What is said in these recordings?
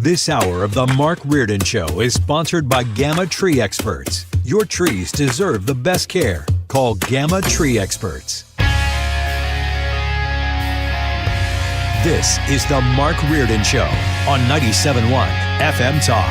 This hour of the Mark Reardon Show is sponsored by Gamma Tree Experts. Your trees deserve the best care. Call Gamma Tree Experts. This is the Mark Reardon Show on 97.1 FM Talk.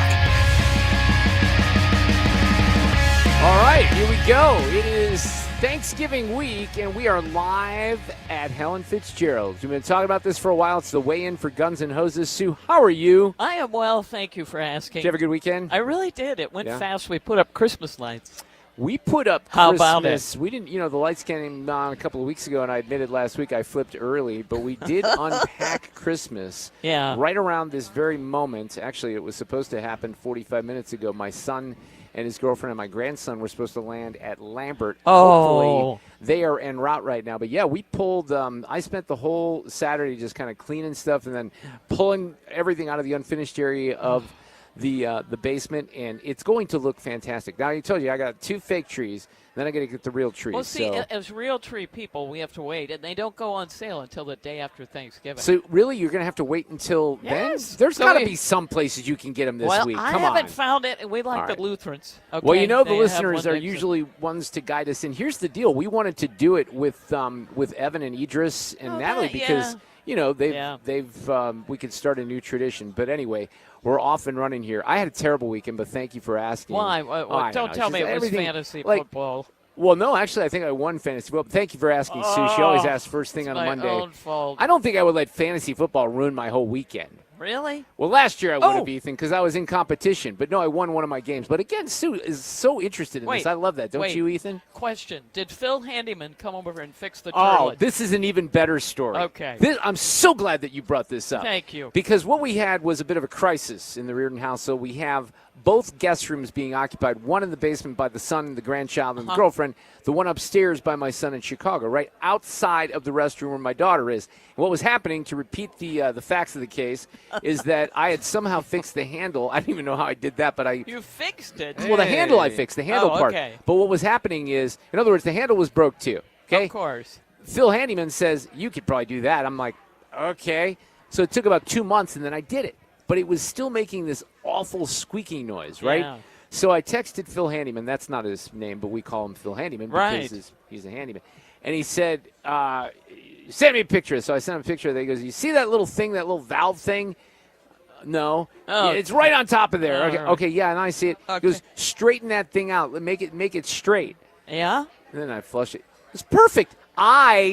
All right, here we go. It is Thanksgiving week, and we are live at Helen Fitzgerald's. We've been talking about this for a while. It's the weigh-in for Guns N' Hoses. Sue, how are you? I am well, thank you for asking. Did you have a good weekend? I really did. It went fast. We put up Christmas lights. We put up How Christmas. about it? We didn't, the lights came on a couple of weeks ago, and I admitted last week I flipped early, but we did unpack Christmas right around this very moment. Actually, it was supposed to happen 45 minutes ago. My son and his girlfriend and my grandson were supposed to land at Lambert. Hopefully, they are en route right now. But, yeah, we pulled I spent the whole Saturday just kind of cleaning stuff and then pulling everything out of the unfinished area of the basement, and it's going to look fantastic. Now, I told you, I got 2 fake trees. Then I got to get the real trees. Well, see, as real tree people, we have to wait, and they don't go on sale until the day after Thanksgiving. So, really, you're going to have to wait until then? There's got to be some places you can get them this week. I haven't found it, and we like the Lutherans. Okay? Well, the listeners are usually ones to guide us in. Here's the deal. We wanted to do it with Evan and Idris and Natalie because – we could start a new tradition. But anyway, we're off and running here. I had a terrible weekend, but thank you for asking. Why? Don't tell me it was fantasy football. Well, no, actually, I think I won fantasy football. Thank you for asking, Sue. She always asks first thing on Monday. Own fault. I don't think I would let fantasy football ruin my whole weekend. Really? Well, last year I would have, Ethan, because I was in competition. But, no, I won one of my games. But, again, Sue is so interested in this. I love that. Don't you, Ethan? Question. Did Phil Handyman come over and fix the toilet? Oh, this is an even better story. Okay. I'm so glad that you brought this up. Thank you. Because what we had was a bit of a crisis in the Reardon house. So we have both guest rooms being occupied, one in the basement by the son, the grandchild, and the girlfriend, the one upstairs by my son in Chicago, right outside of the restroom where my daughter is. And what was happening, to repeat the facts of the case, is that I had somehow fixed the handle. I don't even know how I did that, but You fixed it? Well, the handle I fixed, the handle part. Okay. But what was happening is, in other words, the handle was broke too. Okay? Of course. Phil Handyman says, you could probably do that. I'm like, okay. So it took about 2 months, and then I did it. But it was still making this awful squeaking noise, right? Yeah. So I texted Phil Handyman. That's not his name, but we call him Phil Handyman because he's a handyman. And he said, send me a picture. So I sent him a picture. He goes, you see that little thing, that little valve thing? No. Oh, it's right on top of there. Right. Okay, yeah, and I see it. Okay. He goes, straighten that thing out. Make it straight. Yeah? And then I flush it. It's perfect. I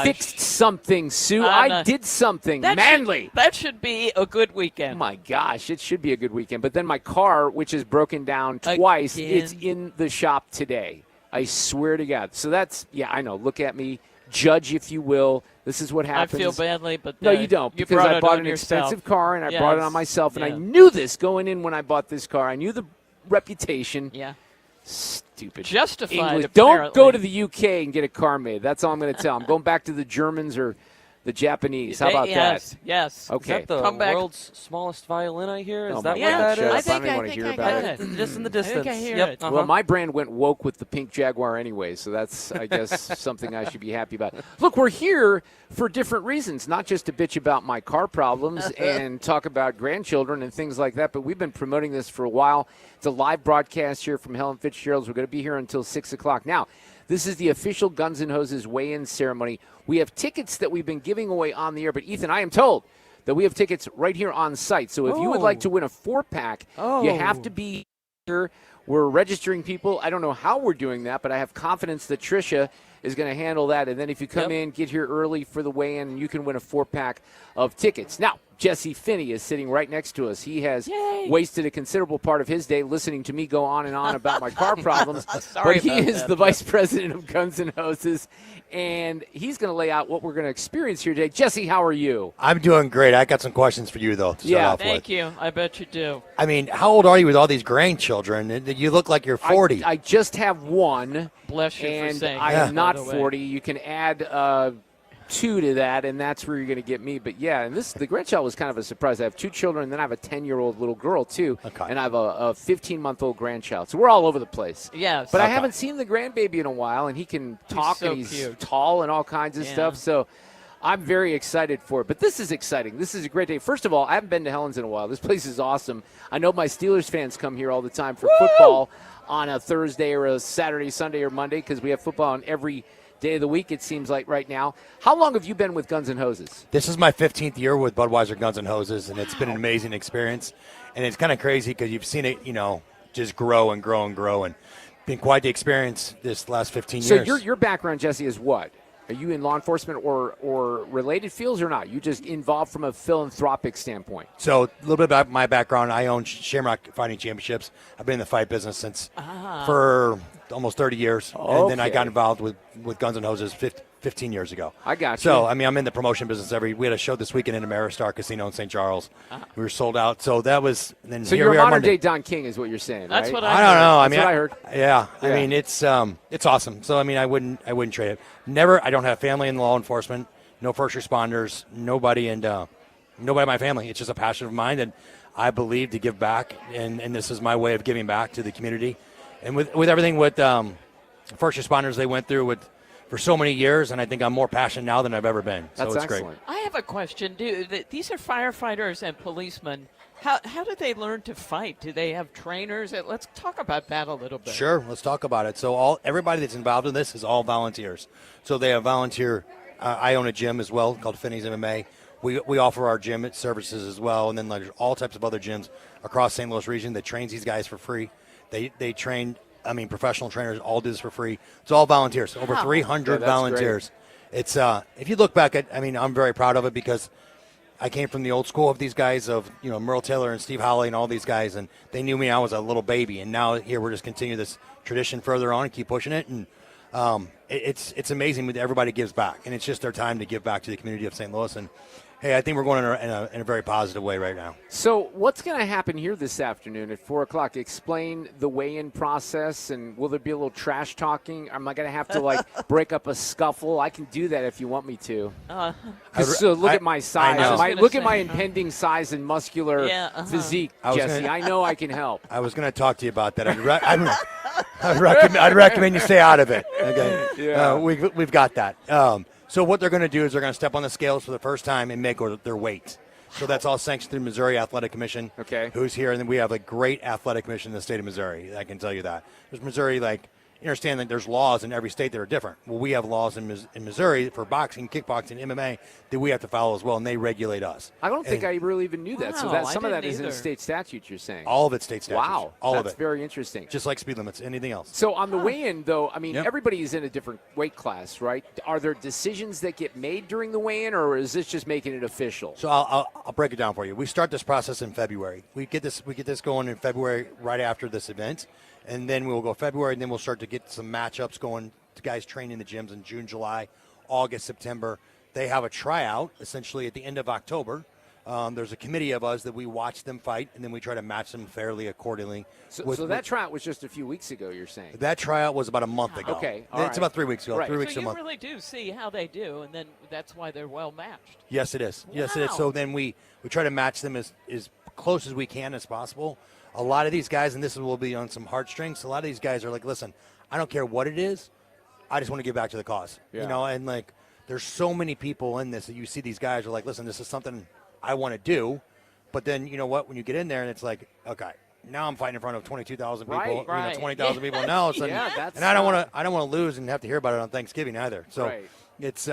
fixed something, Sue. I did something manly. That should be a good weekend. Oh, my gosh. It should be a good weekend. But then my car, which is broken down twice, it's in the shop today. I swear to God. So that's, I know. Look at me. Judge, if you will. This is what happens. I feel badly, but no, you don't. Because I bought an expensive car, and I brought it on myself. And I knew this going in when I bought this car. I knew the reputation. Yeah. Stupid. Justified, English. apparently. Don't go to the UK and get a car made. That's all I'm going to tell. I'm going back to the Germans or the Japanese. How about that? Yes. Okay. Is that the world's smallest violin I hear? Is that what that is? I don't want to hear about it. Just in the distance. I hear it. Well, my brand went woke with the pink Jaguar anyway, so that's, I guess, something I should be happy about. Look, we're here for different reasons, not just to bitch about my car problems and talk about grandchildren and things like that, but we've been promoting this for a while. It's a live broadcast here from Helen Fitzgerald's. We're going to be here until 6 o'clock. Now, this is the official Guns N' Hoses weigh-in ceremony. We have tickets that we've been giving away on the air, but Ethan, I am told that we have tickets right here on site. So if you would like to win a 4-pack, you have to be here. We're registering people. I don't know how we're doing that, but I have confidence that Tricia is going to handle that. And then if you come in, get here early for the weigh-in, you can win a 4-pack of tickets. Now, Jesse Finney is sitting right next to us. He has wasted a considerable part of his day listening to me go on and on about my car problems. But he is the vice president of Guns N' Hoses, and he's going to lay out what we're going to experience here today. Jesse, how are you? I'm doing great. I got some questions for you, though, to start off with. Thank you. I bet you do. I mean, how old are you with all these grandchildren? You look like you're 40. I just have one. Bless you and for saying I that, am not by the way. 40. You can add 2 to that, and that's where you're going to get me. But, and the grandchild was kind of a surprise. I have 2 children, and then I have a 10-year-old little girl, too. Okay. And I have a 15-month-old grandchild. So we're all over the place. Yes. But I haven't seen the grandbaby in a while, and he can talk, so and he's cute. tall and all kinds of stuff. So I'm very excited for it, but this is exciting. This is a great day. First of all, I haven't been to Helen's in a while. This place is awesome. I know my Steelers fans come here all the time for football on a Thursday or a Saturday, Sunday, or Monday because we have football on every day of the week, it seems like right now. How long have you been with Guns N' Hoses? This is my 15th year with Budweiser Guns N' Hoses, and it's been an amazing experience. And it's kind of crazy because you've seen it, just grow and grow and grow, and been quite the experience this last 15 years. So your background, Jesse, is what? Are you in law enforcement or related fields or not? You just involved from a philanthropic standpoint? So a little bit about my background. I own Shamrock Fighting Championships. I've been in the fight business since for almost 30 years. And then I got involved with Guns N' Hoses 15 years ago. I got you. So, I'm in the promotion business. We had a show this weekend in Ameristar Casino in St. Charles. We were sold out. So that was – then So here you're we are modern-day Monday. Don King is what you're saying, That's right? what I don't know. That's what I heard. Yeah. Yeah. I mean, it's awesome. So, I wouldn't trade it. Never – I don't have family in law enforcement, no first responders, nobody in my family. It's just a passion of mine, and I believe to give back, and this is my way of giving back to the community. And with everything with first responders they went through for so many years, and I think I'm more passionate now than I've ever been. So That's it's excellent. I have a question. These are firefighters and policemen. How do they learn to fight? Do they have trainers? Let's talk about that a little bit. Sure, let's talk about it. So everybody that's involved in this is all volunteers. So they have volunteer. I own a gym as well called Finney's MMA. We offer our gym services as well, and then there's all types of other gyms across St. Louis region that trains these guys for free. They train. Professional trainers all do this for free. It's all volunteers. Over 300 that's volunteers. Great. It's if you look back at, I'm very proud of it because I came from the old school of these guys of Merle Taylor and Steve Holley and all these guys, and they knew me. I was a little baby, and now here we're just continuing this tradition further on and keep pushing it. And it's amazing when everybody gives back, and it's just their time to give back to the community of St. Louis. And hey, I think we're going in a very positive way right now. So what's going to happen here this afternoon at 4 o'clock? Explain the weigh-in process, and will there be a little trash talking? Am I going to have to, break up a scuffle? I can do that if you want me to. So look at my size. Look at my impending size and muscular physique, Jesse. I know I can help. I was going to talk to you about that. I'd recommend you stay out of it. Okay. Yeah. We've got that. So what they're going to do is they're going to step on the scales for the first time and make their weight. So that's all sanctioned through Missouri Athletic Commission, who's here. And then we have a great athletic commission in the state of Missouri. I can tell you that. There's Missouri, you understand that there's laws in every state that are different. Well, we have laws in Missouri for boxing, kickboxing, MMA that we have to follow as well, and they regulate us. I don't think I really even knew that. Wow, So some of I that didn't is in either. state statutes, you're saying? All of it's state statutes. Wow. All of That's it. very interesting. Just like speed limits, anything else. So on the weigh-in, though, Yep. everybody is in a different weight class, right? Are there decisions that get made during the weigh-in, or is this just making it official? So I'll break it down for you. We start this process in February. We get this going in February right after this event, and then we'll go February, and then we'll start to get some matchups going. The guys train in the gyms in June, July, August, September. They have a tryout essentially at the end of October. There's a committee of us that we watch them fight, and then we try to match them fairly accordingly. So that tryout was just a few weeks ago, you're saying? That tryout was about a month ago. Okay, It's about 3 weeks ago. Right. 3 weeks So to a you month. really do see how they do, and then that's why they're well matched. Yes, it is. Yes, it is. Wow. So then we try to match them as close as we can as possible. A lot of these guys, and this will be on some heartstrings, a lot of these guys are like, listen, I don't care what it is. I just want to give back to the cause. Yeah. And there's so many people in this that you see these guys are like, listen, this is something I want to do. But then, you know what, when you get in there and it's like, okay, now I'm fighting in front of 22,000 people, Right. 20,000 people now. And I don't want to lose and have to hear about it on Thanksgiving either. So it's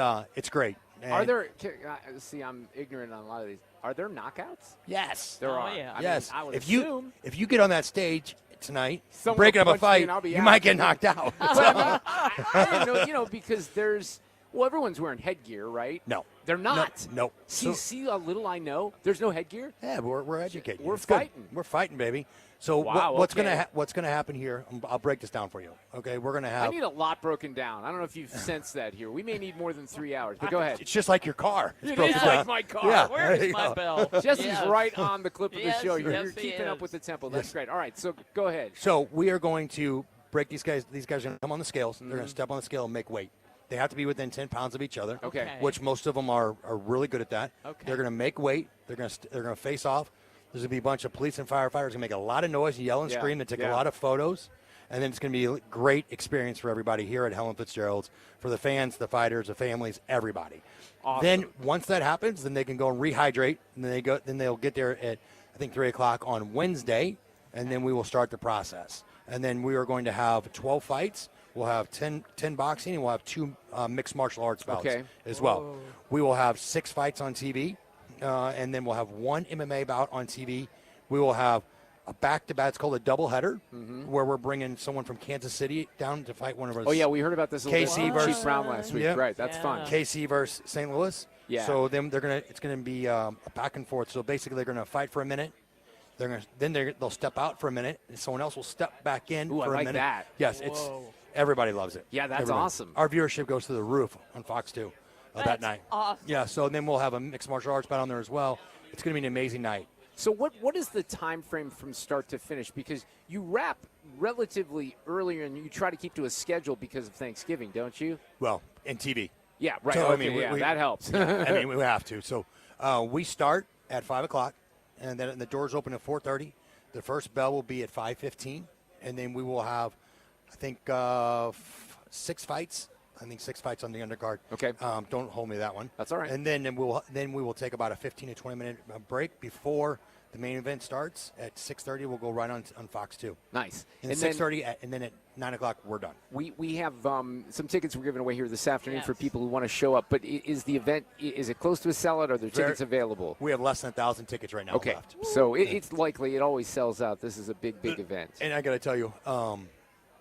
great. Are there – see, I'm ignorant on a lot of these. Are there knockouts? Yes. There Oh, are. yeah. Yes. I would if assume. you get on that stage tonight, Someone breaking up will a punch me fight, and I'll be you out. might get knocked out. I didn't know, because there's – well, everyone's wearing headgear, right? No. They're not. No. See how little I know? There's no headgear? Yeah, we're educating. We're It's good. fighting. We're fighting, baby. So Wow, what's okay. gonna happen here? I'll break this down for you. Okay, we're gonna have. I need a lot broken down. I don't know if you've sensed that here. We may need more than 3 hours, but go ahead. It's just like your car. It's It broken is down. like my car. Yeah. Where's there you my go. bell? Jesse's Yes. right on the clip of the Yes, show. You're yes, he keeping up is. with the tempo. That's great. All right, so go ahead. So we are going to break these guys. These guys are gonna come on the scales. Mm-hmm. They're gonna step on the scale and make weight. They have to be within 10 pounds of each other. Okay. Which most of them are really good at that. Okay. They're gonna make weight. They're gonna face off. There's going to be a bunch of police and firefighters going to make a lot of noise and yell and Yeah, scream and take yeah. a lot of photos. And then it's going to be a great experience for everybody here at Helen Fitzgerald's, for the fans, the fighters, the families, everybody. Awesome. Then once that happens, then they can go and rehydrate, and then they'll get there at, I think, 3 o'clock on Wednesday, and then we will start the process. And then we are going to have 12 fights. We'll have 10 boxing, and we'll have 2 mixed martial arts bouts as well. Whoa. We will have 6 fights on TV, and then we'll have 1 MMA bout on TV. We will have a back-to-back. It's called a doubleheader, where we're bringing someone from Kansas City down to fight one of us. Oh, yeah, we heard about this a little KC bit. versus- Chief Brown last week. Yeah. Right, that's Yeah. fun. KC versus St. Louis. Yeah. So then it's gonna be a back and forth. So basically, they're gonna fight for a minute. They'll step out for a minute, and someone else will step back in Ooh, I for a like minute. that. Yes, Whoa. everybody loves it. Yeah, that's Everybody. awesome. Our viewership goes to the roof on Fox 2 that That's night. awesome. Yeah. So then we'll have a mixed martial arts bout on there as well. It's gonna be an amazing night. So what is the time frame from start to finish? Because you wrap relatively earlier and you try to keep to a schedule because of Thanksgiving, don't you? Well, in TV. Yeah, right. So, I okay, mean, yeah, we- that helps. I mean, we have to. So we start at 5 o'clock, and then the doors open at 4:30. The first bell will be at 5:15, and then we will have, I think, 6 fights. I think 6 fights on the undercard. Okay. Don't hold me to that one. That's all right. And then we will take about a 15 to 20 minute break before the main event starts at 6:30. We'll go right on Fox 2. Nice. And, And 6:30, and then at 9 o'clock we're done. We have some tickets we're giving away here this afternoon for Yes. people who want to show up. But is the event, is it close to a sellout? Are there tickets available? We have less than 1,000 tickets right now Okay. left. So it's likely it always sells out. This is a big event. And I got to tell you,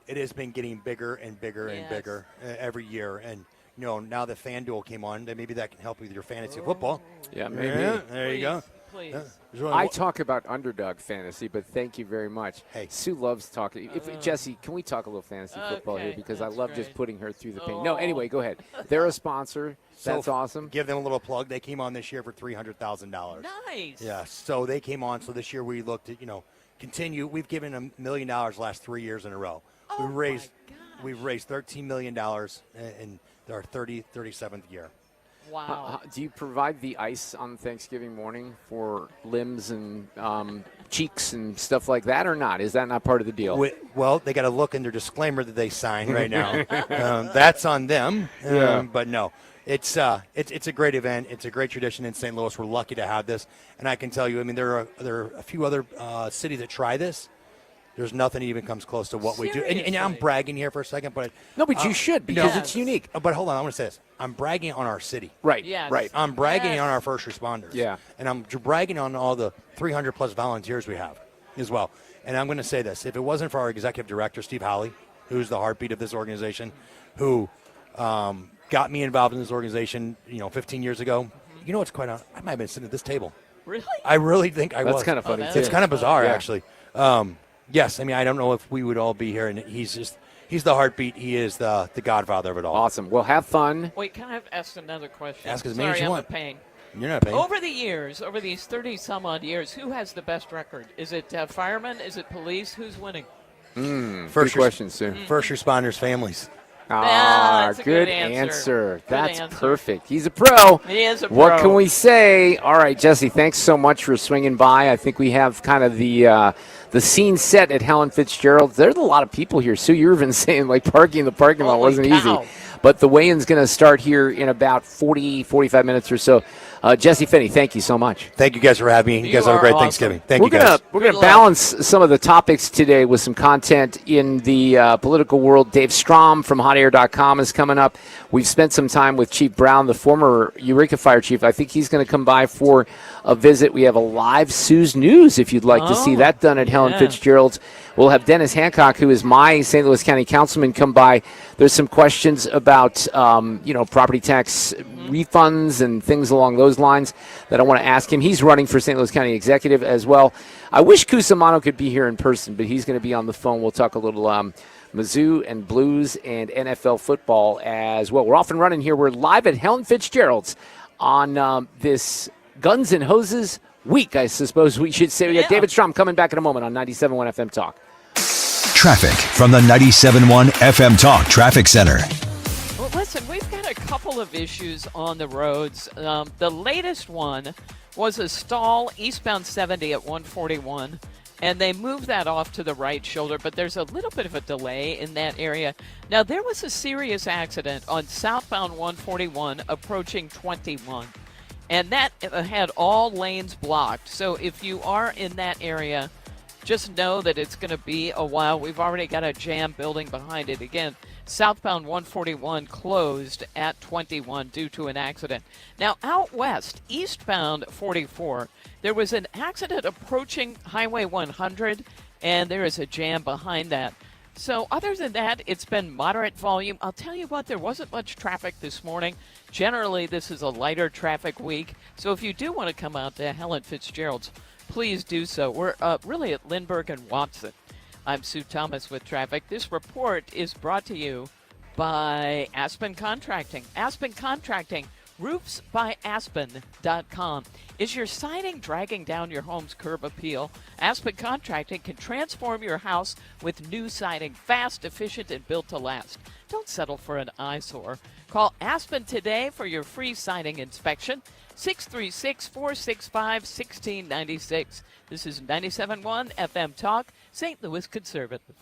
it has been getting bigger and bigger and Yes. bigger every year. And, now that FanDuel came on, then maybe that can help with your fantasy football. Yeah, maybe. Yeah, there you go. Please. Yeah. There's only I one- talk about underdog fantasy, but thank you very much. Hey. Sue loves talking. Jesse, can we talk a little fantasy football here? Okay, Because I that's love just great. putting her through the pain. No, Oh. anyway, go ahead. They're a sponsor. So That's awesome. Give them a little plug. They came on this year for $300,000. Nice. Yeah, so they came on. So this year we looked at, continue. We've given $1 million the last 3 years in a row. Oh, We've raised $13 million in our 37th year. Wow. Do you provide the ice on Thanksgiving morning for limbs and cheeks and stuff like that, or not? Is that not part of the deal? Well, they got to look in their disclaimer that they signed right now. That's on them. But no, it's a great event. It's a great tradition in St. Louis. We're lucky to have this, and I can tell you, I mean, there are a few other cities that try this. There's nothing even comes close to what we do. And I'm Seriously? bragging here for a second, but No, but you should because Yes. it's unique. But hold on, I want to say this. I'm bragging on our city. Right. Yes. Right. I'm bragging Yes. on our first responders. Yeah. And I'm bragging on all the 300 plus volunteers we have as well. And I'm going to say this. If it wasn't for our executive director, Steve Howley, who's the heartbeat of this organization, who got me involved in this organization, 15 years ago, what's quite honest? I might have been sitting at this table. Really? I really think I was. That's kind of funny, that's too. It's kind of bizarre, Yeah. actually. Yes, I mean, I don't know if we would all be here. And he's the heartbeat. He is the godfather of it all. Awesome. Well, have fun. Wait, can I ask another question? Ask as many as Sorry, you I'm want. a pain. You're not paying. Over the years, over these 30-some-odd years, who has the best record? Is it firemen? Is it police? Who's winning? Good question, Sue. First responders, families. that's a good good answer. answer. Good That's answer. perfect. He's a pro. He is a What pro. can we say? All right, Jesse, thanks so much for swinging by. I think we have kind of the scene set at Helen Fitzgerald. There's a lot of people here. Sue, you were even saying like parking the parking lot Holy wasn't cow. easy. But the weigh-in's going to start here in about 45 minutes or so. Jesse Finney, thank you so much. Thank you guys for having me. You guys have a are great awesome. Thanksgiving. Thank We're you guys. We're gonna Good luck. balance some of the topics today with some content in the political world. Dave Strom from hotair.com is coming up. We've spent some time with Chief Brown, the former Eureka Fire Chief. I think he's going to come by for a visit. We have a live Sue's News if you'd like to see that done at Helen yeah. Fitzgerald's. We'll have Dennis Hancock, who is my St. Louis County councilman, come by. There's some questions about, property tax refunds and things along those lines that I want to ask him. He's running for St. Louis County Executive as well. I wish Cusumano could be here in person, but he's going to be on the phone. We'll talk a little Mizzou and Blues and NFL football as well. We're off and running here. We're live at Helen Fitzgerald's on this Guns and Hoses week, I suppose we should say. We got Yeah. David Strom coming back in a moment on 97.1 FM Talk. Traffic from the 97.1 FM Talk Traffic Center. Well, listen, we've got a couple of issues on the roads. The latest one was a stall eastbound 70 at 141 and they move that off to the right shoulder, but there's a little bit of a delay in that area. Now, there was a serious accident on southbound 141 approaching 21, and that had all lanes blocked. So if you are in that area, just know that it's going to be a while. We've already got a jam building behind it. Again, southbound 141 closed at 21 due to an accident. Now, out west, eastbound 44, there was an accident approaching Highway 100, and there is a jam behind that. So other than that, it's been moderate volume. I'll tell you what, there wasn't much traffic this morning. Generally, this is a lighter traffic week. So if you do want to come out to Helen Fitzgerald's, please do so. We're really at Lindbergh and Watson. I'm Sue Thomas with traffic. This report is brought to you by Aspen Contracting. Aspen Contracting, roofsbyaspen.com. Is your siding dragging down your home's curb appeal? Aspen Contracting can transform your house with new siding, fast, efficient, and built to last. Don't settle for an eyesore. Call Aspen today for your free siding inspection. 636-465-1696. This is 97.1 FM Talk, St. Louis Conservative.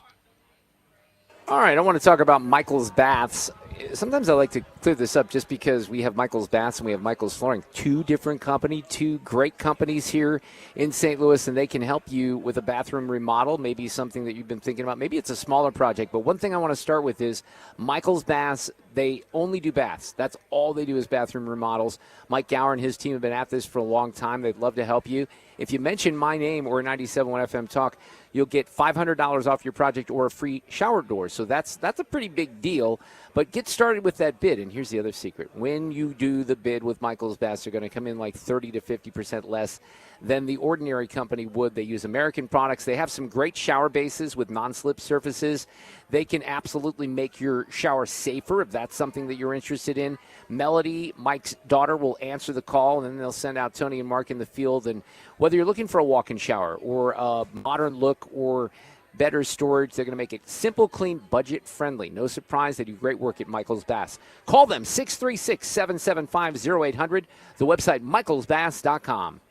All right, I want to talk about Michael's Baths. Sometimes I like to clear this up just because we have Michael's Baths and we have Michael's Flooring. Two different companies, two great companies here in St. Louis, and they can help you with a bathroom remodel, maybe something that you've been thinking about. Maybe it's a smaller project, but one thing I want to start with is Michael's Baths. They only do baths. That's all they do is bathroom remodels. Mike Gower and his team have been at this for a long time. They'd love to help you. If you mention my name or 97.1 FM Talk, you'll get $500 off your project or a free shower door. So that's a pretty big deal. But get started with that bid. And here's the other secret. When you do the bid with Michael's Baths, they're going to come in like 30 to 50% less than the ordinary company would. They use American products. They have some great shower bases with non-slip surfaces. They can absolutely make your shower safer if that's something that you're interested in. Melody, Mike's daughter, will answer the call, and then they'll send out Tony and Mark in the field. And whether you're looking for a walk-in shower or a modern look or better storage, they're going to make it simple, clean, budget-friendly. No surprise, they do great work at Michael's Baths. Call them, 636-775-0800. The website, michaelsbaths.com.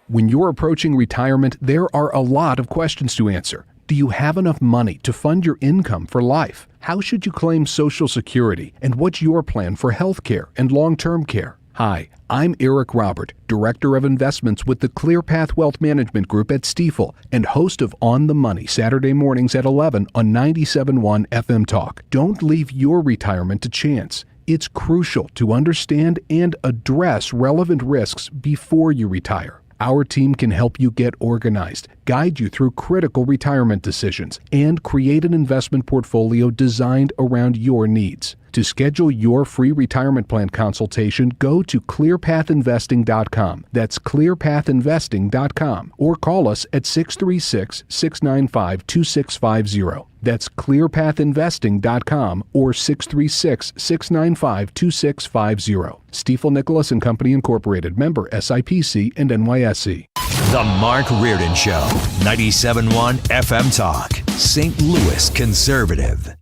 When you're approaching retirement, there are a lot of questions to answer. Do you have enough money to fund your income for life? How should you claim Social Security? And what's your plan for health care and long-term care? Hi, I'm Eric Robert, Director of Investments with the ClearPath Wealth Management Group at Stifel and host of On the Money Saturday mornings at 11 on 97.1 FM Talk. Don't leave your retirement to chance. It's crucial to understand and address relevant risks before you retire. Our team can help you get organized, guide you through critical retirement decisions, and create an investment portfolio designed around your needs. To schedule your free retirement plan consultation, go to clearpathinvesting.com. That's clearpathinvesting.com. Or call us at 636-695-2650. That's clearpathinvesting.com or 636-695-2650. Stifel Nicholas and Company Incorporated, member SIPC and NYSE. The Mark Reardon Show, 97.1 FM Talk, St. Louis Conservative.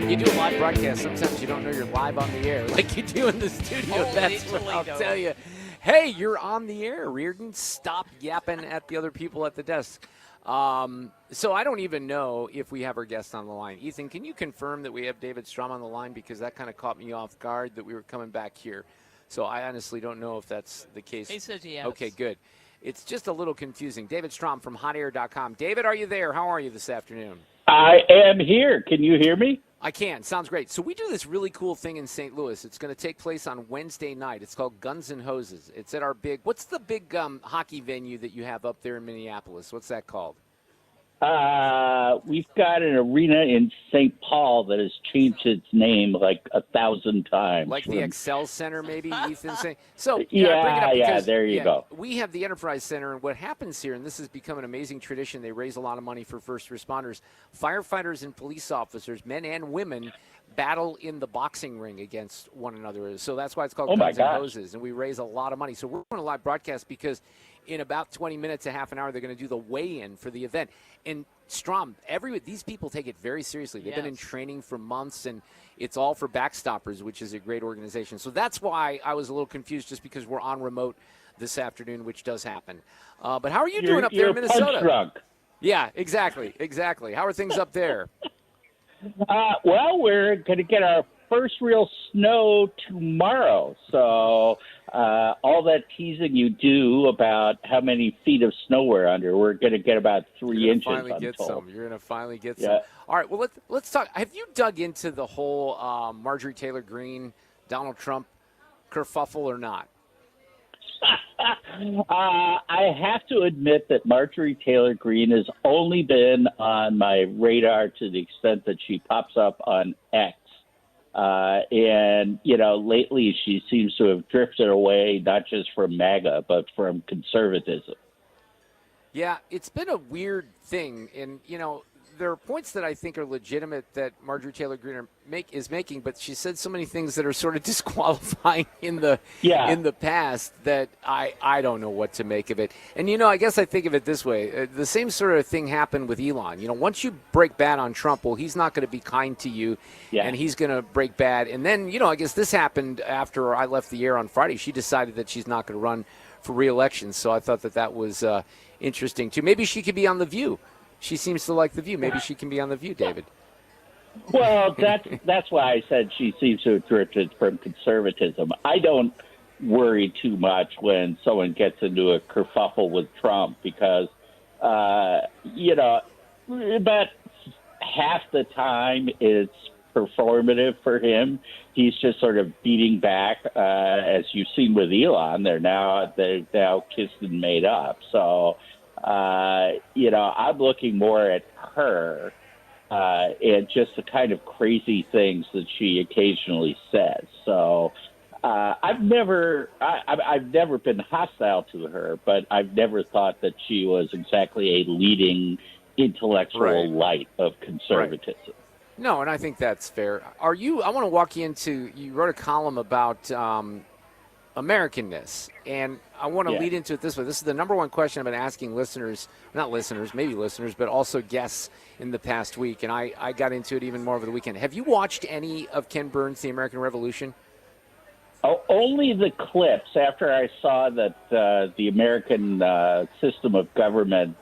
You do a live broadcast, sometimes you don't know you're live on the air like you do in the studio. That's what I'll tell you. Hey, you're on the air, Reardon. Stop yapping at the other people at the desk. So I don't even know if we have our guest on the line. Ethan, can you confirm that we have David Strom on the line? Because that kind of caught me off guard that we were coming back here. So I honestly don't know if that's the case. He says yes. Okay, good. It's just a little confusing. David Strom from hotair.com. David, are you there? How are you this afternoon? I am here. Can you hear me? I can. Sounds great. So we do this really cool thing in St. Louis. It's going to take place on Wednesday night. It's called Guns N' Hoses. It's at our what's the big hockey venue that you have up there in Minneapolis? What's that called? We've got an arena in St. Paul that has changed its name like 1,000 times. Like the Excel Center, maybe, Ethan saying. So, there you go. We have the Enterprise Center, and what happens here, and this has become an amazing tradition, they raise a lot of money for first responders. Firefighters and police officers, men and women, battle in the boxing ring against one another. So that's why it's called Guns N' Hoses, and we raise a lot of money. So we're doing a live broadcast because in about 20 minutes, a half an hour, they're going to do the weigh-in for the event. And Strom, these people take it very seriously. They've been in Yes. training for months, and it's all for Backstoppers, which is a great organization. So that's why I was a little confused, just because we're on remote this afternoon, which does happen. But how are you doing up there in Minnesota? Punch drunk. Yeah, exactly. How are things up there? Well, we're going to get our first real snow tomorrow. So all that teasing you do about how many feet of snow we're under, we're going to get about 3 inches. Finally I'm get told. some. You're going to finally get Yeah. some. All right. Well, let's talk. Have you dug into the whole Marjorie Taylor Greene, Donald Trump kerfuffle or not? I have to admit that Marjorie Taylor Greene has only been on my radar to the extent that she pops up on X. And, lately she seems to have drifted away, not just from MAGA, but from conservatism. Yeah, it's been a weird thing. And, there are points that I think are legitimate that Marjorie Taylor Greene is making, but she said so many things that are sort of disqualifying in the past that I don't know what to make of it. And, I guess I think of it this way. The same sort of thing happened with Elon. Once you break bad on Trump, well, he's not going to be kind to you, and he's going to break bad. And then, I guess this happened after I left the air on Friday. She decided that she's not going to run for re-election, so I thought that was interesting, too. Maybe she could be on The View. She seems to like The View. Maybe she can be on The View, David. Well, that's why I said she seems to have drifted from conservatism. I don't worry too much when someone gets into a kerfuffle with Trump because, about half the time it's performative for him. He's just sort of beating back, as you've seen with Elon. They're now kissed and made up. So, I'm looking more at her and just the kind of crazy things that she occasionally says. So I've never been hostile to her, but I've never thought that she was exactly a leading intellectual light of conservatism. Right. No, and I think that's fair. I want to walk you into, you wrote a column about Americanness, and I want to lead into it this way. This is the number one question I've been asking maybe listeners, but also guests in the past week, and I got into it even more over the weekend. Have you watched any of Ken Burns' The American Revolution? Oh, only the clips after I saw that the American system of government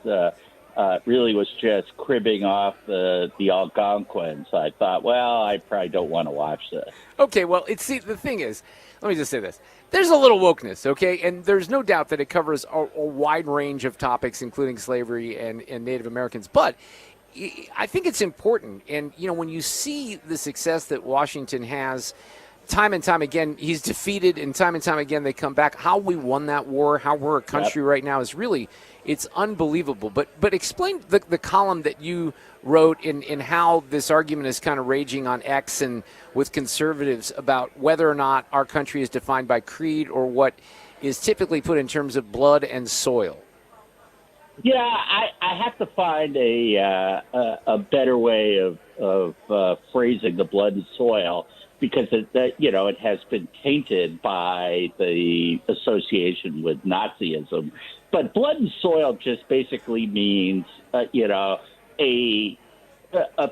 really was just cribbing off the Algonquins. I thought, well, I probably don't want to watch this. Okay, well, the thing is, let me just say this. There's a little wokeness, okay? And there's no doubt that it covers a wide range of topics, including slavery and Native Americans. But I think it's important. And, when you see the success that Washington has, time and time again, he's defeated, and time again, they come back. How we won that war, how we're a country right now is really, it's unbelievable. But explain the column that you wrote in how this argument is kind of raging on X and with conservatives about whether or not our country is defined by creed or what is typically put in terms of blood and soil. Yeah, I have to find a better way of phrasing the blood and soil, because it has been tainted by the association with Nazism. But blood and soil just basically means, a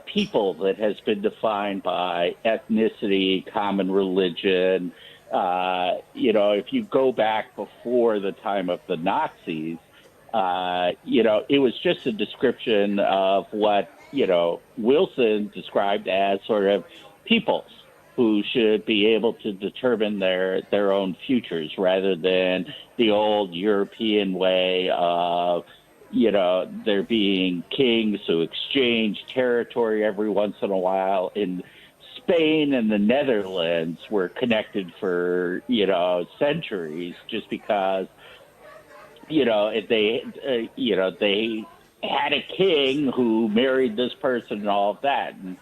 people that has been defined by ethnicity, common religion. If you go back before the time of the Nazis, it was just a description of what, Wilson described as sort of peoples who should be able to determine their own futures rather than the old European way of, there being kings who exchange territory every once in a while. In Spain and the Netherlands were connected for, centuries just because, they had a king who married this person and all of that. And,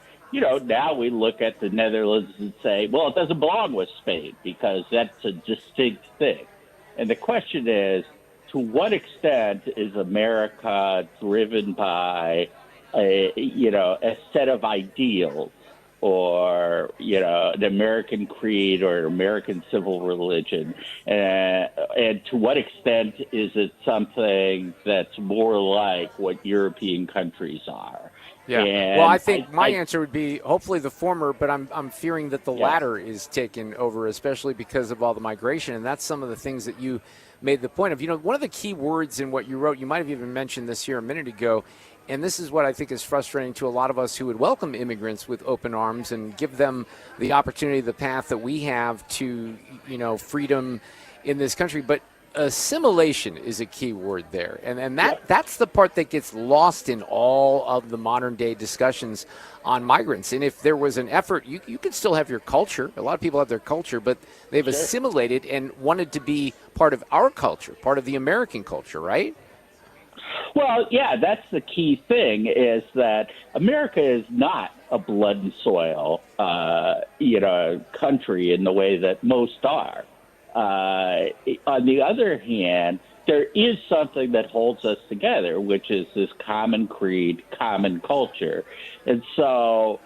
now we look at the Netherlands and say, well, it doesn't belong with Spain because that's a distinct thing. And the question is, to what extent is America driven by a set of ideals or or, an American creed or American civil religion? And to what extent is it something that's more like what European countries are? Yeah. And well, I think my answer would be hopefully the former, but I'm fearing that the latter is taken over, especially because of all the migration. And that's some of the things that you made the point of. One of the key words in what you wrote, you might have even mentioned this here a minute ago, and this is what I think is frustrating to a lot of us who would welcome immigrants with open arms and give them the opportunity, the path that we have to, freedom in this country. But assimilation is a key word there. And that's the part that gets lost in all of the modern day discussions on migrants. And if there was an effort, you could still have your culture. A lot of people have their culture, but they've assimilated and wanted to be part of our culture, part of the American culture, right? Well, yeah, that's the key thing, is that America is not a blood and soil, country in the way that most are. On the other hand, there is something that holds us together, which is this common creed, common culture. And so,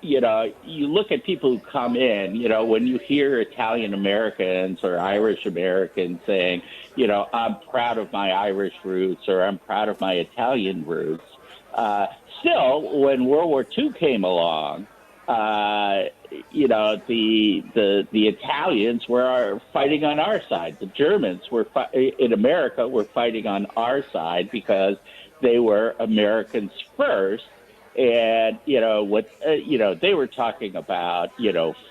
you look at people who come in, when you hear Italian Americans or Irish Americans saying, I'm proud of my Irish roots or I'm proud of my Italian roots. Still, when World War II came along, the Italians were fighting on our side. The Germans in America were fighting on our side because they were Americans first. And, they were talking about,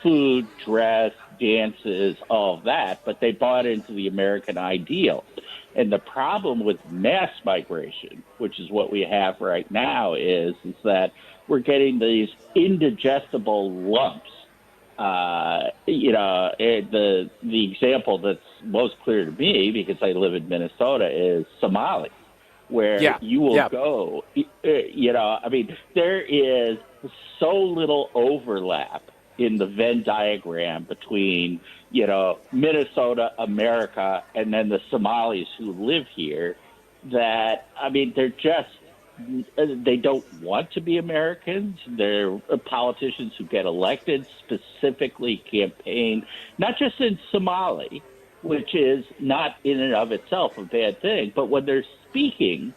food, dress, dances, all of that, but they bought into the American ideal. And the problem with mass migration, which is what we have right now, is that we're getting these indigestible lumps. The example that's most clear to me, because I live in Minnesota, is Somalis, where you will go. There is so little overlap in the Venn diagram between, Minnesota, America, and then the Somalis who live here that, they're just, they don't want to be Americans. They're politicians who get elected, specifically campaign, not just in Somali, which is not in and of itself a bad thing, but when they're speaking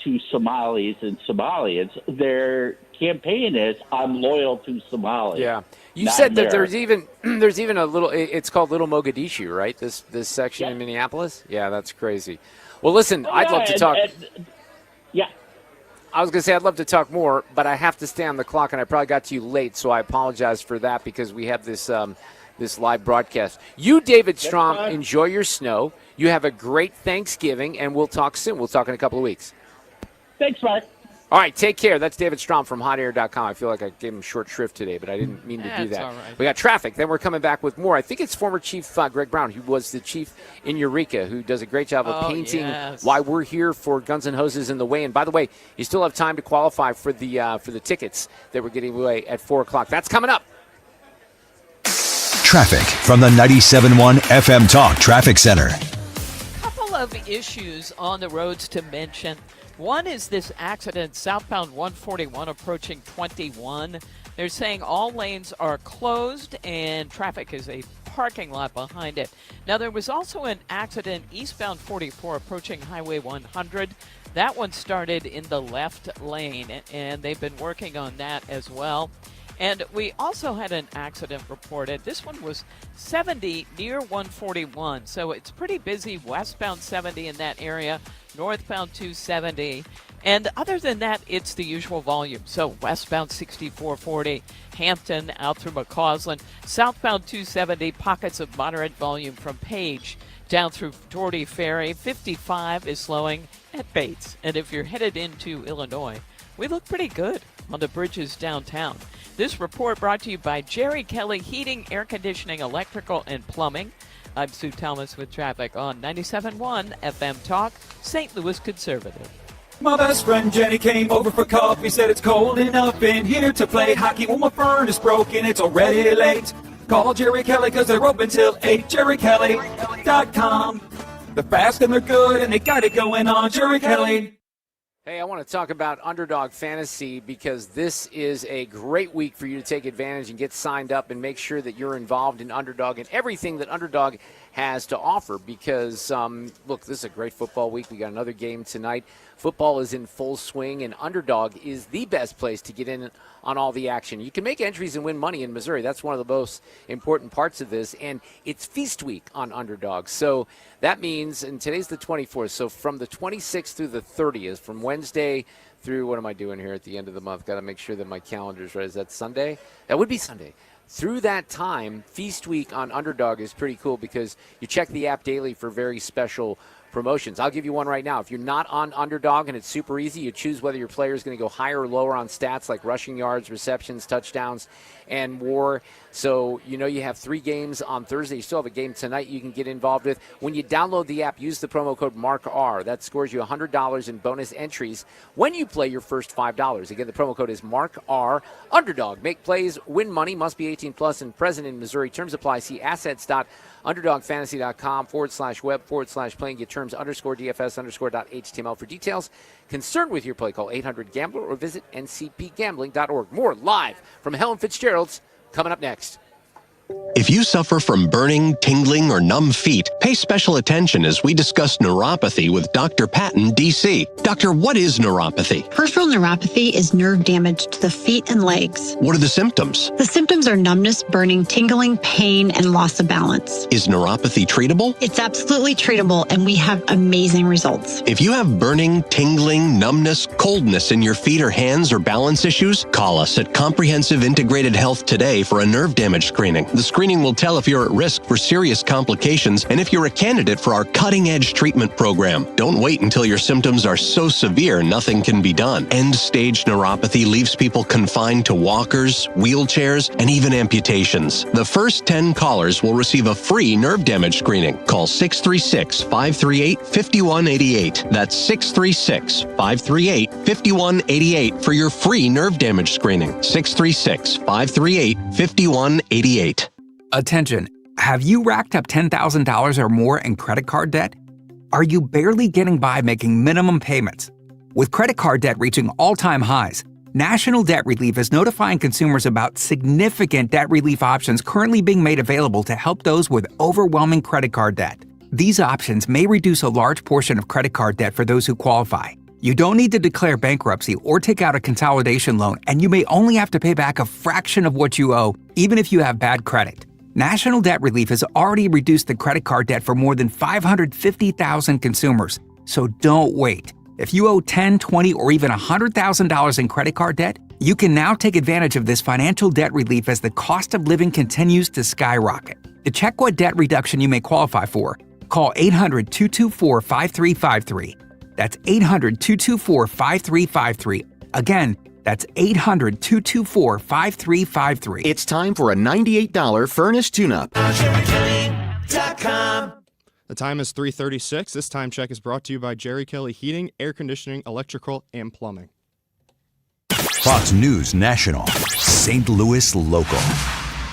to Somalis and Somalians, their campaign is, I'm loyal to Somalia. Yeah. You said that there's even a little, it's called Little Mogadishu, right? This section in Minneapolis? Yeah, that's crazy. Well, listen, I'd love to talk. I was going to say I'd love to talk more, but I have to stay on the clock, and I probably got to you late, so I apologize for that because we have this this live broadcast. You, David Strom, enjoy your snow. You have a great Thanksgiving, and we'll talk soon. We'll talk in a couple of weeks. Thanks, Mark. All right, take care. That's David Strom from hotair.com. I feel like I gave him short shrift today, but I didn't mean to do that. All right. We got traffic. Then we're coming back with more. I think it's former Chief Greg Brown, who was the chief in Eureka, who does a great job of painting why we're here for Guns N' Hoses in the Way. And by the way, you still have time to qualify for the tickets that we're getting away at 4 o'clock. That's coming up. Traffic from the 97.1 FM Talk Traffic Center. Couple of issues on the roads to mention. One is this accident southbound 141 approaching 21. They're saying all lanes are closed and traffic is a parking lot behind it. Now, there was also an accident eastbound 44 approaching Highway 100. That one started in the left lane, and they've been working on that as well. And we also had an accident reported. This one was 70 near 141. So it's pretty busy westbound 70 in that area, northbound 270. And other than that, it's the usual volume. So westbound 6440, Hampton out through McCausland, southbound 270, pockets of moderate volume from Page down through Doherty Ferry. 55 is slowing at Bates. And if you're headed into Illinois, we look pretty good on the bridges downtown. This report brought to you by Jerry Kelly Heating, Air Conditioning, Electrical, and Plumbing. I'm Sue Thomas with traffic on 97.1 FM Talk, St. Louis Conservative. My best friend Jenny came over for coffee, said it's cold enough in here to play hockey. Well, my furnace broke and it's already late. Call Jerry Kelly because they're open till 8, jerrykelly.com. They're fast and they're good and they got it going on, Jerry Kelly. Hey, I want to talk about Underdog Fantasy because this is a great week for you to take advantage and get signed up and make sure that you're involved in Underdog and everything that Underdog has to offer because, look, this is a great football week. We got another game tonight. Football is in full swing, and Underdog is the best place to get in on all the action. You can make entries and win money in Missouri. That's one of the most important parts of this, and it's Feast Week on Underdog. So that means, and today's the 24th, so from the 26th through the 30th, from Wednesday through, what am I doing here at the end of the month? Got to make sure that my calendar's right. Is that Sunday? That would be Sunday. Through that time, Feast Week on Underdog is pretty cool because you check the app daily for very special promotions. I'll give you one right now. If you're not on Underdog and it's super easy, you choose whether your player is going to go higher or lower on stats like rushing yards, receptions, touchdowns, and more. So you know you have 3 games on Thursday. You still have a game tonight you can get involved with. When you download the app, use the promo code MARKR. That scores you $100 in bonus entries when you play your first $5. Again, the promo code is MARKR. Underdog. Make plays, win money. Must be 18 plus and present in Missouri. Terms apply. See assets.underdogfantasy.com/web/play and get terms _DFS_.html for details. Concerned with your play, call 800-GAMBLER or visit ncpgambling.org. More live from Helen Fitzgerald's coming up next. If you suffer from burning, tingling, or numb feet, pay special attention as we discuss neuropathy with Dr. Patton, D.C. Doctor, what is neuropathy? Peripheral neuropathy is nerve damage to the feet and legs. What are the symptoms? The symptoms are numbness, burning, tingling, pain, and loss of balance. Is neuropathy treatable? It's absolutely treatable, and we have amazing results. If you have burning, tingling, numbness, coldness in your feet or hands or balance issues, call us at Comprehensive Integrated Health today for a nerve damage screening. The screening will tell if you're at risk for serious complications and if you're a candidate for our cutting-edge treatment program. Don't wait until your symptoms are so severe nothing can be done. End-stage neuropathy leaves people confined to walkers, wheelchairs, and even amputations. The first 10 callers will receive a free nerve damage screening. Call 636-538-5188. That's 636-538-5188 for your free nerve damage screening. 636-538-5188. Attention, have you racked up $10,000 or more in credit card debt? Are you barely getting by making minimum payments? With credit card debt reaching all-time highs, National Debt Relief is notifying consumers about significant debt relief options currently being made available to help those with overwhelming credit card debt. These options may reduce a large portion of credit card debt for those who qualify. You don't need to declare bankruptcy or take out a consolidation loan, and you may only have to pay back a fraction of what you owe, even if you have bad credit. National Debt Relief has already reduced the credit card debt for more than 550,000 consumers, so don't wait. If you owe $10,000, $20,000, or even $100,000 in credit card debt, you can now take advantage of this financial debt relief as the cost of living continues to skyrocket. To check what debt reduction you may qualify for, call 800-224-5353. That's 800-224-5353. Again, that's 800-224-5353. It's time for a $98 furnace tune-up. The time is 3:36. This time check is brought to you by Jerry Kelly Heating, Air Conditioning, Electrical, and Plumbing. Fox News National, St. Louis Local,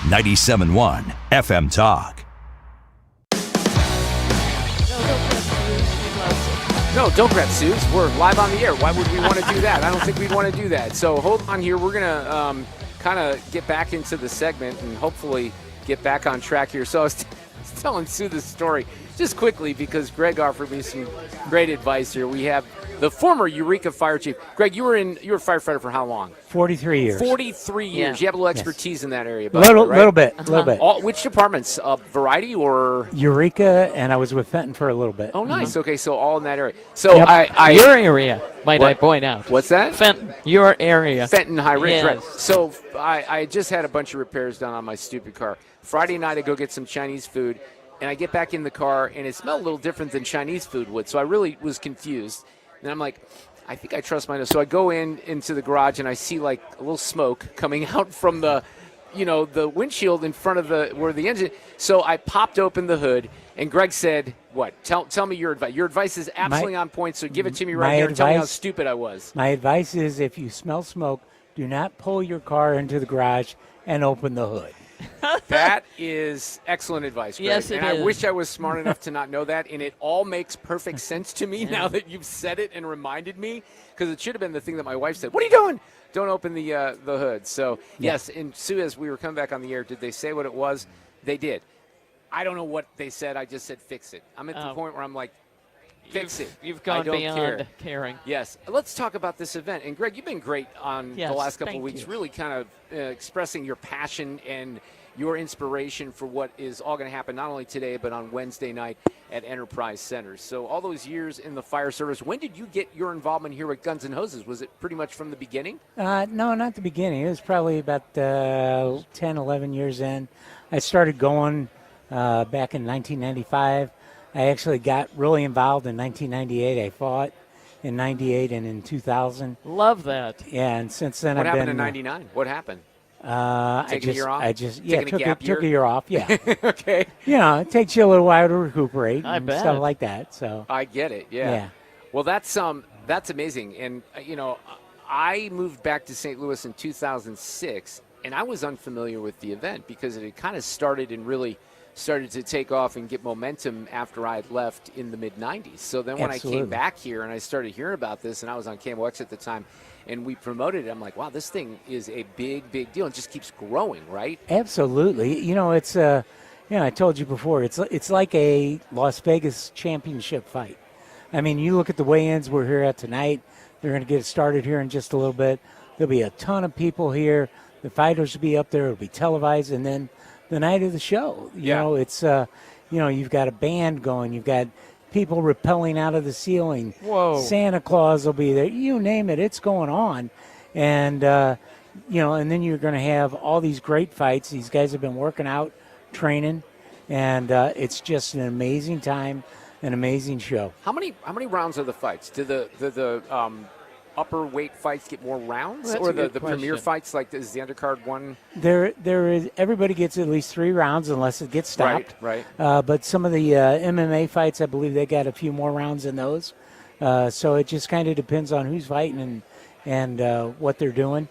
97.1 FM Talk. No, don't grab Suze. We're live on the air. Why would we want to do that? I don't think we'd want to do that. So hold on here. We're going to kind of get back into the segment and hopefully get back on track here. So I was telling Sue this story just quickly because Greg offered me some great advice here. We have the former Eureka Fire Chief. Greg, you were a firefighter for how long? 43 years. 43 years. Yeah. You have a little expertise in that area. Little bit. Which departments? Variety or? Eureka, and I was with Fenton for a little bit. Oh, nice. Okay, so all in that area. So Yep. I your area, might I point out. What's that? Fenton, your area. Fenton High Ridge, yes. right. So I just had a bunch of repairs done on my stupid car. Friday night I go get some Chinese food, and I get back in the car, and it smelled a little different than Chinese food would. So I really was confused. And I'm like, I think I trust my nose. So I go into the garage, and I see like a little smoke coming out from the windshield in front of where the engine. So I popped open the hood, and Greg said, what? Tell me your advice. Your advice is absolutely on point, so give it to me right here and tell me how stupid I was. My advice is if you smell smoke, do not pull your car into the garage and open the hood. That is excellent advice, Greg. Yes, it and is. I wish I was smart enough to not know that, and it all makes perfect sense to me now that you've said it and reminded me, because it should have been the thing that my wife said, what are you doing? Don't open the hood. So, yes, and Sue, as we were coming back on the air, did they say what it was? They did. I don't know what they said. I just said fix it. I'm at the point where I'm like, fix it. You've gone I don't beyond caring. Yes. Let's talk about this event. And, Greg, you've been great on the last couple of weeks, you. really kind of expressing your passion and your inspiration for what is all going to happen not only today but on Wednesday night at Enterprise Center. So all those years in the fire service, when did you get your involvement here with Guns N' Hoses? Was it pretty much from the beginning? No, not the beginning. It was probably about 10, 11 years in. I started going back in 1995. I actually got really involved in 1998. I fought in 98 and in 2000. Love that. Yeah, and since then What I've happened been in 99? What happened? Taking a year off? Took a year off. Yeah. Okay. You know, it takes you a little while to recuperate I and bet. stuff like that. So I get it. Yeah. Well, that's amazing. And I moved back to St. Louis in 2006, and I was unfamiliar with the event because it had kind of started and really started to take off and get momentum after I had left in the mid-90s. So then when I came back here and I started hearing about this, and I was on KMOX at the time, and we promoted it, I'm like, wow, this thing is a big, big deal. It just keeps growing, right? Absolutely. You know, it's I told you before, it's like a Las Vegas championship fight. I mean, you look at the weigh-ins we're here at tonight. They're going to get it started here in just a little bit. There'll be a ton of people here. The fighters will be up there. It'll be televised, and then the night of the show, you know, it's you've got a band going. You've got people rappelling out of the ceiling. Whoa. Santa Claus will be there. You name it, it's going on. And, and then you're going to have all these great fights. These guys have been working out, training, and it's just an amazing time, an amazing show. How many rounds are the fights? Do the upper weight fights get more rounds, Well, or that's a the good premier question. fights, like is the undercard one? There is. Everybody gets at least 3 rounds unless it gets stopped. Right. But some of the MMA fights, I believe they got a few more rounds in those. So it just kind of depends on who's fighting and what they're doing.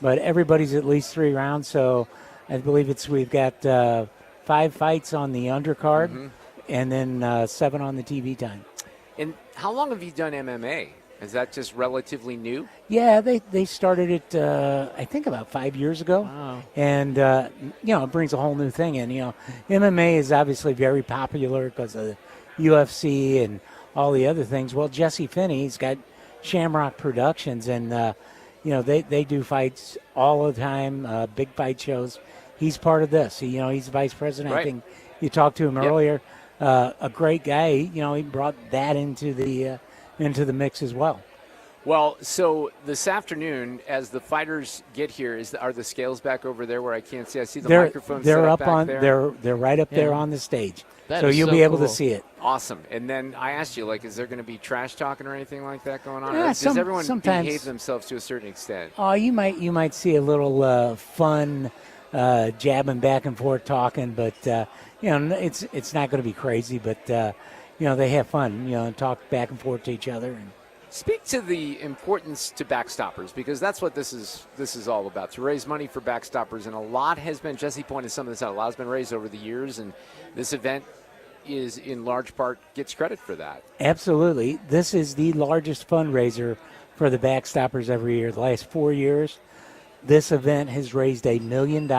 But everybody's at least 3 rounds. So I believe we've got 5 fights on the undercard, and then 7 on the TV time. And how long have you done MMA? Is that just relatively new? Yeah, they started it, I think, about 5 years ago. Wow. And, it brings a whole new thing in. MMA is obviously very popular because of the UFC and all the other things. Well, Jesse Finney's got Shamrock Productions, and, they do fights all the time, big fight shows. He's part of this. He's the vice president. Right. I think you talked to him earlier. A great guy. He brought that into the mix as well. Well, so this afternoon, as the fighters get here, are the scales back over there where I can't see? I see the microphones. They're set up back on. there. They're right up there on the stage, That so is you'll so be able to cool. see it. Awesome. And then I asked you, is there going to be trash talking or anything like that going on? Yeah, Or does everyone sometimes. behave themselves to a certain extent? Oh, you might see a little fun jabbing back and forth talking, but it's not going to be crazy. But they have fun. And talk back and forth to each other. And Speak to the importance to backstoppers, because that's what this is all about, to raise money for backstoppers. And a lot has been, Jesse pointed some of this out, a lot has been raised over the years, and this event is in large part gets credit for that. absolutely, this is the largest fundraiser for the backstoppers every year. The last 4 years, this event has raised $1 million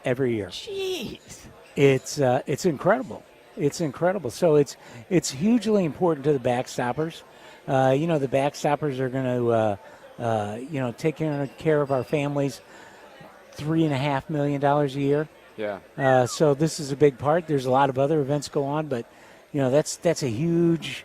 every year. Jeez. It's incredible. It's incredible. So it's hugely important to the backstoppers. The backstoppers are going to, take care of our families. $3.5 million a year. Yeah. So this is a big part. There's a lot of other events go on, but that's a huge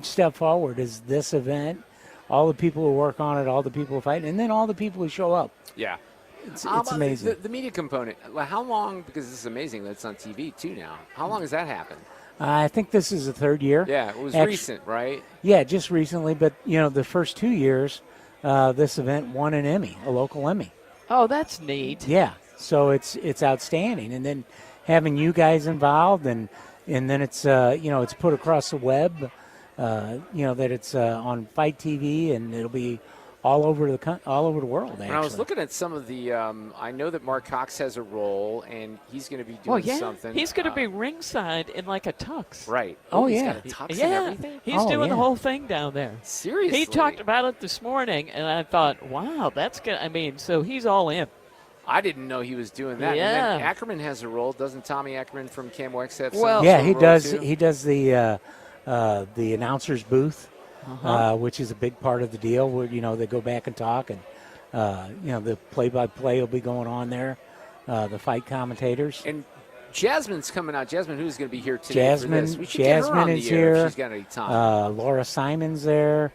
step forward. Is this event? All the people who work on it, all the people who fight, and then all the people who show up. Yeah. It's How about amazing. The media component, how long, because this is amazing that it's on TV too now, how long has that happened? I think this is the 3rd year. Yeah, it was recent, right? Yeah, just recently. But, the first 2 years, this event won an Emmy, a local Emmy. Oh, that's neat. Yeah, so it's outstanding. And then having you guys involved, and then it's, it's put across the web, that it's on Fight TV, and it'll be all over the world. Actually. When I was looking at some of the, I know that Mark Cox has a role, and he's going to be doing something. He's going to be ringside in like a tux. Right. He's got a tux and everything? He's doing the whole thing down there. Seriously? He talked about it this morning, and I thought, wow, that's good. I mean, so he's all in. I didn't know he was doing that. Yeah. And then Ackerman has a role. Doesn't Tommy Ackerman from KMOX have some he role does. too? He does the announcer's booth, which is a big part of the deal. Where they go back and talk, and the play-by-play will be going on there. The fight commentators. And Jasmine's coming out. Jasmine, who's going to be here today for this? We should get her Jasmine on is the air here. if she's got any time. Laura Simon's there.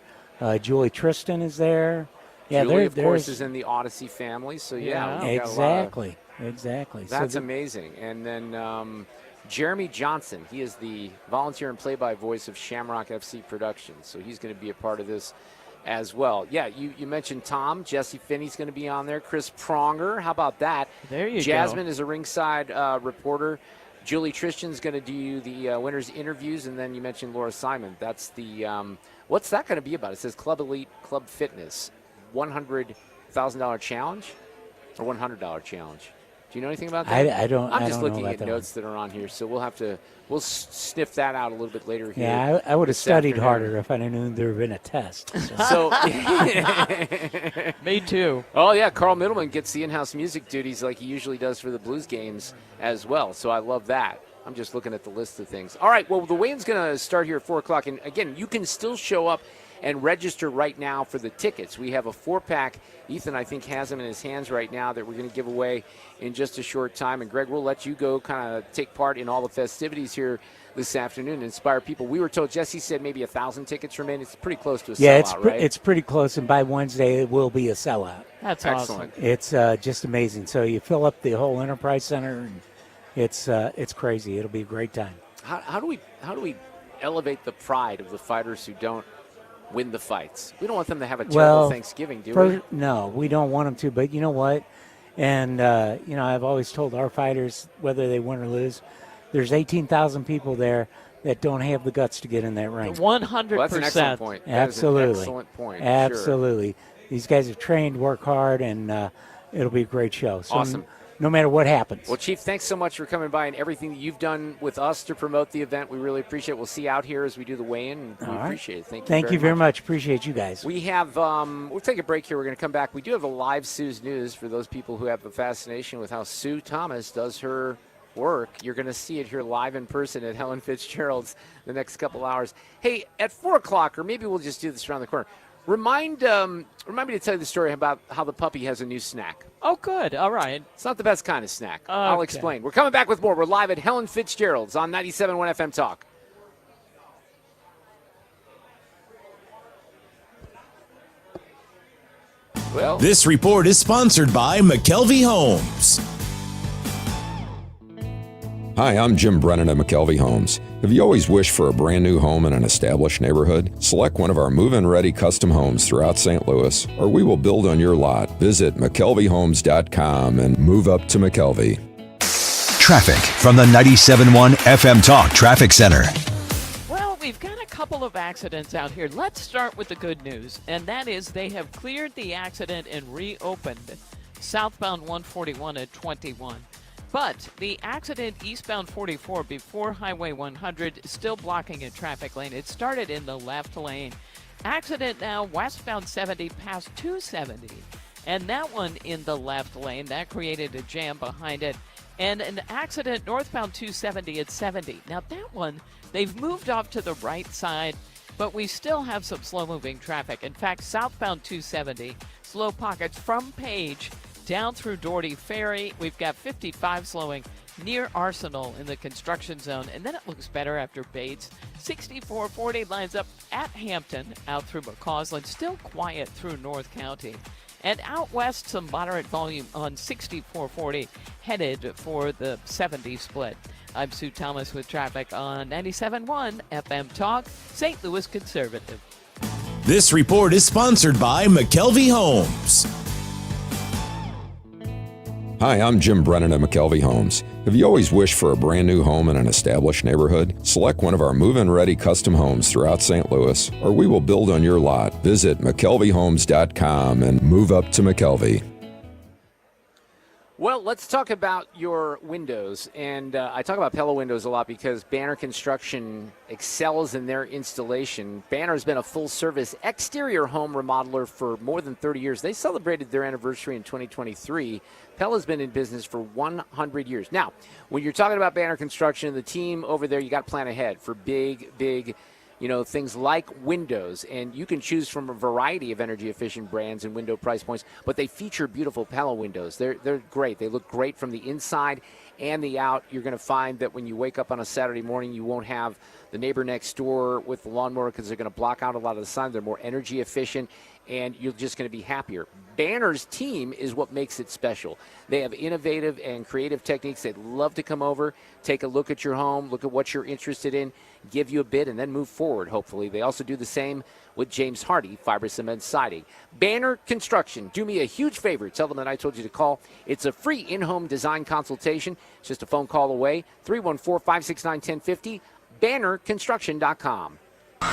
Julie Tristan is there. Yeah, Julie, of course, is in the Odyssey family. So exactly. That's amazing. And then Jeremy Johnson, he is the volunteer and play-by voice of Shamrock FC Productions. So he's going to be a part of this as well. Yeah, you mentioned Tom. Jesse Finney's going to be on there. Chris Pronger, how about that? There you go. Jasmine is a ringside reporter. Julie Tristan's going to do the winners' interviews, and then you mentioned Laura Simon. That's the what's that going to be about? It says Club Elite Club Fitness, $100,000 challenge or $100 challenge. Do you know anything about that? I don't. I'm I just don't looking know at about notes that are on here, so we'll sniff that out a little bit later here. Yeah, I would have this studied afternoon. harder if I knew there had been a test. So, me too. Oh yeah, Carl Middleman gets the in-house music duties like he usually does for the Blues games as well. So I love that. I'm just looking at the list of things. All right, well the weigh-in's going to start here at 4:00, and again, you can still show up and register right now for the tickets. We have a 4-pack. Ethan, I think, has them in his hands right now that we're going to give away in just a short time. And Greg, we'll let you go kind of take part in all the festivities here this afternoon and inspire people. We were told, Jesse said maybe 1,000 tickets remain. It's pretty close to a sellout, right? It's pretty close, and by Wednesday it will be a sellout. That's excellent. Awesome. It's just amazing. So you fill up the whole Enterprise Center, and it's crazy. It'll be a great time. How do we elevate the pride of the fighters who don't win the fights? We don't want them to have a terrible Thanksgiving, do we? No, we don't want them to. But you know what? And I've always told our fighters, whether they win or lose, there's 18,000 people there that don't have the guts to get in that ring. 100%. Well, that's an excellent point. Absolutely. That is an excellent point. Absolutely. Sure. These guys have trained, work hard, and it'll be a great show. So awesome. No matter what happens. Well, Chief, thanks so much for coming by and everything that you've done with us to promote the event. We really appreciate it. We'll see you out here as we do the weigh-in. We appreciate it. Thank you very much. Appreciate you guys. We have, we'll take a break here. We're going to come back. We do have a live Sue's News for those people who have a fascination with how Sue Thomas does her work. You're going to see it here live in person at Helen Fitzgerald's the next couple hours. Hey, at 4 o'clock, or maybe we'll just do this around the corner. Remind me to tell you the story about how the puppy has a new snack. Oh, good. All right. It's not the best kind of snack. Okay. I'll explain. We're coming back with more. We're live at Helen Fitzgerald's on 97.1 FM Talk. Well, this report is sponsored by McKelvey Homes. Hi, I'm Jim Brennan of McKelvey Homes. Have you always wished for a brand new home in an established neighborhood? Select one of our move-in ready custom homes throughout St. Louis, or we will build on your lot. Visit McKelveyHomes.com and move up to McKelvey. Traffic from the 97.1 FM Talk Traffic Center. Well, we've got a couple of accidents out here. Let's start with the good news, and that is they have cleared the accident and reopened southbound 141 at 21. But the accident eastbound 44 before Highway 100 is still blocking a traffic lane. It started in the left lane. Accident now westbound 70 past 270. And that one in the left lane. That created a jam behind it. And an accident northbound 270 at 70. Now that one, they've moved off to the right side, but we still have some slow-moving traffic. In fact, southbound 270, slow pockets from Page down through Doherty Ferry. We've got 55 slowing near Arsenal in the construction zone, and then it looks better after Bates. 6440 lines up at Hampton, out through McCausland, still quiet through North County. And out west, some moderate volume on 6440, headed for the 70 split. I'm Sue Thomas with traffic on 97.1 FM Talk, St. Louis Conservative. This report is sponsored by McKelvey Homes. Hi, I'm Jim Brennan at McKelvey Homes. Have you always wished for a brand new home in an established neighborhood? Select one of our move-in ready custom homes throughout St. Louis, or we will build on your lot. Visit McKelveyhomes.com and move up to McKelvey. Well, let's talk about your windows. And I talk about Pella windows a lot because Banner Construction excels in their installation. Banner has been a full-service exterior home remodeler for more than 30 years. They celebrated their anniversary in 2023. Pella's been in business for 100 years. Now, when you're talking about Banner Construction, the team over there, you got to plan ahead for big, things like windows, and you can choose from a variety of energy-efficient brands and window price points, but they feature beautiful Pella windows. They're great. They look great from the inside and the out. You're going to find that when you wake up on a Saturday morning, you won't have the neighbor next door with the lawnmower because they're going to block out a lot of the sun. They're more energy efficient, and you're just going to be happier. Banner's team is what makes it special. They have innovative and creative techniques. They'd love to come over, take a look at your home, look at what you're interested in, give you a bid, and then move forward, hopefully. They also do the same with James Hardy Fiber Cement Siding. Banner Construction, do me a huge favor. Tell them that I told you to call. It's a free in-home design consultation. It's just a phone call away, 314-569-1050, bannerconstruction.com.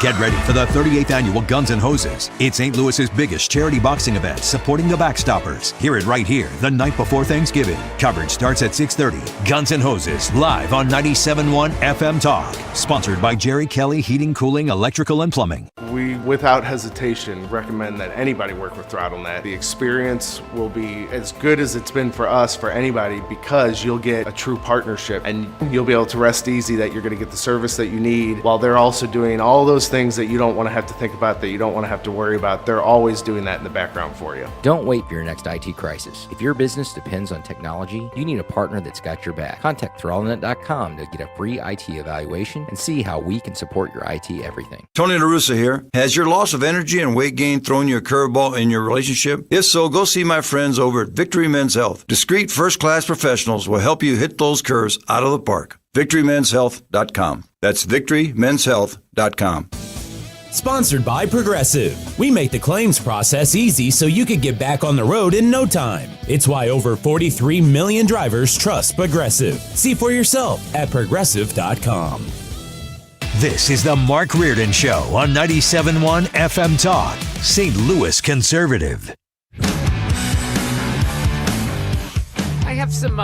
Get ready for the 38th Annual Guns N' Hoses. It's St. Louis's biggest charity boxing event supporting the Backstoppers. Hear it right here the night before Thanksgiving. Coverage starts at 6:30. Guns N' Hoses live on 97.1 FM Talk. Sponsored by Jerry Kelly Heating, Cooling, Electrical, and Plumbing. We, without hesitation, recommend that anybody work with ThrottleNet. The experience will be as good as it's been for us, for anybody, because you'll get a true partnership and you'll be able to rest easy that you're going to get the service that you need while they're also doing all those things that you don't want to have to think about, that you don't want to have to worry about. They're always doing that in the background for you. Don't wait for your next IT crisis. If your business depends on technology, you need a partner that's got your back. Contact ThrottleNet.com to get a free IT evaluation and see how we can support your IT everything. Tony LaRussa here. Has your loss of energy and weight gain thrown you a curveball in your relationship? If so, go see my friends over at Victory Men's Health. Discreet first-class professionals will help you hit those curves out of the park. VictoryMen'sHealth.com. That's VictoryMen'sHealth.com. Sponsored by Progressive. We make the claims process easy so you can get back on the road in no time. It's why over 43 million drivers trust Progressive. See for yourself at Progressive.com. This is the Mark Reardon Show on 97.1 FM Talk, St. Louis Conservative. I have some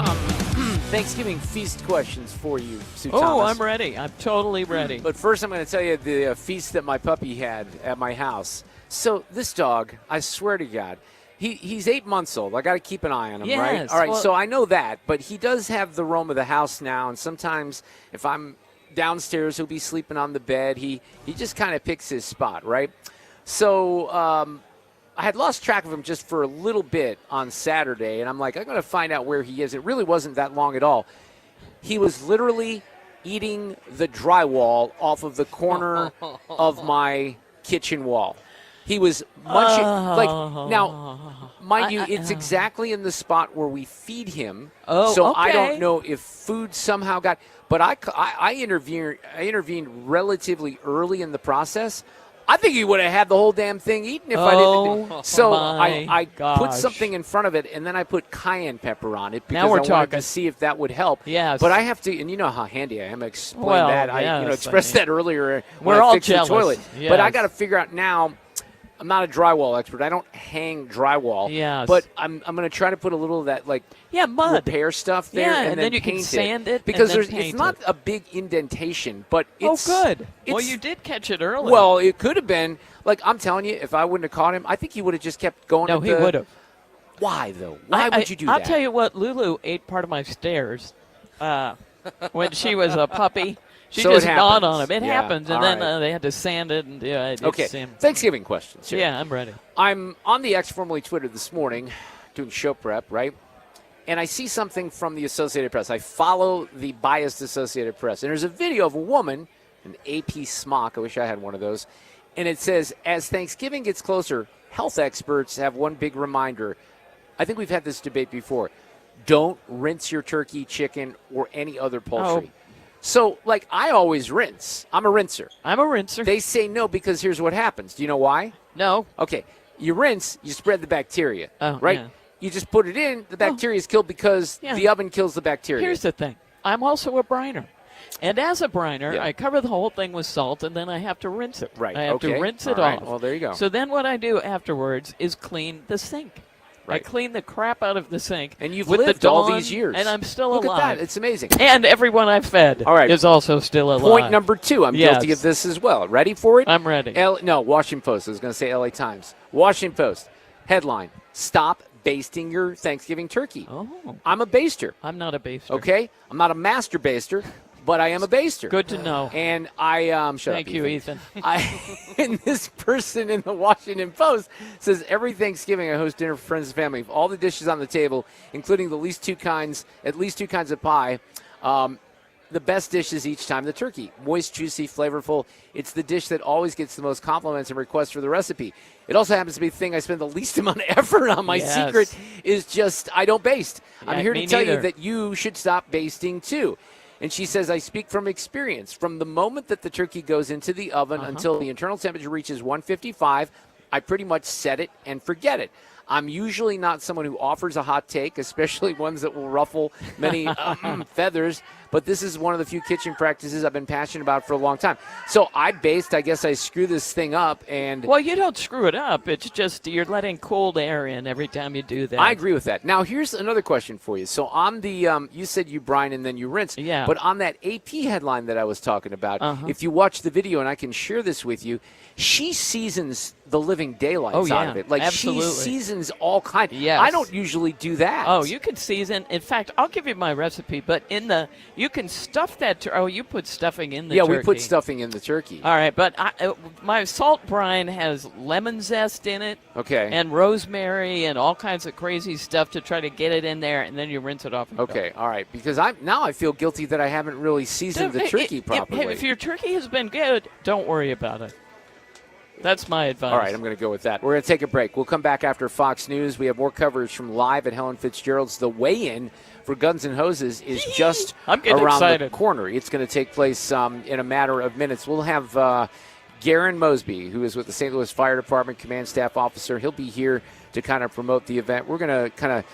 Thanksgiving feast questions for you, Sue Oh, Thomas. I'm ready. I'm totally ready. But first, I'm going to tell you the feast that my puppy had at my house. So this dog, I swear to God, he's 8 months old. I got to keep an eye on him, right? Yes, All right, well, so I know that, but he does have the roam of the house now, and sometimes if I'm downstairs, he'll be sleeping on the bed. He just kind of picks his spot, right? So I had lost track of him just for a little bit on Saturday, and I'm like, I'm going to find out where he is. It really wasn't that long at all. He was literally eating the drywall off of the corner of my kitchen wall. He was munching, now, mind you, it's exactly in the spot where we feed him. Oh, so okay. I don't know if food somehow got, but I intervened relatively early in the process. I think he would have had the whole damn thing eaten if I didn't. So I put something in front of it, and then I put cayenne pepper on it because I wanted to see if that would help. Yes. But I have to, and you know how handy I am. I explained Well, that. yes, I expressed that earlier when we're I all fixed jealous. the toilet. Yes. But I got to figure out now. I'm not a drywall expert. I don't hang drywall. Yes. But I'm going to try to put a little of that mud repair stuff there, and then you paint can sand it because and then it's paint not it. a big indentation, but it's good. Well, you did catch it early. Well, it could have been like I'm telling you, if I wouldn't have caught him, I think he would have just kept going. No, he would have. Why though? Why would you do that? I'll tell you what. Lulu ate part of my stairs when she was a puppy. She So just it gnawed happens. on him. It Yeah, happens, and all then right. they had to sand it. And Okay, Thanksgiving questions here. Yeah, I'm ready. I'm on the X, formerly Twitter, this morning doing show prep, right? And I see something from the Associated Press. I follow the biased Associated Press. And there's a video of a woman, an AP smock. I wish I had one of those. And it says, as Thanksgiving gets closer, health experts have one big reminder. I think we've had this debate before. Don't rinse your turkey, chicken, or any other poultry. So, like, I always rinse. I'm a rinser. They say no because here's what happens. Do you know why? No. Okay. You rinse, you spread the bacteria, Oh, right? yeah. You just put it in, the bacteria is killed because the oven kills the bacteria. Here's the thing. I'm also a briner. And as a briner, I cover the whole thing with salt, and then I have to rinse it. Right. I have to rinse it off. Well, there you go. So then what I do afterwards is clean the sink. Right. I clean the crap out of the sink. And you've with lived the all Dawn, these years. And I'm still Look alive. at that. It's amazing. And everyone I've fed is also still alive. Point number 2. I'm guilty of this as well. Ready for it? I'm ready. Washington Post. I was going to say LA Times. Washington Post. Headline. Stop basting your Thanksgiving turkey. Oh. I'm a baster. I'm not a baster. Okay? I'm not a master baster, but I am a baster. Good to know. And I shut Thank up, you, Ethan. And this person in the Washington Post says every Thanksgiving I host dinner for friends and family. All the dishes on the table, including at least two kinds of pie. The best dish is each time the turkey. Moist, juicy, flavorful. It's the dish that always gets the most compliments and requests for the recipe. It also happens to be the thing I spend the least amount of effort on. My secret is just I don't baste. Yeah, I'm here to me tell neither. you that you should stop basting too. And she says, I speak from experience. From the moment that the turkey goes into the oven until the internal temperature reaches 155, I pretty much set it and forget it. I'm usually not someone who offers a hot take, especially ones that will ruffle many feathers. But this is one of the few kitchen practices I've been passionate about for a long time. So I guess I screw this thing up. And Well, you don't screw it up. It's just you're letting cold air in every time you do that. I agree with that. Now, here's another question for you. So on the, you said you brine and then you rinse. Yeah. But on that AP headline that I was talking about, if you watch the video, and I can share this with you, she seasons the living daylights out of it. Like absolutely. she seasons all kinds. Yes. I don't usually do that. Oh, you can season. In fact, I'll give you my recipe, but you can stuff that. You put stuffing in the turkey. Yeah, we put stuffing in the turkey. All right, but my salt brine has lemon zest in it. Okay. And rosemary and all kinds of crazy stuff to try to get it in there, and then you rinse it off. And Okay, all right. Because I feel guilty that I haven't really seasoned the turkey properly. If your turkey has been good, don't worry about it. That's my advice. All right, I'm going to go with that. We're going to take a break. We'll come back after Fox News. We have more coverage from live at Helen Fitzgerald's. The weigh-in for Guns N' Hoses is just around excited. the corner. It's going to take place in a matter of minutes. We'll have Garon Mosby, who is with the St. Louis Fire Department, Command Staff Officer. He'll be here to kind of promote the event. We're going to kind of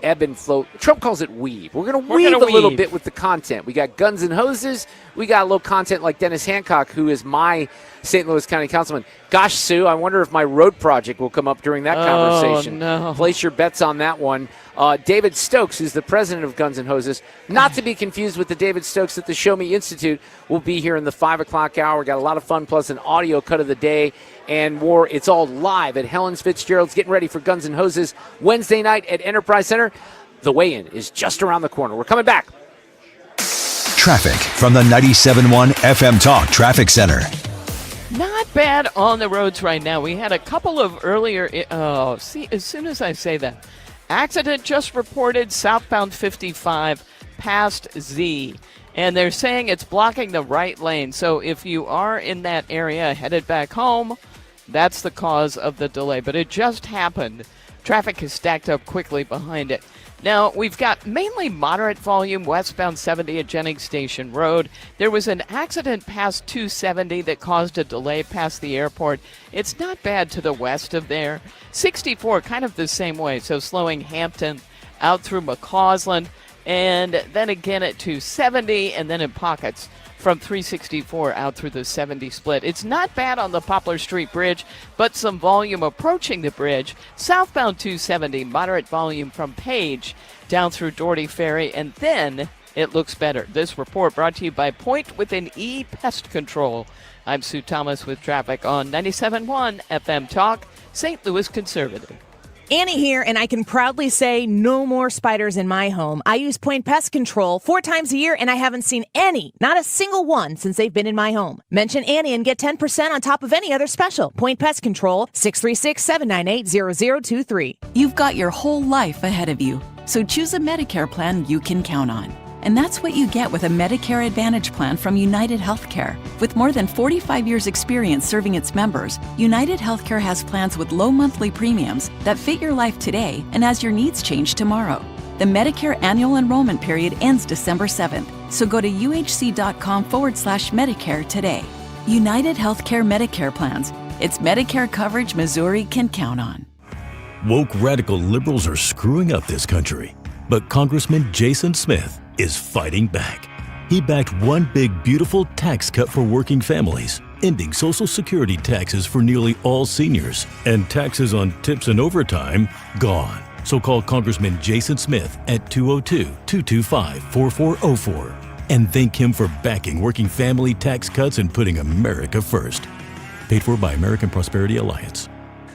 ebb and flow. Trump calls it weave. We're going to weave a little bit with the content. We got Guns N' Hoses. We got a little content like Dennis Hancock, who is my St. Louis County Councilman. Gosh, Sue, I wonder if my road project will come up during that conversation. No. Place your bets on that one. David Stokes, who's the president of Guns N' Hoses, not to be confused with the David Stokes at the Show Me Institute, will be here in the 5 o'clock hour. We got a lot of fun, plus an audio cut of the day and more. It's all live at Helen's Fitzgerald's, getting ready for Guns N' Hoses Wednesday night at Enterprise Center. The weigh-in is just around the corner. We're coming back. Traffic from the 97.1 FM Talk Traffic Center. Not bad on the roads right now. We had a couple of earlier. As soon as I say that, accident just reported southbound 55 past Z. And they're saying it's blocking the right lane. So if you are in that area headed back home, that's the cause of the delay. But it just happened. Traffic is stacked up quickly behind it. Now, we've got mainly moderate volume westbound 70 at Jennings Station Road. There was an accident past 270 that caused a delay past the airport. It's not bad to the west of there. 64, kind of the same way, so slowing Hampton out through McCausland, and then again at 270, and then in pockets from 364 out through the 70 split. It's not bad on the Poplar Street Bridge, but some volume approaching the bridge. Southbound 270, moderate volume from Page down through Doherty Ferry, and then it looks better. This report brought to you by Point with an E Pest Control. I'm Sue Thomas with traffic on 97.1 FM Talk, St. Louis Conservative. Annie here, and I can proudly say no more spiders in my home. I use Point Pest Control 4 times a year, and I haven't seen any, not a single one, since they've been in my home. Mention Annie and get 10% on top of any other special. Point Pest Control, 636-798-0023. You've got your whole life ahead of you, so choose a Medicare plan you can count on. And that's what you get with a Medicare Advantage plan from United Healthcare. With more than 45 years' experience serving its members, United Healthcare has plans with low monthly premiums that fit your life today and as your needs change tomorrow. The Medicare annual enrollment period ends December 7th, so go to uhc.com/Medicare today. United Healthcare Medicare plans. It's Medicare coverage Missouri can count on. Woke radical liberals are screwing up this country, but Congressman Jason Smith is fighting back. He backed one big, beautiful tax cut for working families, ending Social Security taxes for nearly all seniors, and taxes on tips and overtime gone. So call Congressman Jason Smith at 202-225-4404 and thank him for backing working family tax cuts and putting America first. Paid for by American Prosperity Alliance.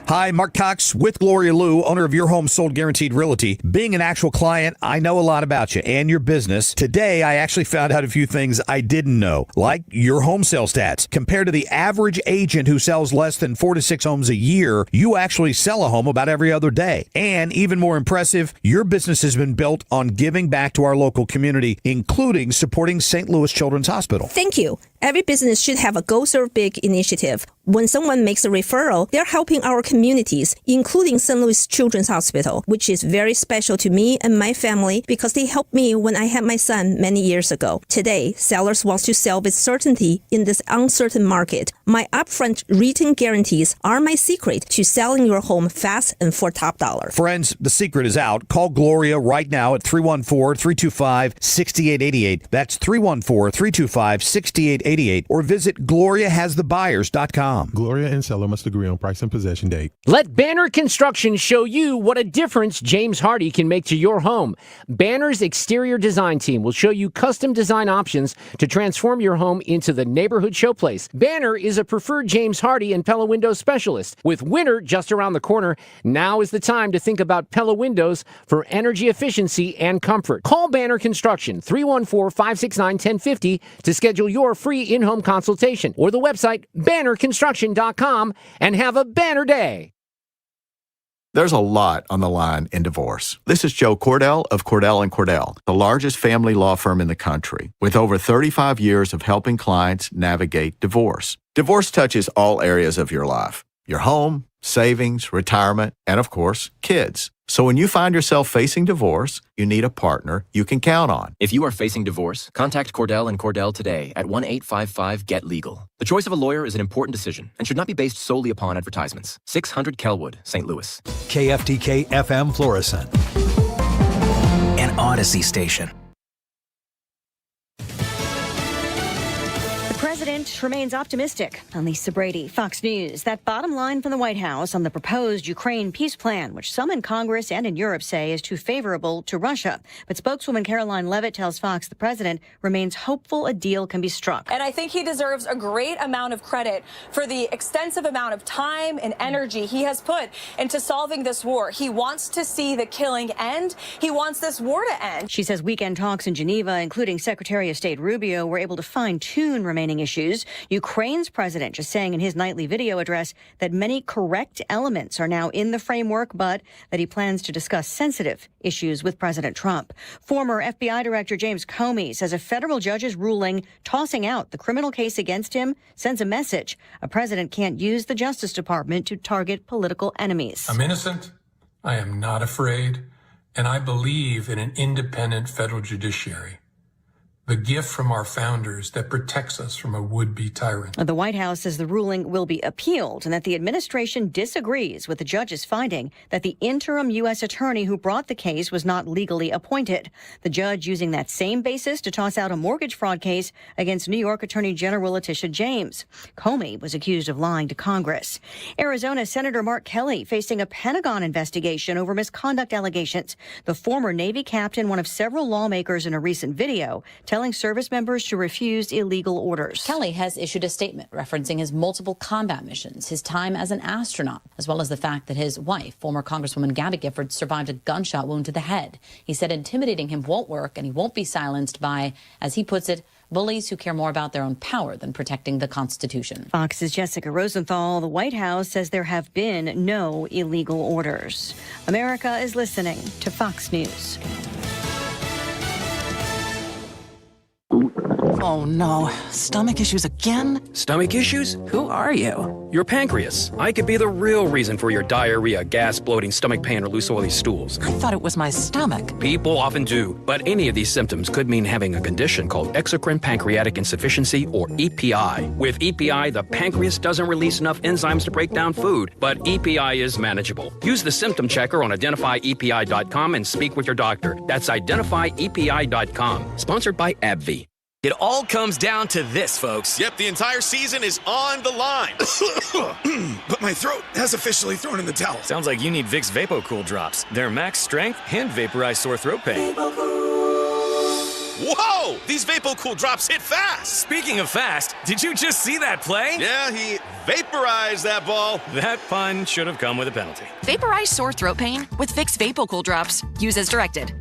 Hi, Mark Cox with Gloria Lou, owner of Your Home Sold Guaranteed Realty. Being an actual client, I know a lot about you and your business. Today, I actually found out a few things I didn't know, like your home sale stats. Compared to the average agent who sells less than 4 to 6 homes a year, you actually sell a home about every other day. And even more impressive, your business has been built on giving back to our local community, including supporting St. Louis Children's Hospital. Thank you. Every business should have a Go Serve Big initiative. When someone makes a referral, they're helping our communities, including St. Louis Children's Hospital, which is very special to me and my family because they helped me when I had my son many years ago. Today, sellers want to sell with certainty in this uncertain market. My upfront written guarantees are my secret to selling your home fast and for top dollar. Friends, the secret is out. Call Gloria right now at 314-325-6888. That's 314-325-6888. Or visit GloriaHasTheBuyers.com. Gloria and seller must agree on price and possession date. Let Banner Construction show you what a difference James Hardy can make to your home. Banner's exterior design team will show you custom design options to transform your home into the neighborhood showplace. Banner is a preferred James Hardy and Pella Window specialist. With winter just around the corner, now is the time to think about Pella Windows for energy efficiency and comfort. Call Banner Construction 314-569-1050 to schedule your free in-home consultation or the website bannerconstruction.com and have a banner day. There's a lot on the line in divorce. This is Joe Cordell of Cordell & Cordell, the largest family law firm in the country, with over 35 years of helping clients navigate divorce. Divorce touches all areas of your life: your home, savings, retirement, and of course, kids. So when you find yourself facing divorce, you need a partner you can count on. If you are facing divorce, contact Cordell & Cordell today at 1-855-GET-LEGAL. The choice of a lawyer is an important decision and should not be based solely upon advertisements. 600 Kelwood, St. Louis. KFTK FM Florissant. An Odyssey station. The president remains optimistic. On Lisa Brady, Fox News. That bottom line from the White House on the proposed Ukraine peace plan, which some in Congress and in Europe say is too favorable to Russia. But spokeswoman Caroline Leavitt tells Fox the president remains hopeful a deal can be struck. And I think he deserves a great amount of credit for the extensive amount of time and energy he has put into solving this war. He wants to see the killing end. He wants this war to end. She says weekend talks in Geneva, including Secretary of State Rubio, were able to fine-tune remaining issues. Ukraine's president just saying in his nightly video address that many correct elements are now in the framework, but that he plans to discuss sensitive issues with President Trump. Former FBI Director James Comey says a federal judge's ruling tossing out the criminal case against him sends a message. A president can't use the Justice Department to target political enemies. I'm innocent. I am not afraid. And I believe in an independent federal judiciary. The gift from our founders that protects us from a would-be tyrant. The White House says the ruling will be appealed and that the administration disagrees with the judge's finding that the interim U.S. attorney who brought the case was not legally appointed. The judge using that same basis to toss out a mortgage fraud case against New York Attorney General Letitia James. Comey was accused of lying to Congress. Arizona Senator Mark Kelly facing a Pentagon investigation over misconduct allegations. The former Navy captain, one of several lawmakers in a recent video, telling service members to refuse illegal orders. Kelly has issued a statement referencing his multiple combat missions, his time as an astronaut, as well as the fact that his wife, former Congresswoman Gabby Giffords, survived a gunshot wound to the head. He said intimidating him won't work, and he won't be silenced by, as he puts it, bullies who care more about their own power than protecting the Constitution. Fox's Jessica Rosenthal. The White House says there have been no illegal orders. America is listening to Fox News. Oh no, stomach issues again? Stomach issues? Who are you? Your pancreas. I could be the real reason for your diarrhea, gas, bloating, stomach pain, or loose oily stools. I thought it was my stomach. People often do, but any of these symptoms could mean having a condition called exocrine pancreatic insufficiency, or EPI. With EPI, the pancreas doesn't release enough enzymes to break down food, but EPI is manageable. Use the symptom checker on identifyepi.com and speak with your doctor. That's identifyepi.com. Sponsored by AbbVie. It all comes down to this, folks. Yep, the entire season is on the line. But my throat has officially thrown in the towel. Sounds like you need Vicks VapoCool drops. They're max strength and vaporize sore throat pain. Whoa! These VapoCool drops hit fast. Speaking of fast, did you just see that play? Yeah, he vaporized that ball. That pun should have come with a penalty. Vaporize sore throat pain with Vicks VapoCool drops. Use as directed.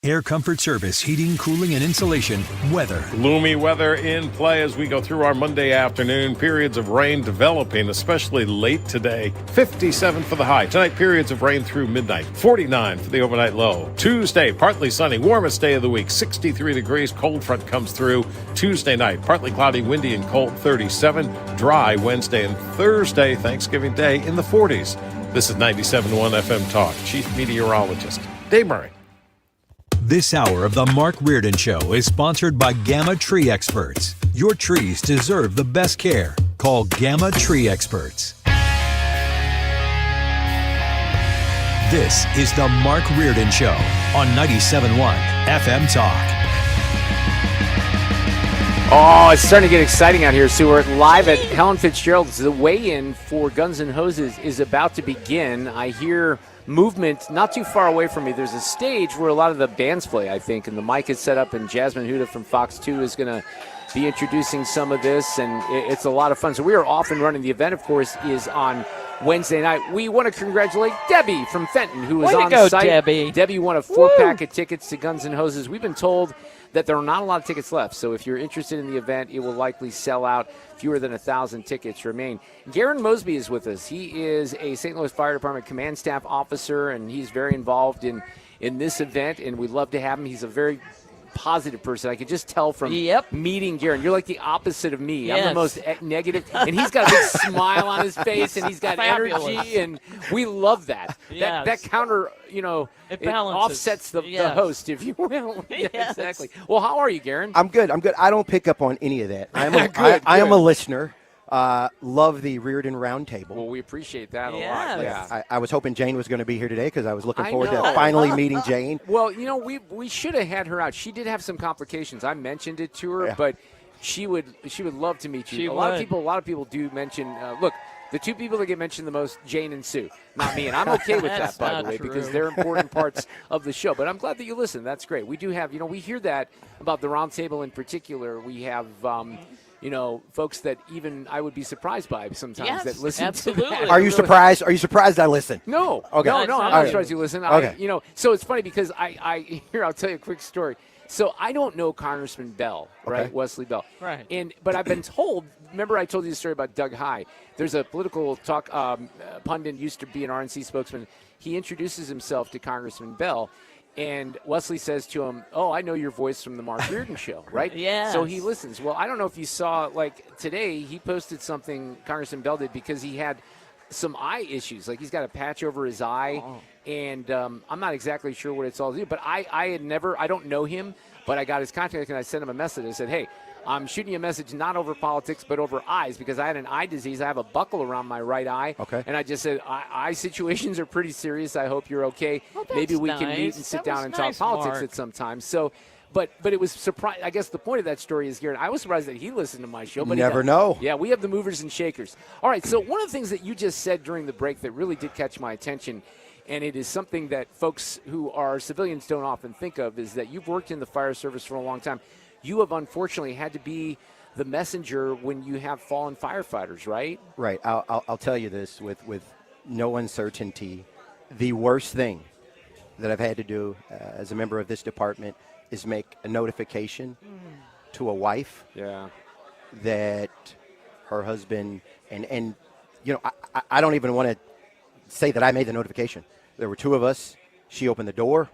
Air Comfort Service, heating, cooling, and insulation. Weather. Gloomy weather in play as we go through our Monday afternoon. Periods of rain developing, especially late today. 57 for the high. Tonight, periods of rain through midnight. 49 for the overnight low. Tuesday, partly sunny. Warmest day of the week. 63 degrees. Cold front comes through. Tuesday night, partly cloudy, windy, and cold. 37. Dry Wednesday and Thursday, Thanksgiving Day, in the 40s. This is 97.1 FM Talk. Chief Meteorologist Dave Murray. This hour of the Mark Reardon Show is sponsored by Gamma Tree Experts. Your trees deserve the best care. Call Gamma Tree Experts. This is the Mark Reardon Show on 97.1 FM Talk. Oh, it's starting to get exciting out here. So we're live at Helen Fitzgerald's. The weigh-in for Guns N' Hoses is about to begin. I hear movement not too far away from me. There's a stage where a lot of the bands play, I think, and the mic is set up, and Jasmine Huda from Fox 2 is going to be introducing some of this, and it's a lot of fun. So we are off and running. The event, of course, is on Wednesday night. We want to congratulate Debbie from Fenton, who was on site. Debbie. Debbie won a 4-pack of tickets to Guns N' Hoses. We've been told that there are not a lot of tickets left, so if you're interested in the event, it will likely sell out. Fewer than 1,000 tickets remain. Garon Mosby is with us. He is a St. Louis Fire Department command staff officer, and he's very involved in this event, and we'd love to have him. He's a very positive person. I could just tell from meeting Garon. You're like the opposite of me. Yes. I'm the most negative, and he's got a big smile on his face, and he's got energy, and we love that. Yes. That counter, it offsets the host, if you will. Yeah, exactly. Well, how are you, Garon? I'm good. I don't pick up on any of that. I am a listener. Love the Reardon Roundtable. Well, we appreciate that a lot. Yeah. I was hoping Jane was going to be here today because I was looking forward to finally meeting Jane. Well, we should have had her out. She did have some complications. I mentioned it to her, but she would love to meet you. A lot of people do mention. Look, the two people that get mentioned the most, Jane and Sue, not me, and I'm okay with that, by the way, because they're important parts of the show. But I'm glad that you listen. That's great. We do have, we hear that about the roundtable in particular. We have. Folks that even I would be surprised by sometimes that listen to that. Are you surprised? Are you surprised I listen? No. Okay. No, I'm not surprised you listen. Okay. So it's funny because I'll tell you a quick story. So I don't know Congressman Bell, right? Wesley Bell. Right. But I've been told, remember I told you the story about Doug High. There's a political talk pundit, used to be an RNC spokesman. He introduces himself to Congressman Bell. And Wesley says to him, "Oh, I know your voice from the Mark Reardon Show, right?" Yeah. So he listens. Well, I don't know if you saw, like today, he posted something Congressman Bell did because he had some eye issues. Like he's got a patch over his eye, and I'm not exactly sure what it's all to do. But I don't know him, but I got his contact and I sent him a message. I said, "Hey, I'm shooting you a message not over politics, but over eyes, because I had an eye disease. I have a buckle around my right eye." Okay. And I just said, eye situations are pretty serious. I hope you're okay. Maybe we can meet and sit down and talk politics at some time. So, but it was surprising. I guess the point of that story is, Garrett, I was surprised that he listened to my show. But never know. Yeah, we have the movers and shakers. All right, so one of the things that you just said during the break that really did catch my attention, and it is something that folks who are civilians don't often think of, is that you've worked in the fire service for a long time. You have unfortunately had to be the messenger when you have fallen firefighters, right? Right. I'll tell you this with no uncertainty. The worst thing that I've had to do as a member of this department is make a notification to a wife that her husband and I don't even want to say that I made the notification. There were two of us. She opened the door.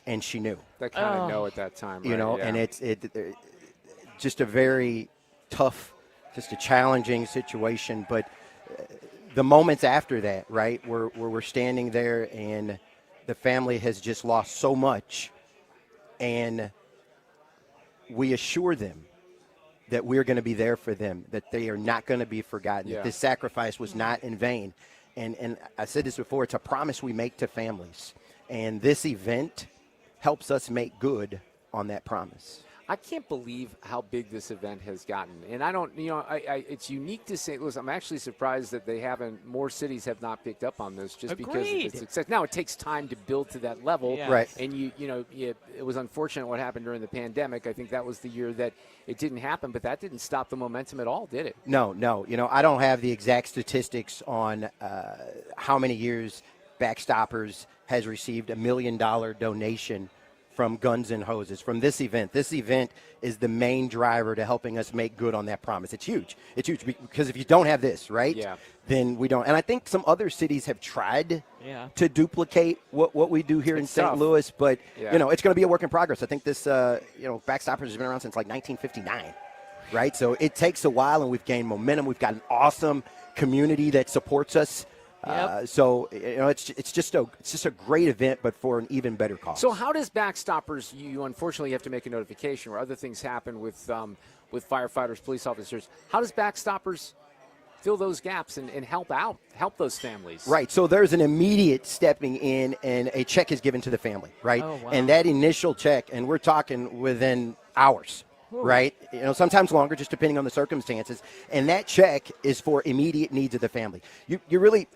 and she knew. They kind of know at that time, You right? know, Yeah. and it's just a very tough, just a challenging situation. But the moments after that, right, where we're standing there and the family has just lost so much, and we assure them that we're going to be there for them, that they are not going to be forgotten, that this sacrifice was not in vain. And I said this before, it's a promise we make to families. And this event helps us make good on that promise. I can't believe how big this event has gotten. And I don't, it's unique to St. Louis. I'm actually surprised that more cities have not picked up on this just because of its success. Now, it takes time to build to that level. Yeah. Right. And, it was unfortunate what happened during the pandemic. I think that was the year that it didn't happen, but that didn't stop the momentum at all, did it? No. I don't have the exact statistics on how many years Backstoppers has received $1 million donation from Guns and Hoses, from this event. This event is the main driver to helping us make good on that promise. It's huge. It's huge because if you don't have this, right, then we don't. And I think some other cities have tried to duplicate what we do here in St. Louis, but, it's going to be a work in progress. I think this, Backstoppers has been around since like 1959, right? So it takes a while, and we've gained momentum. We've got an awesome community that supports us. So it's just a great event, but for an even better cause. So how does Backstoppers? You unfortunately have to make a notification, or other things happen with firefighters, police officers. How does Backstoppers fill those gaps and help those families? Right. So there's an immediate stepping in, and a check is given to the family. Right. Oh, wow. And that initial check, and we're talking within hours. Right? Sometimes longer, just depending on the circumstances. And that check is for immediate needs of the family. You really,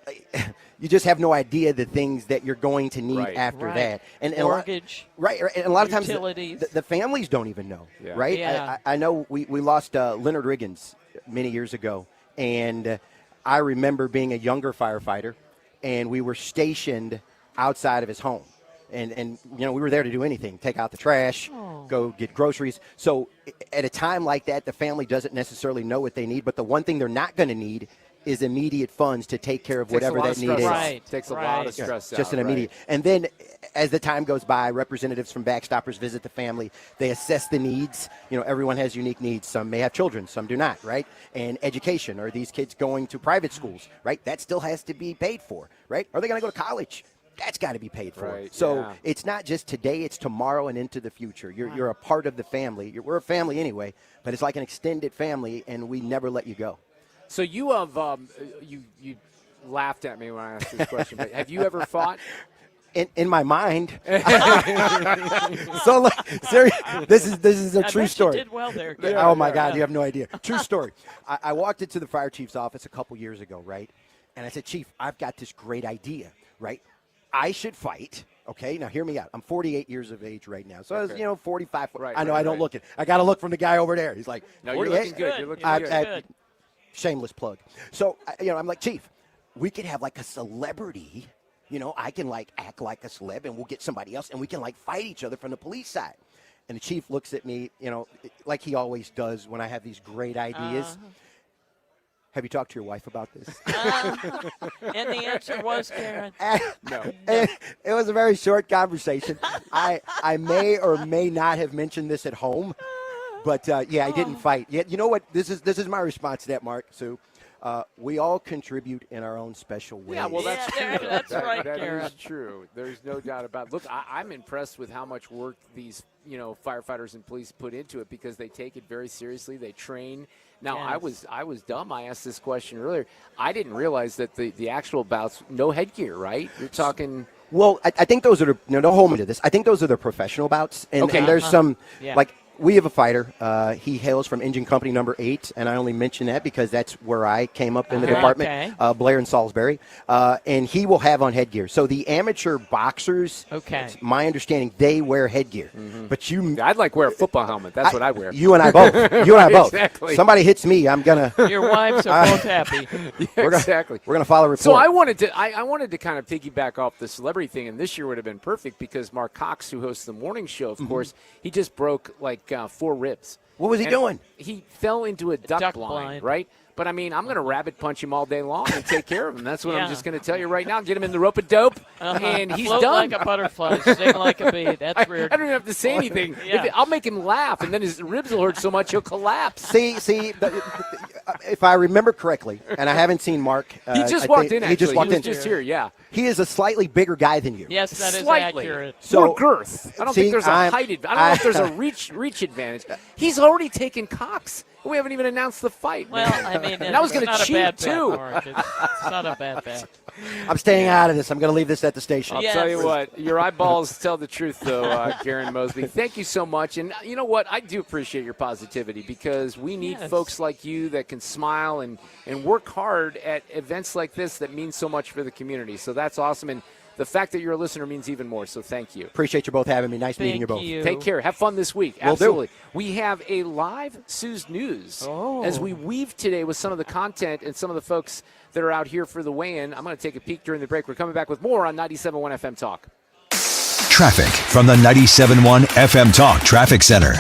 you just have no idea the things that you're going to need after that. And mortgage. And a lot of times utilities. the families don't even know. Yeah. Right? Yeah. I know we lost Leonard Riggins many years ago. And I remember being a younger firefighter, and we were stationed outside of his home. And we were there to do anything, take out the trash, go get groceries. So at a time like that, the family doesn't necessarily know what they need, but the one thing they're not going to need is immediate funds to take care of whatever that need is. Right. Takes a lot of stress out. Just an immediate. And then as the time goes by, representatives from Backstoppers visit the family. They assess the needs. Everyone has unique needs. Some may have children, some do not, right? And education. Are these kids going to private schools, right? That still has to be paid for, right? Are they going to go to college? That's got to be paid for. Right, so it's not just today, it's tomorrow and into the future. You're a part of the family. We're a family anyway, but it's like an extended family, and we never let you go. So you have you laughed at me when I asked this question, but have you ever fought? In my mind. So seriously, this is a true story. You did well there. Oh my God, you have no idea. True story. I walked into the fire chief's office a couple years ago, right? And I said, Chief, I've got this great idea, right? I should fight. Okay, now hear me out. I'm 48 years of age right now. So I was, 45. I know I don't look it. I got to look from the guy over there. He's like, no, you're looking good. You're looking good. Shameless plug. So, I'm like, Chief, we could have like a celebrity. I can act like a celeb, and we'll get somebody else, and we can fight each other from the police side. And the chief looks at me, like he always does when I have these great ideas. Have you talked to your wife about this? And the answer was, Karen. No. It was a very short conversation. I may or may not have mentioned this at home, but I didn't fight. Yeah, you know what? This is my response to that, Mark. Sue. We all contribute in our own special ways. Yeah, well, that's true. That's right, That Garon. is true. There's no doubt about it. Look, I'm impressed with how much work these, firefighters and police put into it, because they take it very seriously. They train. Now, Yes. I was dumb. I asked this question earlier. I didn't realize that the actual bouts, no headgear, right? You're talking. Well, I think those are don't hold me to this. I think those are the professional bouts, and there's some we have a fighter. He hails from engine company number 8, and I only mention that because that's where I came up in the department, Blair and Salisbury. And he will have on headgear. So the amateur boxers, it's my understanding, they wear headgear. Mm-hmm. But I'd wear a football helmet. That's what I wear. You and I both. You and I both. Exactly. Somebody hits me, I'm gonna. Your wives are both happy. Exactly. We're gonna follow a report. So I wanted to kind of piggyback off the celebrity thing, and this year would have been perfect because Mark Cox, who hosts the morning show, of course, he just broke 4 ribs. What was he doing? He fell into a duck blind, right? But, I mean, I'm going to rabbit punch him all day long and take care of him. That's what I'm just going to tell you right now. Get him in the rope-a-dope, and he's Float done. like a butterfly, sting like a bee. That's weird. I don't even have to say anything. Yeah. I'll make him laugh, and then his ribs will hurt so much he'll collapse. See, if I remember correctly, and I haven't seen Mark. He just walked in, actually. He just walked in. Just here, yeah. He is a slightly bigger guy than you. Yes, that is Slightly. accurate. More girth. I don't think there's a height advantage. I don't know if there's a reach advantage. He's already taken Cox. We haven't even announced the fight. Well, I mean, and I was going to cheat, too. It's not a bad bet. I'm staying out of this. I'm going to leave this at the station. I'll tell you what, your eyeballs tell the truth, though, Garon Mosby. Thank you so much. And you know what? I do appreciate your positivity because we need folks like you that can smile and work hard at events like this that mean so much for the community. So that's awesome. And the fact that you're a listener means even more, so thank you. Appreciate you both having me. Nice meeting you both. Take care. Have fun this week. Will Absolutely. do. We have a live Sue's News as we weave today with some of the content and some of the folks that are out here for the weigh-in. I'm going to take a peek during the break. We're coming back with more on 97.1 FM Talk. Traffic from the 97.1 FM Talk Traffic Center.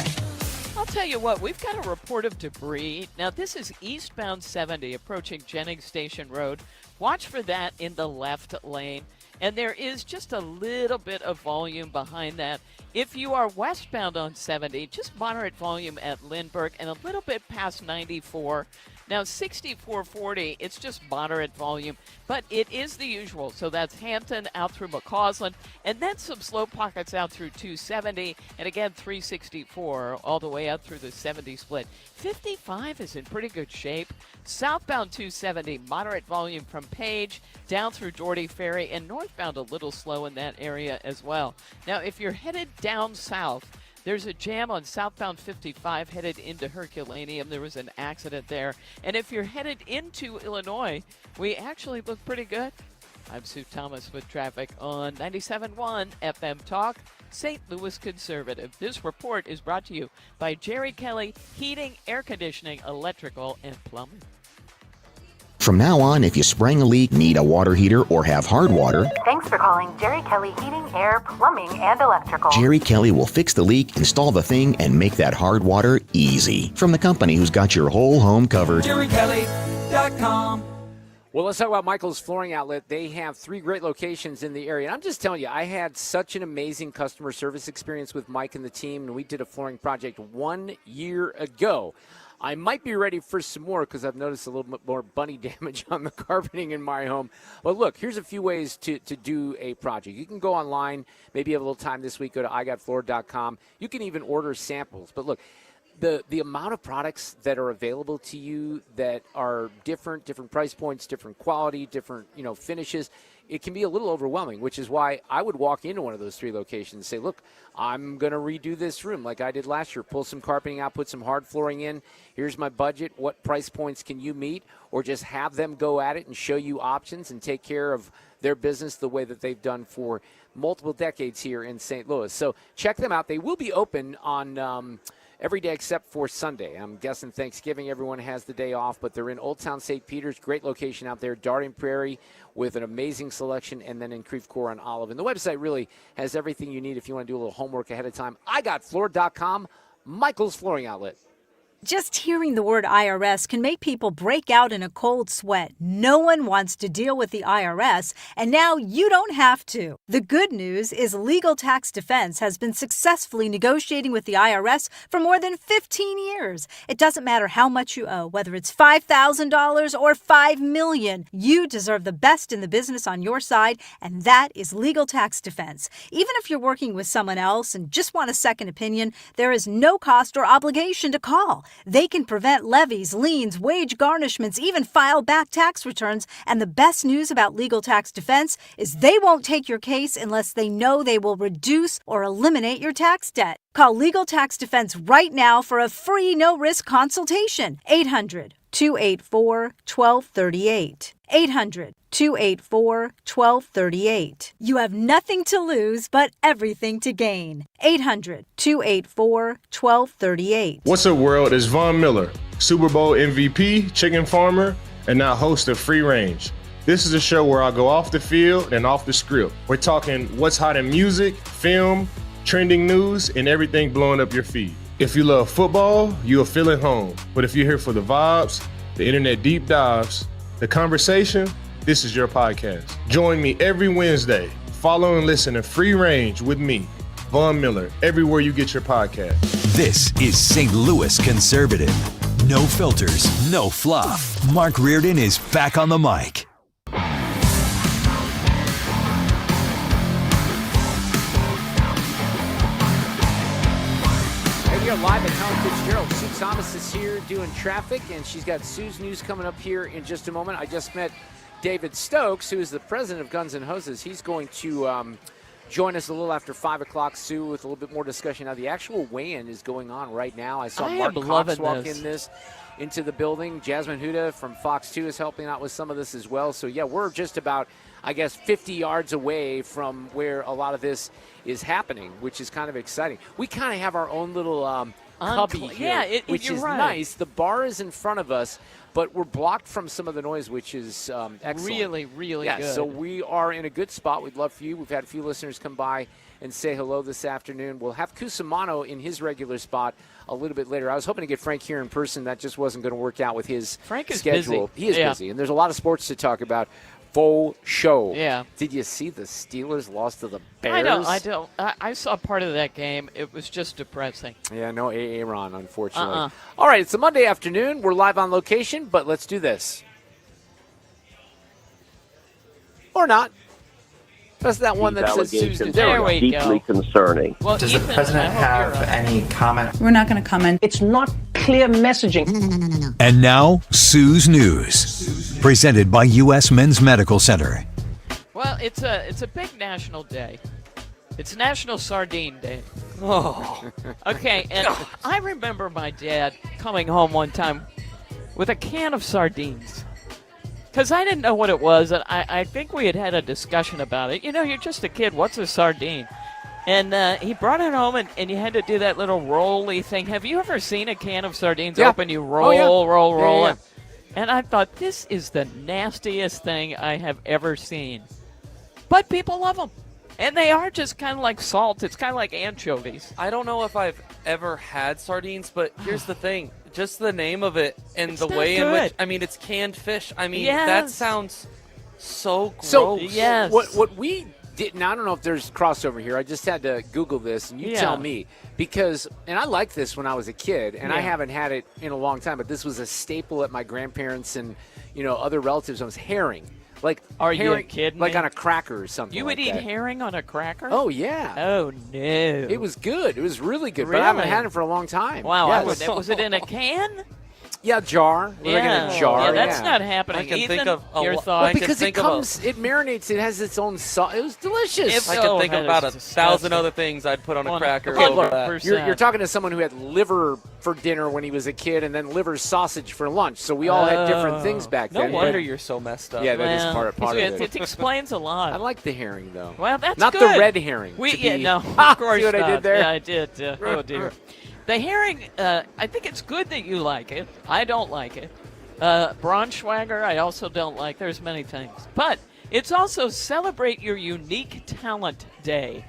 I'll tell you what, we've got a report of debris. Now, this is eastbound 70 approaching Jennings Station Road. Watch for that in the left lane. And there is just a little bit of volume behind that. If you are westbound on 70, just moderate volume at Lindbergh and a little bit past 94. Now, 6440, it's just moderate volume, but it is the usual. So that's Hampton out through McCausland, and then some slow pockets out through 270, and again, 364 all the way out through the 70 split. 55 is in pretty good shape. Southbound 270, moderate volume from Page down through Doherty Ferry, and northbound a little slow in that area as well. Now, if you're headed down south, there's a jam on southbound 55 headed into Herculaneum. There was an accident there. And if you're headed into Illinois, we actually look pretty good. I'm Sue Thomas with traffic on 97.1 FM Talk, St. Louis Conservative. This report is brought to you by Jerry Kelly Heating, Air Conditioning, Electrical, and Plumbing. From now on, if you spring a leak, need a water heater, or have hard water, thanks for calling Jerry Kelly Heating, Air, Plumbing, and Electrical. Jerry Kelly will fix the leak, install the thing, and make that hard water easy. From the company who's got your whole home covered. JerryKelly.com. Well, let's talk about Michael's Flooring Outlet. They have 3 great locations in the area. And I'm just telling you, I had such an amazing customer service experience with Mike and the team, and we did a flooring project 1 year ago. I might be ready for some more because I've noticed a little bit more bunny damage on the carpeting in my home. But look, here's a few ways to do a project. You can go online, maybe you have a little time this week, go to igotfloor.com. You can even order samples. But look, the amount of products that are available to you that are different price points, different quality, different finishes, it can be a little overwhelming, which is why I would walk into one of those 3 locations and say, look, I'm going to redo this room like I did last year. Pull some carpeting out, put some hard flooring in. Here's my budget. What price points can you meet? Or just have them go at it and show you options and take care of their business the way that they've done for multiple decades here in St. Louis. So check them out. They will be open on every day except for Sunday. I'm guessing Thanksgiving, everyone has the day off, but they're in Old Town St. Peter's. Great location out there. Darien Prairie with an amazing selection, and then in Creve Coeur on Olive. And the website really has everything you need if you want to do a little homework ahead of time. igotfloor.com, Michael's Flooring Outlet. Just hearing the word IRS can make people break out in a cold sweat. No one wants to deal with the IRS, and now you don't have to. The good news is Legal Tax Defense has been successfully negotiating with the IRS for more than 15 years. It doesn't matter how much you owe, whether it's $5,000 or $5 million. You deserve the best in the business on your side, and that is Legal Tax Defense. Even if you're working with someone else and just want a second opinion, there is no cost or obligation to call. They can prevent levies, liens, wage garnishments, even file back tax returns. And the best news about Legal Tax Defense is they won't take your case unless they know they will reduce or eliminate your tax debt. Call Legal Tax Defense right now for a free no-risk consultation. 800-284-1238. 800-284-1238. You have nothing to lose but everything to gain. 800-284-1238. What's up, world? It's Von Miller, Super Bowl MVP, chicken farmer, and now host of Free Range. This is a show where I go off the field and off the script. We're talking what's hot in music, film, trending news, and everything blowing up your feed. If you love football, you'll feel at home. But if you're here for the vibes, the internet deep dives, the conversation, this is your podcast. Join me every Wednesday. Follow and listen to Free Range with me, Von Miller, everywhere you get your podcast. This is St. Louis Conservative. No filters, no fluff. Mark Reardon is back on the mic. We are live at Helen Fitzgerald. Sue Thomas is here doing traffic, and she's got Sue's News coming up here in just a moment. I just met David Stokes, who is the president of Guns N' Hoses. He's going to join us a little after 5 o'clock, Sue, with a little bit more discussion. Now, the actual weigh-in is going on right now. I saw Mark Cox walk into the building. Jasmine Huda from Fox 2 is helping out with some of this as well. So, yeah, we're just about, 50 yards away from where a lot of this is happening, which is kind of exciting. We kind of have our own little cubby here, which is nice. The bar is in front of us, but we're blocked from some of the noise, which is excellent. Really good. So we are in a good spot. We'd love for you. We've had a few listeners come by and say hello this afternoon. We'll have Cusumano in his regular spot a little bit later. I was hoping to get Frank here in person. That just wasn't going to work out with his schedule. Busy. He is busy, and there's a lot of sports to talk about. Full show. Yeah. Did you see the Steelers lost to the Bears? I don't. I saw part of that game. It was just depressing. Yeah, no Aaron, unfortunately. All right, it's a Monday afternoon. We're live on location, but let's do this. Or not. Press that one that says Susan. There we go. Deeply concerning. Well, does the president have any comment? We're not going to comment. It's not clear messaging. No. And now, Sue's News, presented by U.S. Men's Medical Center. Well, it's a big national day. It's National Sardine Day. Oh. Okay, and I remember my dad coming home one time with a can of sardines. Because I didn't know what it was, and I think we had a discussion about it. You know, you're just a kid. What's a sardine? And he brought it home, and you had to do that little roll-y thing. Have you ever seen a can of sardines open? You roll, roll. Yeah. And I thought, this is the nastiest thing I have ever seen. But people love them. And they are just kind of like salt. It's kind of like anchovies. I don't know if I've ever had sardines, but here's the thing. Just the name of it and it's the way in which, it's canned fish. That sounds so gross. So, what we did, and I don't know if there's crossover here. I just had to Google this, and you tell me. Because, and I liked this when I was a kid, and I haven't had it in a long time, but this was a staple at my grandparents' and, other relatives' homes. Herring. Like, are herring, you kidding like me? on a cracker or something. You would eat herring on a cracker? Oh, yeah. Oh, no. It was good. It was really good, Really? but I haven't had it for a long time. Wow. Yes. Was it in a can? Yeah, jar. We're in a jar. Yeah, that's not happening. I can Ethan, think of your thoughts? Because it marinates. It has its own sauce. It was delicious. I can think of about 1,000 other things I'd put on a cracker. You're talking to someone who had liver for dinner when he was a kid and then liver sausage for lunch. So we all had different things back then. No wonder you're so messed up. Yeah, that is part of it. It explains a lot. I like the herring, though. Well, that's not good. the red herring. No, of course see what not. I did there? Yeah, I did. Oh, dear. The herring, I think it's good that you like it. I don't like it. Braunschweiger, I also don't like. There's many things. But it's also Celebrate Your Unique Talent Day.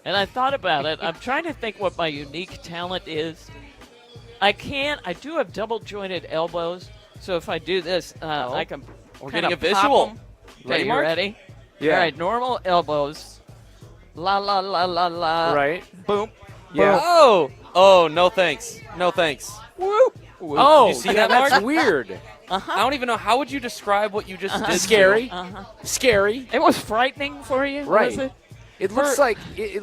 And I thought about it. I'm trying to think what my unique talent is. I do have double-jointed elbows. So if I do this, I can We're kind getting of a visual. Okay, you ready? Yeah. All right, normal elbows. La, la, la, la, la. Right. Boom. Yeah. Oh, no thanks. No thanks. Whoop. Oh, you see that, that's Mark? weird. I don't even know. How would you describe what you just did? Scary. Scary. It was frightening for you, Right. was it? It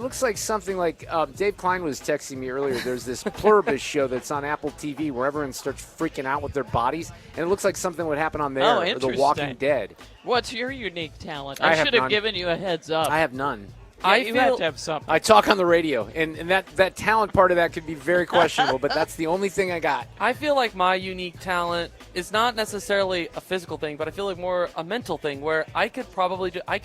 looks like something like Dave Klein was texting me earlier. There's this Pluribus show that's on Apple TV where everyone starts freaking out with their bodies, and it looks like something would happen on there. Oh, or The Walking Dead. What's your unique talent? I I have should have none. given you a heads up. I have none. Yeah, you have to have something. I talk on the radio, and that talent part of that could be very questionable, but that's the only thing I got. I feel like my unique talent is not necessarily a physical thing, but I feel like more a mental thing where I could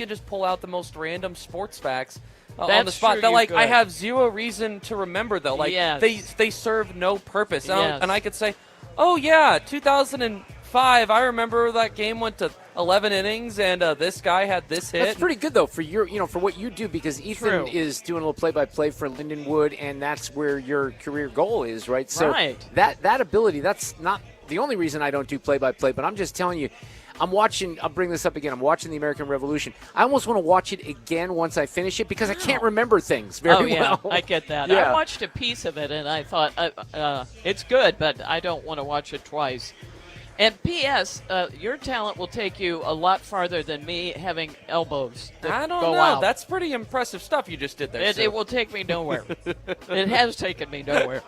just pull out the most random sports facts on the spot. True, that you I could. have zero reason to remember though. Like they serve no purpose. Yes. And I could say, oh yeah, 2005. I remember that game went to 11 innings, and this guy had this hit. That's pretty good though for for what you do, because Ethan is doing a little play-by-play for Lindenwood, and that's where your career goal is, right? So Right. that ability, that's not the only reason I don't do play-by-play, but I'm just telling you, I'm watching, I'll bring this up again, I'm watching the American Revolution. I almost want to watch it again once I finish it because I can't remember things very well. I get that. Yeah. I watched a piece of it, and I thought, it's good, but I don't want to watch it twice. And P.S., your talent will take you a lot farther than me having elbows that I don't go know. out. That's pretty impressive stuff you just did there. It will take me nowhere. It has taken me nowhere.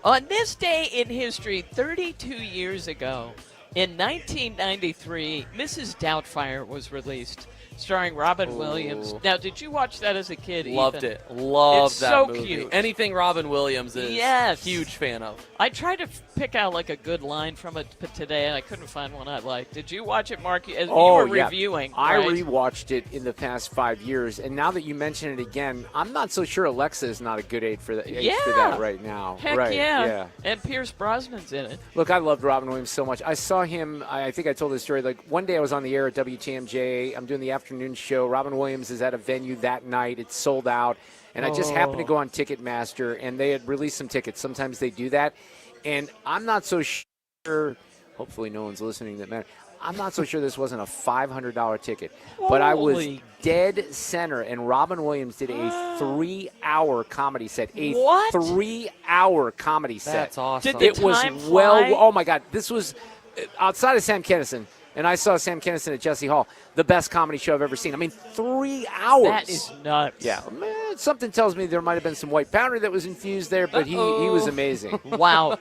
On this day in history, 32 years ago, in 1993, Mrs. Doubtfire was released, starring Robin Williams. Now, did you watch that as a kid? Loved Ethan? it. Loved it's that so movie. Cute. Anything Robin Williams is huge fan of. I tried to pick out like a good line from it today, and I couldn't find one I liked. Did you watch it, Mark? As you were reviewing. I right? rewatched it in the past 5 years, and now that you mention it again, I'm not so sure Alexa is not a good age for that right now. Heck right, yeah. And Pierce Brosnan's in it. Look, I loved Robin Williams so much. I saw him, I think I told this story, like one day I was on the air at WTMJ. I'm doing the afternoon show. Robin Williams is at a venue that night. It's sold out. And I just happened to go on Ticketmaster, and they had released some tickets. Sometimes they do that. And I'm not so sure, hopefully no one's listening that matters. I'm not so sure this wasn't a $500 ticket. But I was dead center, and Robin Williams did a 3-hour comedy set. A 3-hour comedy set. That's awesome. Did the time fly? Oh, my God. This was outside of Sam Kinison. And I saw Sam Kinison at Jesse Hall, the best comedy show I've ever seen. I mean, 3 hours. That is nuts. Yeah. Man, something tells me there might have been some white powder that was infused there, but he was amazing. Wow.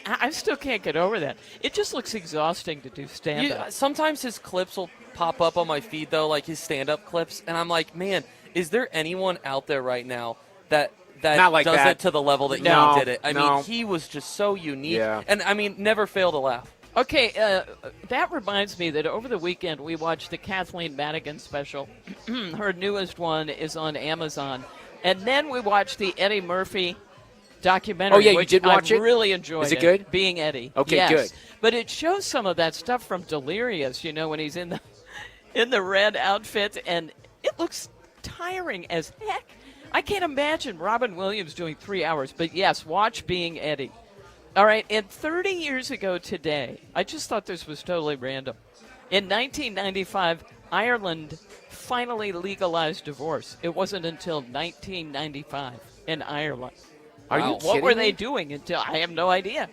I still can't get over that. It just looks exhausting to do stand-up. Sometimes his clips will pop up on my feed, though, like his stand-up clips, and I'm like, man, is there anyone out there right now that Not like does that. it to the level that he did it? I mean, he was just so unique. Yeah. And, I mean, never fail to laugh. Okay, that reminds me that over the weekend we watched the Kathleen Madigan special. Her newest one is on Amazon. And then we watched the Eddie Murphy documentary, Oh, yeah, you which did watch I it? really enjoyed. Is it good? Being Eddie. Okay, yes. good. But it shows some of that stuff from Delirious, you know, when he's in the red outfit, and it looks tiring as heck. I can't imagine Robin Williams doing 3 hours, but yes, watch Being Eddie. All right, and 30 years ago today, I just thought this was totally random. In 1995, Ireland finally legalized divorce. It wasn't until 1995 in Ireland. Are you What kidding were me? they doing until? I have no idea.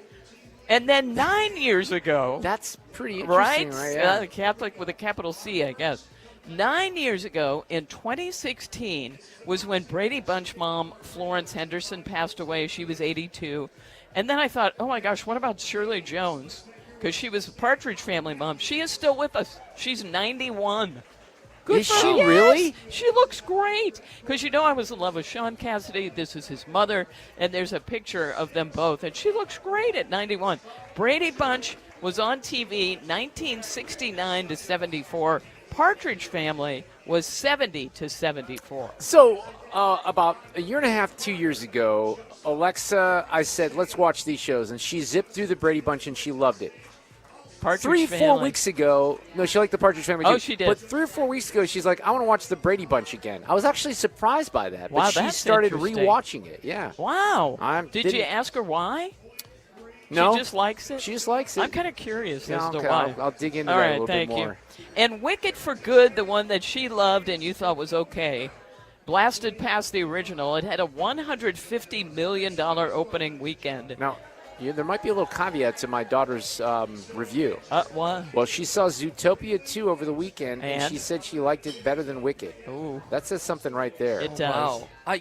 And then 9 years ago. That's pretty interesting, right? Yeah. Catholic with a capital C, I guess. 9 years ago, in 2016, was when Brady Bunch mom Florence Henderson passed away. She was 82. And then I thought, oh my gosh, what about Shirley Jones? Because she was a Partridge Family mom. She is still with us. She's 91. Good Is for she her. really? Yes, she looks great. Because you know I was in love with Sean Cassidy. This is his mother. And there's a picture of them both. And she looks great at 91. Brady Bunch was on TV 1969 to 74. Partridge Family was 70 to 74. So about a year and a half, 2 years ago, Alexa, I said, let's watch these shows. And she zipped through the Brady Bunch, and she loved it. Partridge 3-4 Family. weeks ago, no, she liked the Partridge Family too. Oh, she did. But 3 or 4 weeks ago, she's like, I want to watch the Brady Bunch again. I was actually surprised by that. Wow, but she that's started interesting. rewatching it. Yeah. Wow. Did you didn't- ask her why? No. She just likes it? She just likes it. I'm kind of curious Yeah, as to okay, why. I'll dig into All that right, a little thank bit more. you. And Wicked for Good, the one that she loved and you thought was okay, blasted past the original. It had a $150 million opening weekend. Now, there might be a little caveat to my daughter's review. What? Well, she saw Zootopia 2 over the weekend, and And? she said she liked it better than Wicked. Ooh. That says something right there. It does. Wow. I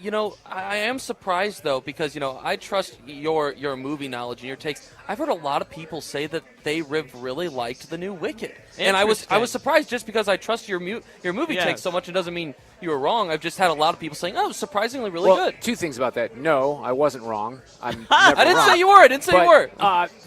am surprised, though, because, I trust your movie knowledge and your takes. I've heard a lot of people say that they really liked the new Wicked. And I was surprised just because I trust your movie Yes. takes so much. It doesn't mean you were wrong. I've just had a lot of people saying, oh, surprisingly really Well, good. 2 things about that. No, I wasn't wrong. I'm never I didn't wrong. say you were. I didn't say you were.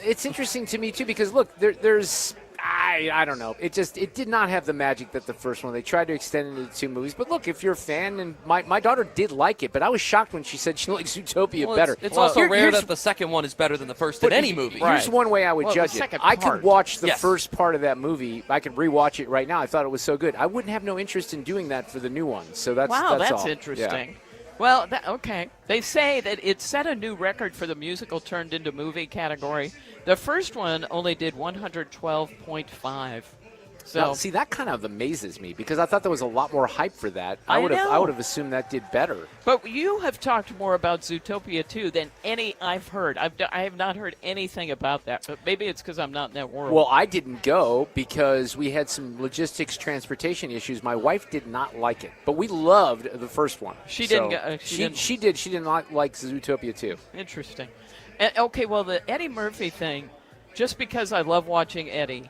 It's interesting to me, too, because, look, there's – I don't know. It did not have the magic that the first one. They tried to extend it into 2 movies. But, look, if you're a fan, and my daughter did like it, but I was shocked when she said she likes Zootopia better. It's also rare that the second one is better than the first in any movie. Here's one way I would judge it. I could watch the first part of that movie. I could rewatch it right now. I thought it was so good. I wouldn't have no interest in doing that for the new one. So that's Wow, that's that's all. interesting. Yeah. Well, okay. They say that it set a new record for the musical turned into movie category. The first one only did 112.5. So now, see, that kind of amazes me because I thought there was a lot more hype for that. I would have assumed that did better. But you have talked more about Zootopia 2 than any I've heard. I have not heard anything about that, but maybe it's because I'm not in that world. Well, I didn't go because we had some logistics transportation issues. My wife did not like it, but we loved the first one. She didn't go. She did. She did not like Zootopia 2. Interesting. Okay, well, the Eddie Murphy thing, just because I love watching Eddie,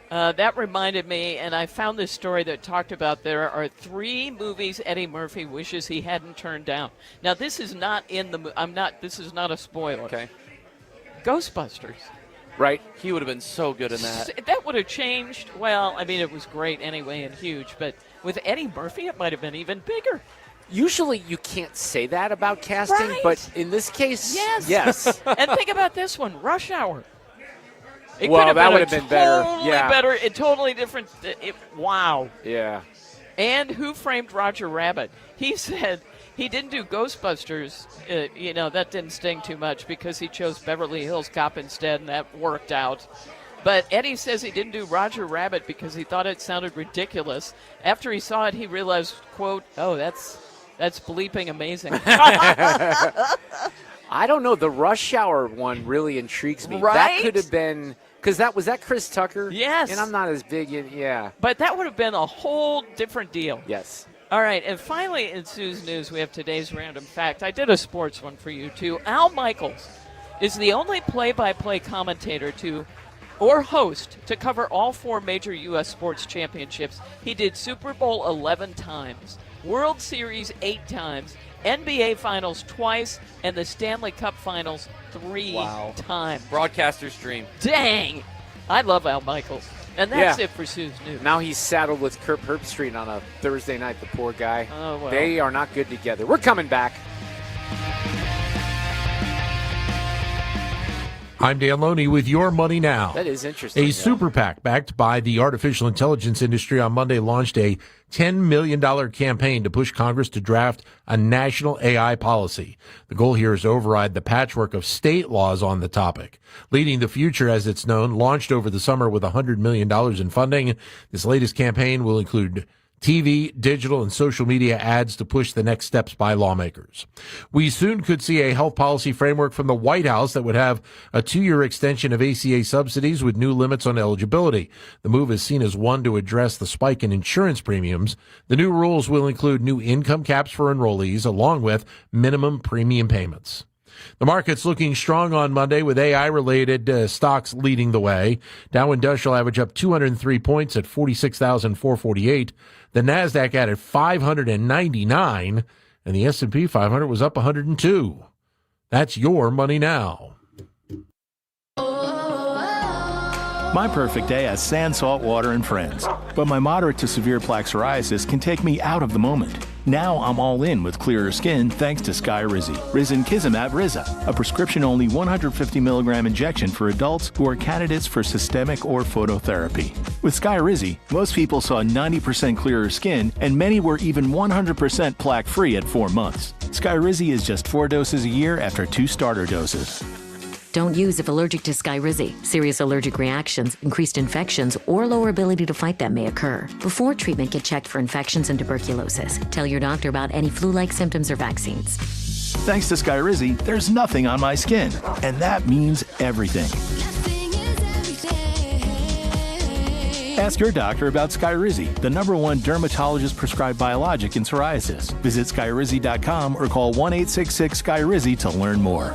that reminded me, and I found this story that talked about there are 3 movies Eddie Murphy wishes he hadn't turned down. Now, this is not in the. This is not a spoiler. Okay. Ghostbusters. Right. He would have been so good in that. That would have changed. Well, I mean, it was great anyway and huge, but with Eddie Murphy, it might have been even bigger. Usually you can't say that about casting, right. But in this case, yes. And think about this one, Rush Hour. It well, that would have been better. Totally Yeah. better. Totally different. Wow. Yeah. And Who Framed Roger Rabbit? He said he didn't do Ghostbusters. That didn't sting too much because he chose Beverly Hills Cop instead, and that worked out. But Eddie says he didn't do Roger Rabbit because he thought it sounded ridiculous. After he saw it, he realized, quote, "Oh, that's bleeping amazing." I don't know. The Rush Hour one really intrigues me. Right? That could have been because was that Chris Tucker? Yes. And I'm not as big in But that would have been a whole different deal. Yes. All right, and finally in Sue's News, we have today's random fact. I did a sports one for you, too. Al Michaels is the only play-by-play commentator or host to cover all 4 major U.S. sports championships. He did Super Bowl 11 times, World Series 8 times, NBA Finals twice, and the Stanley Cup Finals 3 times. Broadcaster's dream. Dang! I love Al Michaels. And that's it for Sue's News. Now he's saddled with Kurt Herbstreit on a Thursday night, the poor guy. Oh, well. They are not good together. We're coming back. I'm Dan Loney with Your Money Now. That is interesting. A super PAC backed by the artificial intelligence industry on Monday launched a $10 million campaign to push Congress to draft a national AI policy. The goal here is to override the patchwork of state laws on the topic. Leading the Future, as it's known, launched over the summer with $100 million in funding. This latest campaign will include TV, digital, and social media ads to push the next steps by lawmakers. We soon could see a health policy framework from the White House that would have a 2-year extension of ACA subsidies with new limits on eligibility. The move is seen as one to address the spike in insurance premiums. The new rules will include new income caps for enrollees, along with minimum premium payments. The market's looking strong on Monday with AI-related stocks leading the way. Dow Industrial average up 203 points at 46,448. The Nasdaq added 599, and the S&P 500 was up 102. That's Your Money Now. My perfect day has sand, salt water, and friends. But my moderate to severe plaque psoriasis can take me out of the moment. Now I'm all in with clearer skin thanks to Skyrizi. Risankizumab Riza, a prescription-only 150 milligram injection for adults who are candidates for systemic or phototherapy. With Skyrizi, most people saw 90% clearer skin, and many were even 100% plaque-free at 4 months. Skyrizi is just 4 doses a year after 2 starter doses. Don't use if allergic to Skyrizi. Serious allergic reactions, increased infections, or lower ability to fight them may occur. Before treatment, get checked for infections and tuberculosis. Tell your doctor about any flu-like symptoms or vaccines. Thanks to Skyrizi, there's nothing on my skin, and that means everything. Ask your doctor about Skyrizi, the #1 dermatologist-prescribed biologic in psoriasis. Visit Skyrizi.com or call 1-866-SKYRIZI to learn more.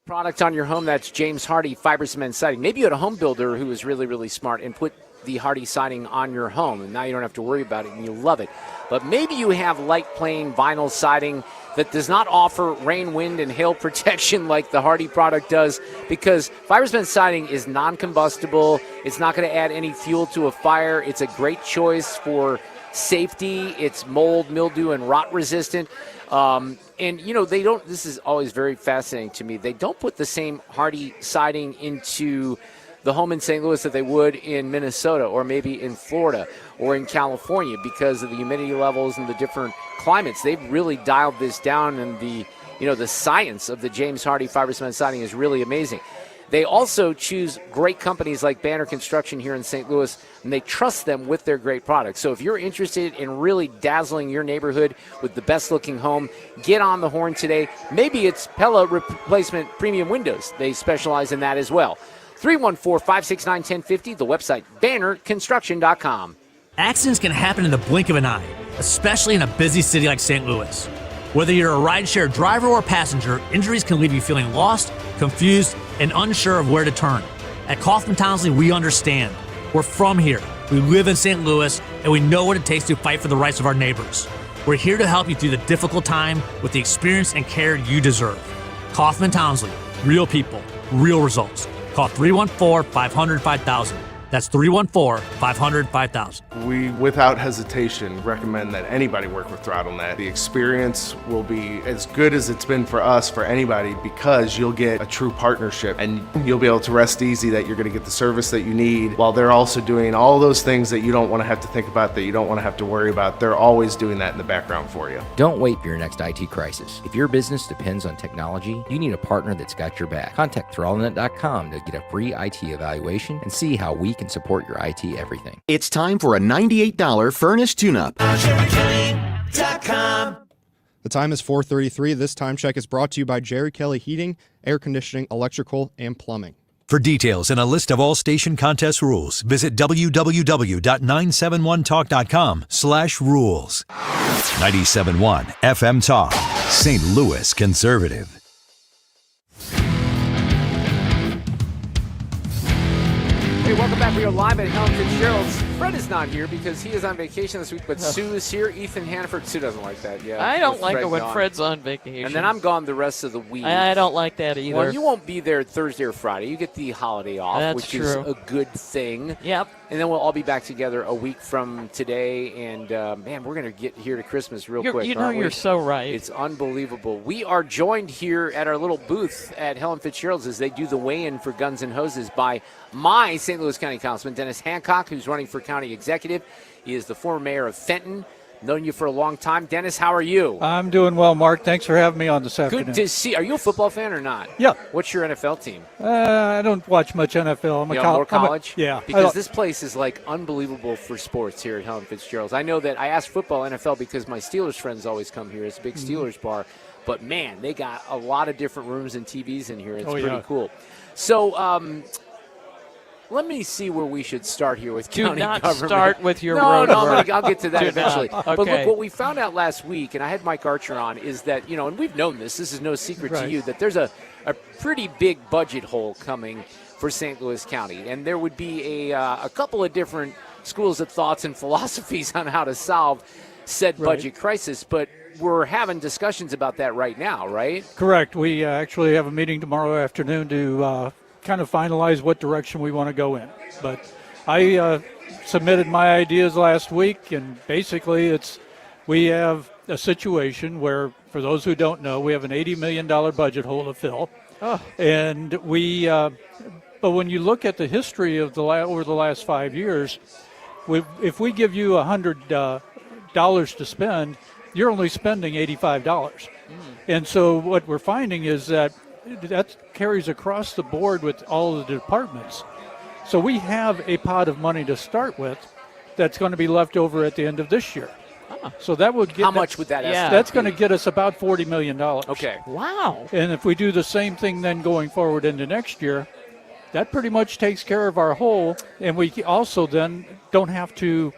Product on your home, that's James Hardy Fiber Cement Siding. Maybe you had a home builder who was really, really smart and put the Hardy siding on your home, and now you don't have to worry about it and you love it. But maybe you have light plain vinyl siding that does not offer rain, wind, and hail protection like the Hardy product does, because Fiber Cement Siding is non-combustible. It's not going to add any fuel to a fire. It's a great choice for safety. It's mold, mildew, and rot resistant. And, you know, they don't, this is always very fascinating to me, they don't put the same Hardy siding into the home in St. Louis that they would in Minnesota or maybe in Florida or in California because of the humidity levels and the different climates. They've really dialed this down, and the science of the James Hardie fiber cement siding is really amazing. They also choose great companies like Banner Construction here in St. Louis, and they trust them with their great products. So if you're interested in really dazzling your neighborhood with the best-looking home, get on the horn today. Maybe it's Pella Replacement Premium Windows. They specialize in that as well. 314-569-1050, the website, bannerconstruction.com. Accidents can happen in the blink of an eye, especially in a busy city like St. Louis. Whether you're a rideshare driver or passenger, injuries can leave you feeling lost, confused, and unsure of where to turn. At Kaufman Townsley, we understand. We're from here. We live in St. Louis, and we know what it takes to fight for the rights of our neighbors. We're here to help you through the difficult time with the experience and care you deserve. Kaufman Townsley, real people, real results. Call 314-500-5000. That's 314-500-5000. We, without hesitation, recommend that anybody work with ThrottleNet. The experience will be as good as it's been for us, for anybody, because you'll get a true partnership and you'll be able to rest easy that you're going to get the service that you need while they're also doing all those things that you don't want to have to think about, that you don't want to have to worry about. They're always doing that in the background for you. Don't wait for your next IT crisis. If your business depends on technology, you need a partner that's got your back. Contact ThrottleNet.com to get a free IT evaluation and see how we can support your IT everything. It's time for a $98 furnace tune-up. The time is 4:33. This time check is brought to you by Jerry Kelly Heating, Air Conditioning, Electrical, and Plumbing. For details and a list of all station contest rules, visit www.971talk.com/rules. 97.1 FM Talk, St. Louis Conservative. Hey, welcome back. We are live at Helen Fitzgerald's. Fred is not here because he is on vacation this week, but Sue is here. Ethan Hannaford. Sue doesn't like that. Yeah, I don't like it when Fred's on vacation. And then I'm gone the rest of the week. I don't like that either. Well, you won't be there Thursday or Friday. You get the holiday off, which is a good thing. Yep. And then we'll all be back together a week from today. And, man, we're going to get here to Christmas real quick. You know, you're so right. It's unbelievable. We are joined here at our little booth at Helen Fitzgerald's as they do the weigh-in for Guns and Hoses by my St. Louis County Councilman, Dennis Hancock, who's running for county executive. He is the former mayor of Fenton. Known you for a long time. Dennis, how are you? I'm doing well, Mark. Thanks for having me on this afternoon. Good to see. Are you a football fan or not? Yeah. What's your NFL team? I don't watch much NFL. More college? Yeah. Because this place is like unbelievable for sports here at Helen Fitzgerald's. I know that I asked football NFL because my Steelers friends always come here. It's a big Steelers bar. But, man, they got a lot of different rooms and TVs in here. It's pretty cool. So, let me see where we should start here with county government. Do not start with your No, work. I'll get to that eventually. Okay. But look, what we found out last week, and I had Mike Archer on, is that, and we've known this is no secret to you, that there's a pretty big budget hole coming for St. Louis County. And there would be a couple of different schools of thoughts and philosophies on how to solve said budget crisis. But we're having discussions about that right now, right? Correct. We actually have a meeting tomorrow afternoon to kind of finalize what direction we want to go in. But I submitted my ideas last week, and basically we have a situation where, for those who don't know, we have an $80 million budget hole to fill. Oh. And but when you look at the history of over the last 5 years, if we give you $100 to spend, you're only spending $85. And so what we're finding is that carries across the board with all the departments. So we have a pot of money to start with that's going to be left over at the end of this year. So that would get... How much would that estimate That's going to get us about $40 million. Okay. Wow. And if we do the same thing then going forward into next year, that pretty much takes care of our hole. And we also then don't have to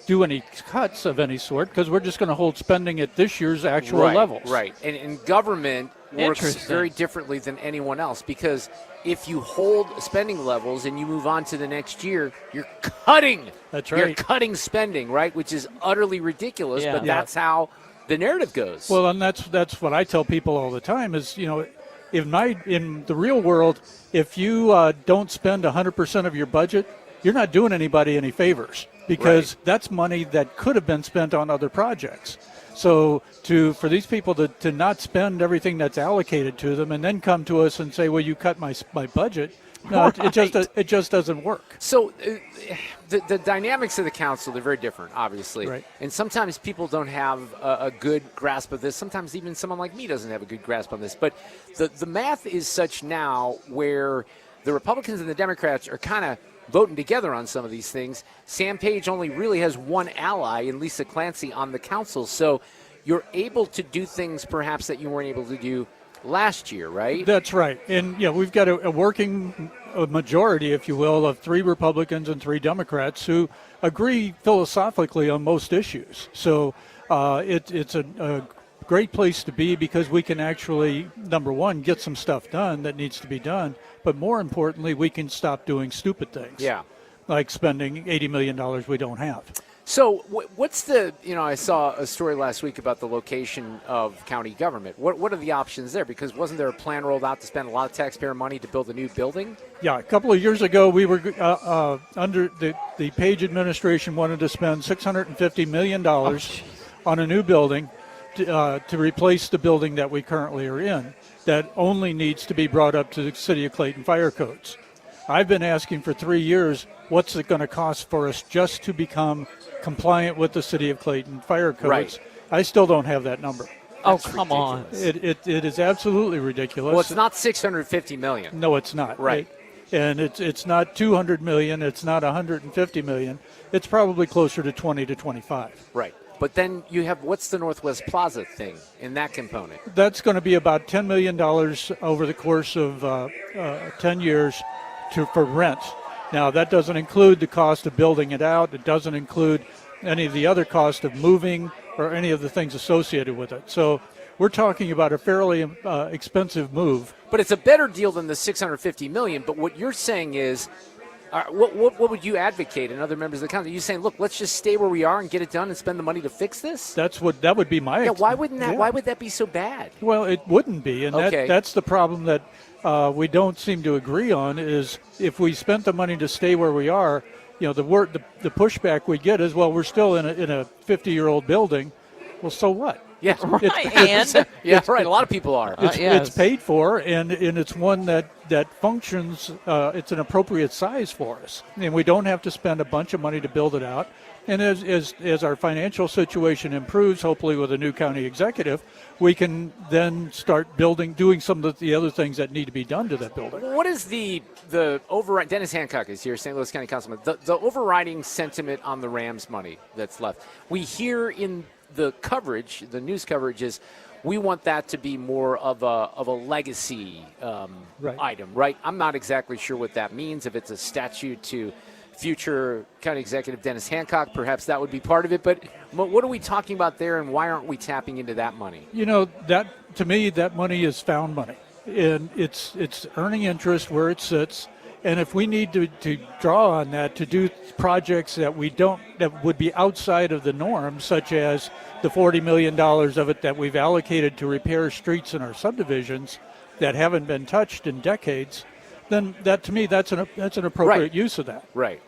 do any cuts of any sort, because we're just going to hold spending at this year's actual levels. Right. And government works very differently than anyone else, because if you hold spending levels and you move on to the next year, you're cutting. That's right. You're cutting spending, right, which is utterly ridiculous, but that's how the narrative goes. Well, and that's what I tell people all the time is, in the real world, if you don't spend 100% of your budget, you're not doing anybody any favors, because that's money that could have been spent on other projects. So for these people to not spend everything that's allocated to them and then come to us and say, well, you cut my budget, No, Right. it just doesn't work. So the dynamics of the council, they're very different, obviously. Right. And sometimes people don't have a good grasp of this. Sometimes even someone like me doesn't have a good grasp on this. But the math is such now where the Republicans and the Democrats are kind of voting together on some of these things. Sam Page only really has one ally in Lisa Clancy on the council. So you're able to do things perhaps that you weren't able to do last year, right? That's right. And we've got a working majority, if you will, of 3 Republicans and 3 Democrats who agree philosophically on most issues. So it's a great place to be because we can actually, number one, get some stuff done that needs to be done, but more importantly, we can stop doing stupid things. Yeah. Like spending $80 million we don't have. So what's I saw a story last week about the location of county government. What are the options there? Because wasn't there a plan rolled out to spend a lot of taxpayer money to build a new building? Yeah, a couple of years ago, we were under the Page administration wanted to spend $650 million on a new building to replace the building that we currently are in that only needs to be brought up to the City of Clayton fire codes. I've been asking for 3 years, what's it going to cost for us just to become compliant with the City of Clayton fire codes? Right. I still don't have that number. That's come on. It is absolutely ridiculous. Well, it's not $650 million. No, it's not. Right. And it's not $200 million. It's not $150 million. It's probably closer to 20 to 25. Right. But then you have, what's the Northwest Plaza thing in that component? That's going to be about $10 million over the course of 10 years for rent. Now, that doesn't include the cost of building it out. It doesn't include any of the other cost of moving or any of the things associated with it. So we're talking about a fairly expensive move. But it's a better deal than the $650 million. But what you're saying is, what would you advocate and other members of the council? Are you saying, look, let's just stay where we are and get it done and spend the money to fix this? That would be my. Yeah. Why wouldn't that? Yeah. Why would that be so bad? Well, it wouldn't be, and that's the problem that we don't seem to agree on. Is if we spent the money to stay where we are, the pushback we get is, well, we're still in a 50-year-old building. Well, so what? Yeah, right. A lot of people are. It's paid for, and it's one that functions. It's an appropriate size for us, and we don't have to spend a bunch of money to build it out. And as our financial situation improves, hopefully with a new county executive, we can then start doing some of the other things that need to be done to that building. What is the override? Dennis Hancock is here, St. Louis County Councilman. The overriding sentiment on the Rams money that's left. We hear in the coverage, the news coverage is, we want that to be more of a legacy item, right? I'm not exactly sure what that means. If it's a statute to future county executive Dennis Hancock, perhaps that would be part of it. But what are we talking about there, and why aren't we tapping into that money? That to me, that money is found money, and it's earning interest where it sits. And if we need to draw on that to do projects that would be outside of the norm, such as the $40 million of it that we've allocated to repair streets in our subdivisions that haven't been touched in decades, then that to me that's an appropriate use of that. Right.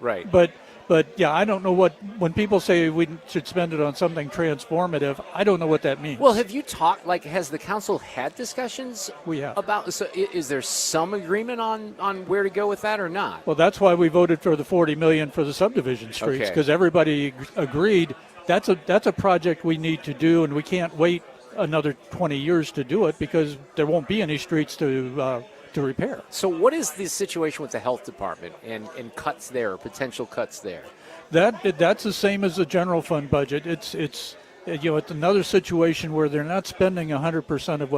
But yeah, I don't know when people say we should spend it on something transformative, I don't know what that means. Well, have you talked, has the council had discussions? We have. So is there some agreement on where to go with that or not? Well, that's why we voted for the $40 million for the subdivision streets, because everybody agreed that's a project we need to do, and we can't wait another 20 years to do it because there won't be any streets to repair. So what is the situation with the health department and cuts there, or potential cuts there? That's the same as the general fund budget. It's another situation where they're not spending 100% of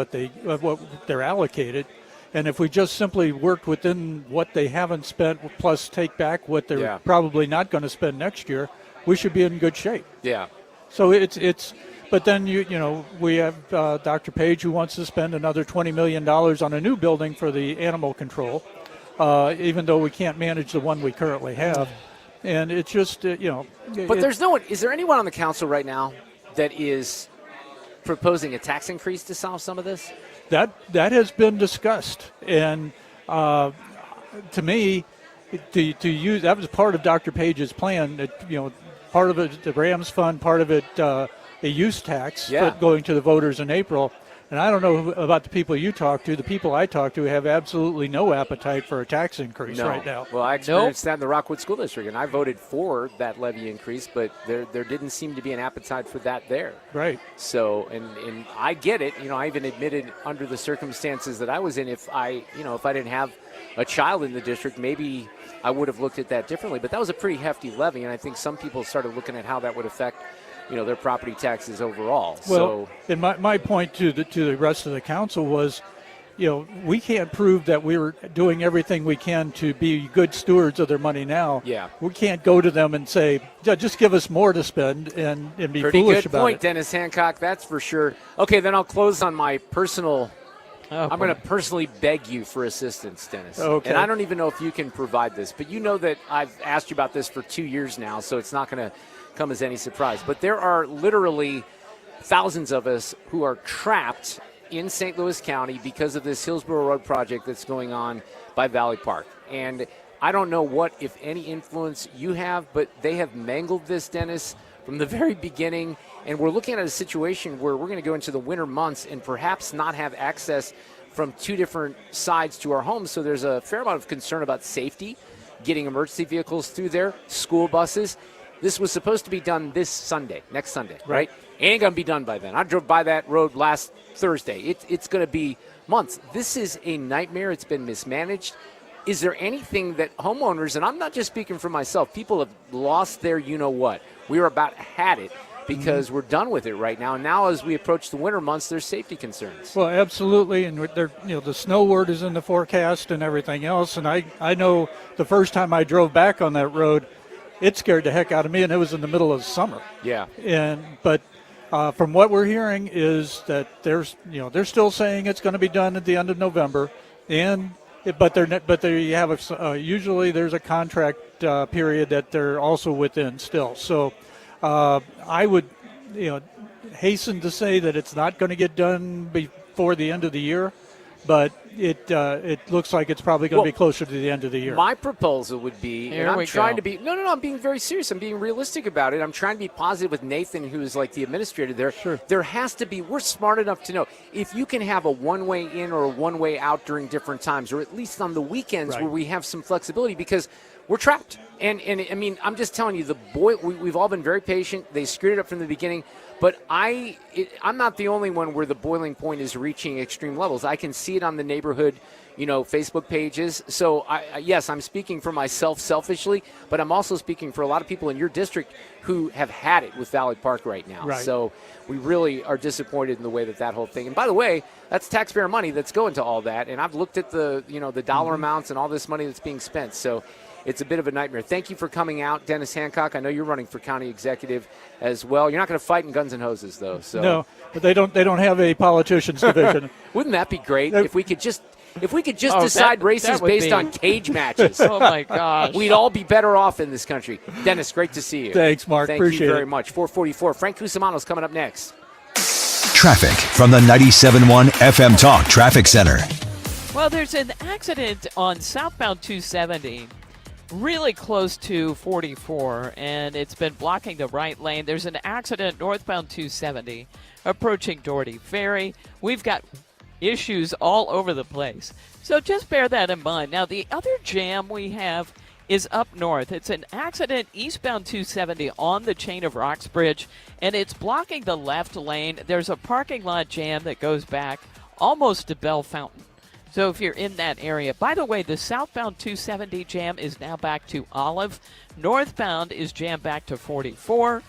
what they're allocated, and if we just simply worked within what they haven't spent plus take back what they're probably not going to spend next year, we should be in good shape. Yeah. So it's. But then, we have Dr. Page who wants to spend another $20 million on a new building for the animal control, even though we can't manage the one we currently have. And it's just, But there's no one. Is there anyone on the council right now that is proposing a tax increase to solve some of this? That has been discussed. And to me, to use, that was part of Dr. Page's plan, part of it, the Rams fund, part of it, a use tax going to the voters in April. And I don't know about the people you talk to. The people I talk to have absolutely no appetite for a tax increase right now. Well, I experienced that in the Rockwood School District, and I voted for that levy increase, but there didn't seem to be an appetite for that there. Right. So, and I get it. I even admitted under the circumstances that I was in, if I didn't have a child in the district, maybe I would have looked at that differently. But that was a pretty hefty levy, and I think some people started looking at how that would affect their property taxes overall. Well, and my point to the rest of the council was, we can't prove that we're doing everything we can to be good stewards of their money now. Yeah. We can't go to them and say, just give us more to spend and be Pretty foolish good about point, it. Dennis Hancock, that's for sure. Okay, then I'll close on my personal. I'm going to personally beg you for assistance, Dennis. Okay. And I don't even know if you can provide this, but you know that I've asked you about this for 2 years now, so it's not going to come as any surprise. But there are literally thousands of us who are trapped in St. Louis County because of this Hillsborough Road project that's going on by Valley Park. And I don't know what, if any, influence you have, but they have mangled this, Dennis, from the very beginning. And we're looking at a situation where we're going to go into the winter months and perhaps not have access from two different sides to our homes. So there's a fair amount of concern about safety, getting emergency vehicles through there, school buses. This was supposed to be done this Sunday, next Sunday, right? Ain't going to be done by then. I drove by that road last Thursday. It's going to be months. This is a nightmare. It's been mismanaged. Is there anything that homeowners, and I'm not just speaking for myself, people have lost their you-know-what. We were about had it because we're done with it right now. And now as we approach the winter months, there's safety concerns. Well, absolutely, and the snow word is in the forecast and everything else. And I know the first time I drove back on that road, it scared the heck out of me, and it was in the middle of summer. Yeah. But from what we're hearing is that they're still saying it's going to be done at the end of November, but they have usually there's a contract period that they're also within still. So I would hasten to say that it's not going to get done before the end of the year, but it looks like it's probably going to be closer to the end of the year. My proposal would be, and I'm trying to be, no, I'm being very serious. I'm being realistic about it. I'm trying to be positive with Nathan, who is like the administrator there. Sure. There has to be, we're smart enough to know, if you can have a one-way in or a one-way out during different times, or at least on the weekends where we have some flexibility, because we're trapped. And I mean, I'm just telling you, we've all been very patient. They screwed it up from the beginning. But I'm not the only one where the boiling point is reaching extreme levels. I can see it on the neighborhood, Facebook pages. So, yes, I'm speaking for myself selfishly, but I'm also speaking for a lot of people in your district who have had it with Valley Park right now. Right. So we really are disappointed in the way that whole thing. And by the way, that's taxpayer money that's going to all that. And I've looked at the dollar amounts and all this money that's being spent. So it's a bit of a nightmare. Thank you for coming out, Dennis Hancock. I know you're running for county executive as well. You're not going to fight in Guns and Hoses, though. So. No, but they don't have a politicians division. Wouldn't that be great if we could just decide races based on cage matches? Oh my gosh, we'd all be better off in this country. Dennis, great to see you. Thanks, Mark. Thank you very much. 444. Frank Cusumano's coming up next. Traffic from the 97.1 FM Talk Traffic Center. Well, there's an accident on southbound 270. Really close to 44, and it's been blocking the right lane. There's an accident northbound 270 approaching Doherty Ferry. We've got issues all over the place, so just bear that in mind. Now, the other jam we have is up north. It's an accident eastbound 270 on the Chain of Rocks Bridge, and it's blocking the left lane. There's a parking lot jam that goes back almost to Bell Fountain. So if you're in that area, by the way, the southbound 270 jam is now back to Olive. Northbound is jammed back to 44,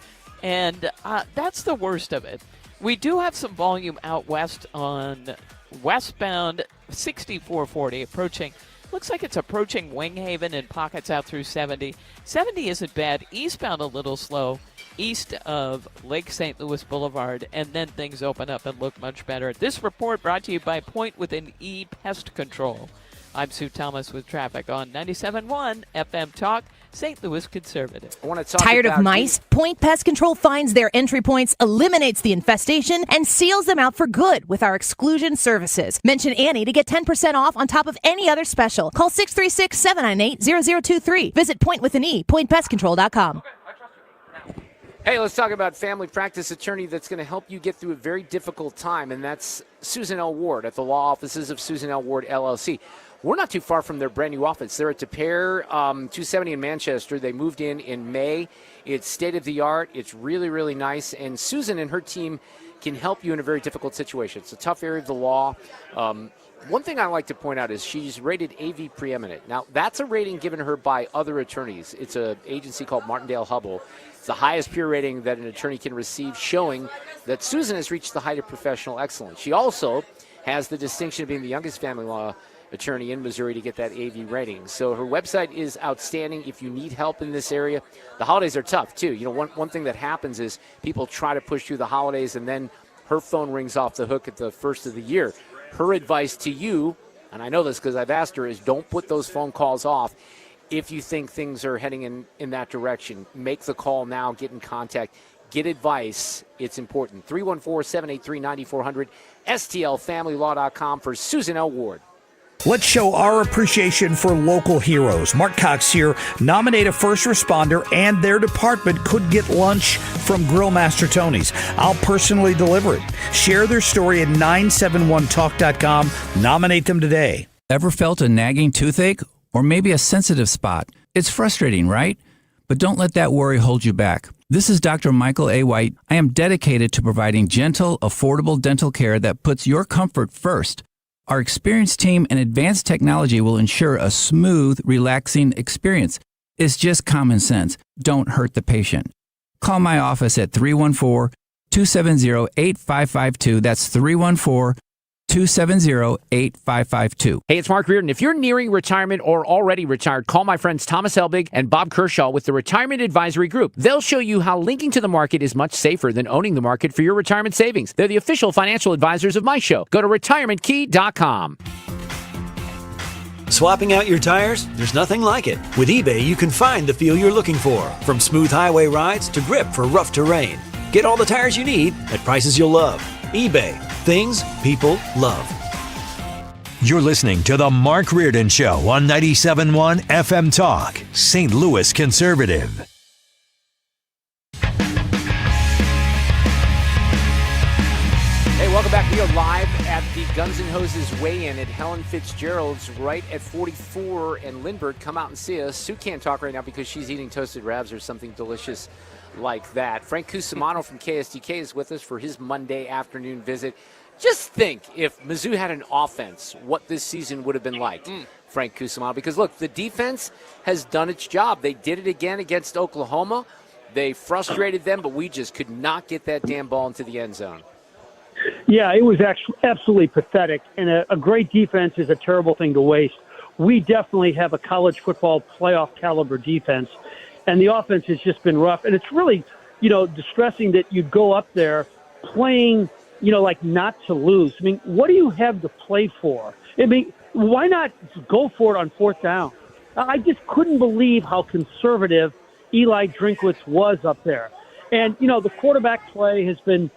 and that's the worst of it. We do have some volume out west on westbound 6440 approaching. Looks like it's approaching Winghaven and pockets out through 70. 70 isn't bad. Eastbound a little slow. East of Lake St. Louis Boulevard, and then things open up and look much better. This report brought to you by Point with an E Pest Control. I'm Sue Thomas with traffic on 97.1 FM Talk, St. Louis Conservative. I want to talk Tired of mice? Point Pest Control finds their entry points, eliminates the infestation, and seals them out for good with our exclusion services. Mention Annie to get 10% off on top of any other special. Call 636-798-0023. Visit Point with an E, pointpestcontrol.com. Hey, let's talk about family practice attorney that's going to help you get through a very difficult time, and that's Susan L. Ward at the law offices of Susan L. Ward, LLC. We're not too far from their brand new office. They're at Tapare 270 in Manchester. They moved in May. It's state-of-the-art. It's really, really nice, and Susan and her team can help you in a very difficult situation. It's a tough area of the law. One thing I like to point out is she's rated AV preeminent. Now, that's a rating given her by other attorneys. It's an agency called Martindale-Hubbell. It's the highest peer rating that an attorney can receive, showing that Susan has reached the height of professional excellence. She also has the distinction of being the youngest family law attorney in Missouri to get that AV rating. So her website is outstanding if you need help in this area. The holidays are tough, too. You know, one thing that happens is people try to push through the holidays, and then her phone rings off the hook at the first of the year. Her advice to you, and I know this because I've asked her, is don't put those phone calls off. If you think things are heading in that direction, make the call now, get in contact, get advice. It's important. 314-783-9400, stlfamilylaw.com for Susan L. Ward. Let's show our appreciation for local heroes. Mark Cox here. Nominate a first responder and their department could get lunch from Grill Master Tony's. I'll personally deliver it. Share their story at 971talk.com. Nominate them today. Ever felt a nagging toothache or maybe a sensitive spot? It's frustrating, right? But don't let that worry hold you back. This is Dr. Michael A. White. I am dedicated to providing gentle, affordable dental care that puts your comfort first. Our experienced team and advanced technology will ensure a smooth, relaxing experience. It's just common sense. Don't hurt the patient. Call my office at 314-270-8552. That's 314-270-8552. Hey, it's Mark Reardon. If you're nearing retirement or already retired, call my friends Thomas Helbig and Bob Kershaw with the Retirement Advisory Group. They'll show you how linking to the market is much safer than owning the market for your retirement savings. They're the official financial advisors of my show. Go to retirementkey.com. Swapping out your tires? There's nothing like it. With eBay, you can find the feel you're looking for, from smooth highway rides to grip for rough terrain. Get all the tires you need at prices you'll love. eBay. Things people love. You're listening to The Mark Reardon Show on 97.1 FM Talk, St. Louis Conservative. Hey, welcome back. We are live at the Guns N' Hoses weigh-in at Helen Fitzgerald's right at 44 and Lindbergh. Come out and see us. Sue can't talk right now because she's eating toasted Rabs or something delicious like that. Frank Cusumano from KSTK is with us for his Monday afternoon visit. Just think if Mizzou had an offense, what this season would have been like, Frank Cusumano. Because, look, the defense has done its job. They did it again against Oklahoma. They frustrated them, but we just could not get that damn ball into the end zone. Yeah, it was actually absolutely pathetic, and a great defense is a terrible thing to waste. We definitely have a college football playoff caliber defense, and the offense has just been rough. And it's really, distressing that you go up there playing, like not to lose. I mean, what do you have to play for? I mean, why not go for it on fourth down? I just couldn't believe how conservative Eli Drinkwitz was up there. And, the quarterback play has been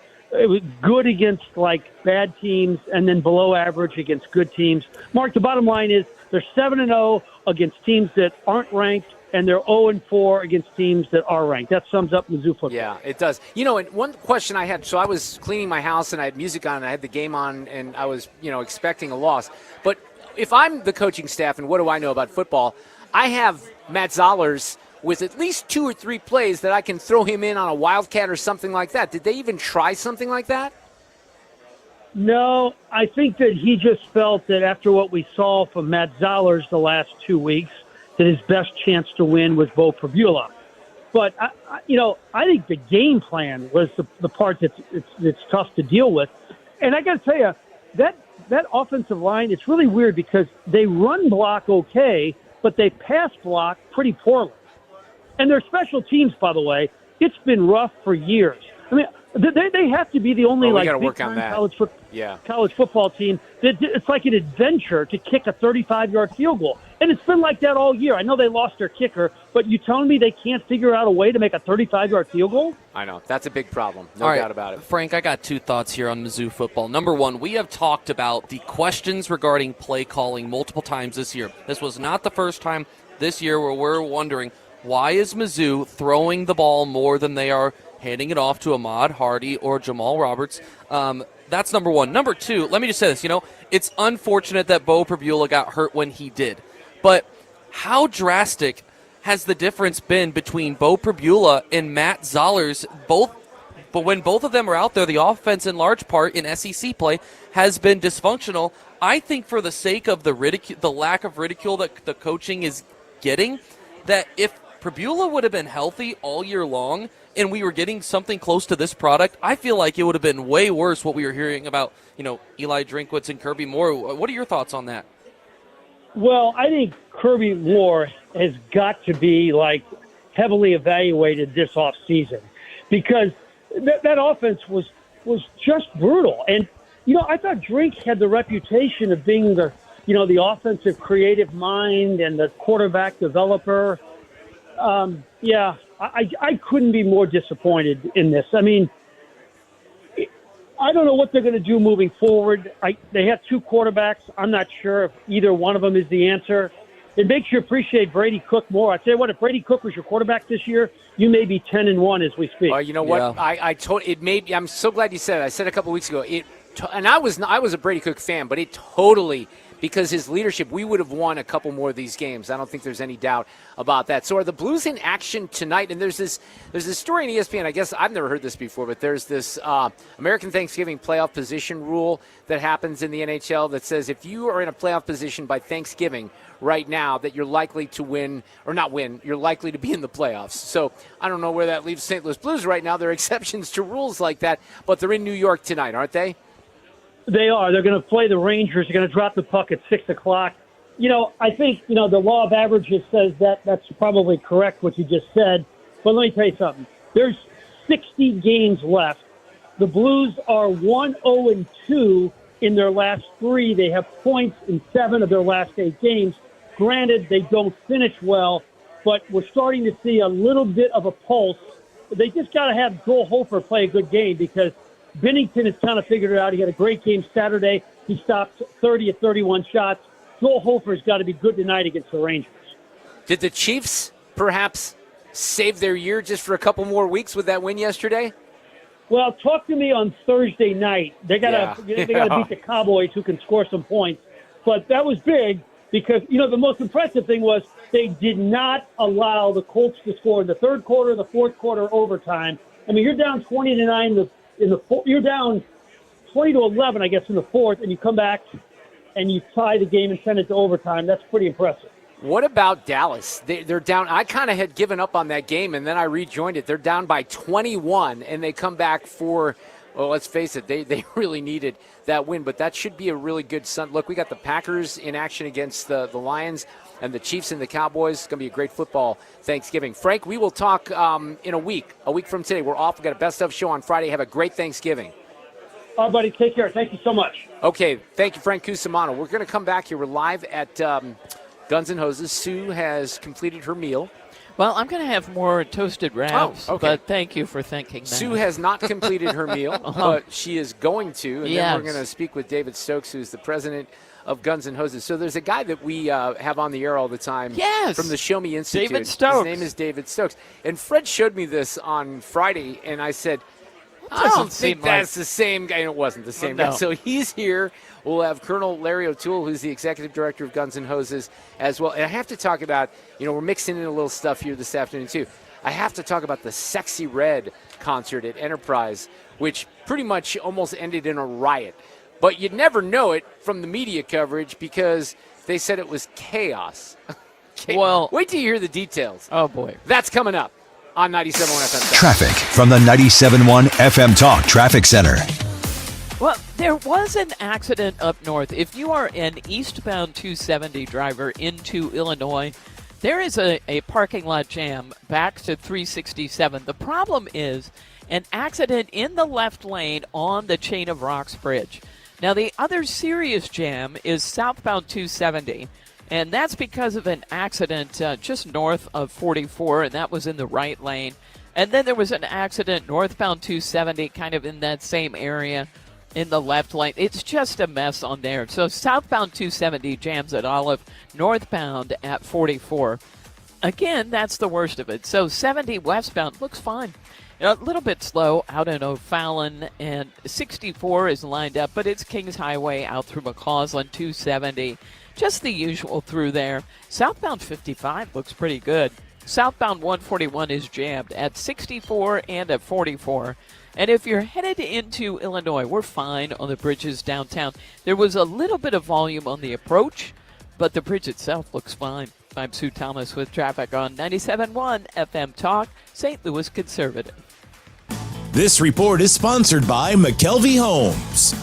good against, bad teams and then below average against good teams. Mark, the bottom line is they're 7-0 against teams that aren't ranked, and they're 0-4 against teams that are ranked. That sums up Mizzou football. Yeah, it does. And one question I had, so I was cleaning my house and I had music on and I had the game on and I was, expecting a loss. But if I'm the coaching staff and what do I know about football, I have Matt Zollers with at least 2 or 3 plays that I can throw him in on a Wildcat or something like that. Did they even try something like that? No, I think that he just felt that after what we saw from Matt Zollers the last 2 weeks, that his best chance to win was Bo Prabula. But, I think the game plan was the part that's tough to deal with. And I got to tell you, that offensive line, it's really weird because they run block okay, but they pass block pretty poorly. And their special teams, by the way, it's been rough for years. I mean, they have to be the only big-time college football team. It's like an adventure to kick a 35-yard field goal. And it's been like that all year. I know they lost their kicker, but you telling me they can't figure out a way to make a 35-yard field goal? I know. That's a big problem. No All right, doubt about it. Frank, I got 2 thoughts here on Mizzou football. Number one, we have talked about the questions regarding play calling multiple times this year. This was not the first time this year where we're wondering, why is Mizzou throwing the ball more than they are handing it off to Ahmad Hardy or Jamal Roberts. That's number one. Number two, let me just say this. It's unfortunate that Bo Pribula got hurt when he did. But how drastic has the difference been between Bo Pribula and Matt Zollers? But when both of them are out there, the offense in large part in SEC play has been dysfunctional. I think for the sake of the lack of ridicule that the coaching is getting, that if Pribula would have been healthy all year long and we were getting something close to this product, I feel like it would have been way worse what we were hearing about, Eli Drinkwitz and Kirby Moore. What are your thoughts on that? Well, I think Kirby Moore has got to be heavily evaluated this offseason because that offense was just brutal. And I thought Drink had the reputation of being the offensive creative mind and the quarterback developer. I couldn't be more disappointed in this. I mean, I don't know what they're going to do moving forward. They have two quarterbacks. I'm not sure if either one of them is the answer. It makes you appreciate Brady Cook more. I tell you what, if Brady Cook was your quarterback this year, you may be 10-1 as we speak. You know what? Yeah. I'm so glad you said it. I said a couple weeks ago. And I was a Brady Cook fan, but it totally, because his leadership, we would have won a couple more of these games. I don't think there's any doubt about that. So are the Blues in action tonight? And there's this story in ESPN. I guess I've never heard this before, but there's this American Thanksgiving playoff position rule that happens in the NHL that says if you are in a playoff position by Thanksgiving right now, that you're likely to win or not win, you're likely to be in the playoffs. So I don't know where that leaves St. Louis Blues right now. There are exceptions to rules like that, but they're in New York tonight, aren't they? They are. They're going to play the Rangers. They're going to drop the puck at 6 o'clock. I think, the law of averages says that's probably correct what you just said. But let me tell you something. There's 60 games left. The Blues are 1-0-2 in their last 3. They have points in 7 of their last 8 games. Granted, they don't finish well, but we're starting to see a little bit of a pulse. They just got to have Joel Hofer play a good game because Binnington has kind of figured it out. He had a great game Saturday. He stopped 30 of 31 shots. Joel Hofer's got to be good tonight against the Rangers. Did the Chiefs perhaps save their year just for a couple more weeks with that win yesterday? Well, talk to me on Thursday night. They got to beat the Cowboys, who can score some points. But that was big because the most impressive thing was they did not allow the Colts to score in the third quarter, the fourth quarter, overtime. I mean, you're down 20-9 you're down 20-11, I guess, in the fourth, and you come back and you tie the game and send it to overtime. That's pretty impressive. What about Dallas? They're down. I kind of had given up on that game, and then I rejoined it. They're down by 21, and they come back for, well, let's face it, they really needed that win. But that should be a really good look. We got the Packers in action against the Lions and the Chiefs and the Cowboys. It's going to be a great football Thanksgiving. Frank, we will talk in a week from today. We're off. We've got a best of show on Friday. Have a great Thanksgiving. All right, buddy. Take care. Thank you so much. Okay. Thank you, Frank Cusumano. We're going to come back here. We're live at Guns N' Hoses. Sue has completed her meal. Well, I'm going to have more toasted wraps, but thank you for thinking that. Sue has not completed her meal, but she is going to. And then we're going to speak with David Stokes, who's the president of Guns N' Hoses. So there's a guy that we have on the air all the time from the Show Me Institute. David Stokes. His name is David Stokes. And Fred showed me this on Friday, and I said, I don't think that's the same guy. And it wasn't the same guy. So he's here. We'll have Colonel Larry O'Toole, who's the executive director of Guns N' Hoses, as well. And I have to talk about, we're mixing in a little stuff here this afternoon, too. I have to talk about the Sexy Red concert at Enterprise, which pretty much almost ended in a riot. But you'd never know it from the media coverage because they said it was chaos. Well, wait till you hear the details. Oh, boy. That's coming up on 97.1 FM. Traffic from the 97.1 FM Talk Traffic Center. Well, there was an accident up north. If you are an eastbound 270 driver into Illinois, there is a parking lot jam back to 367. The problem is an accident in the left lane on the Chain of Rocks Bridge. Now, the other serious jam is southbound 270, and that's because of an accident just north of 44, and that was in the right lane. And then there was an accident northbound 270, kind of in that same area in the left lane. It's just a mess on there. So southbound 270 jams at Olive, northbound at 44. Again, that's the worst of it. So 70 westbound looks fine. A little bit slow out in O'Fallon, and 64 is lined up, but it's Kings Highway out through McCausland, 270. Just the usual through there. Southbound 55 looks pretty good. Southbound 141 is jammed at 64 and at 44. And if you're headed into Illinois, we're fine on the bridges downtown. There was a little bit of volume on the approach, but the bridge itself looks fine. I'm Sue Thomas with traffic on 97.1 FM Talk, St. Louis Conservative. This report is sponsored by McKelvey Homes.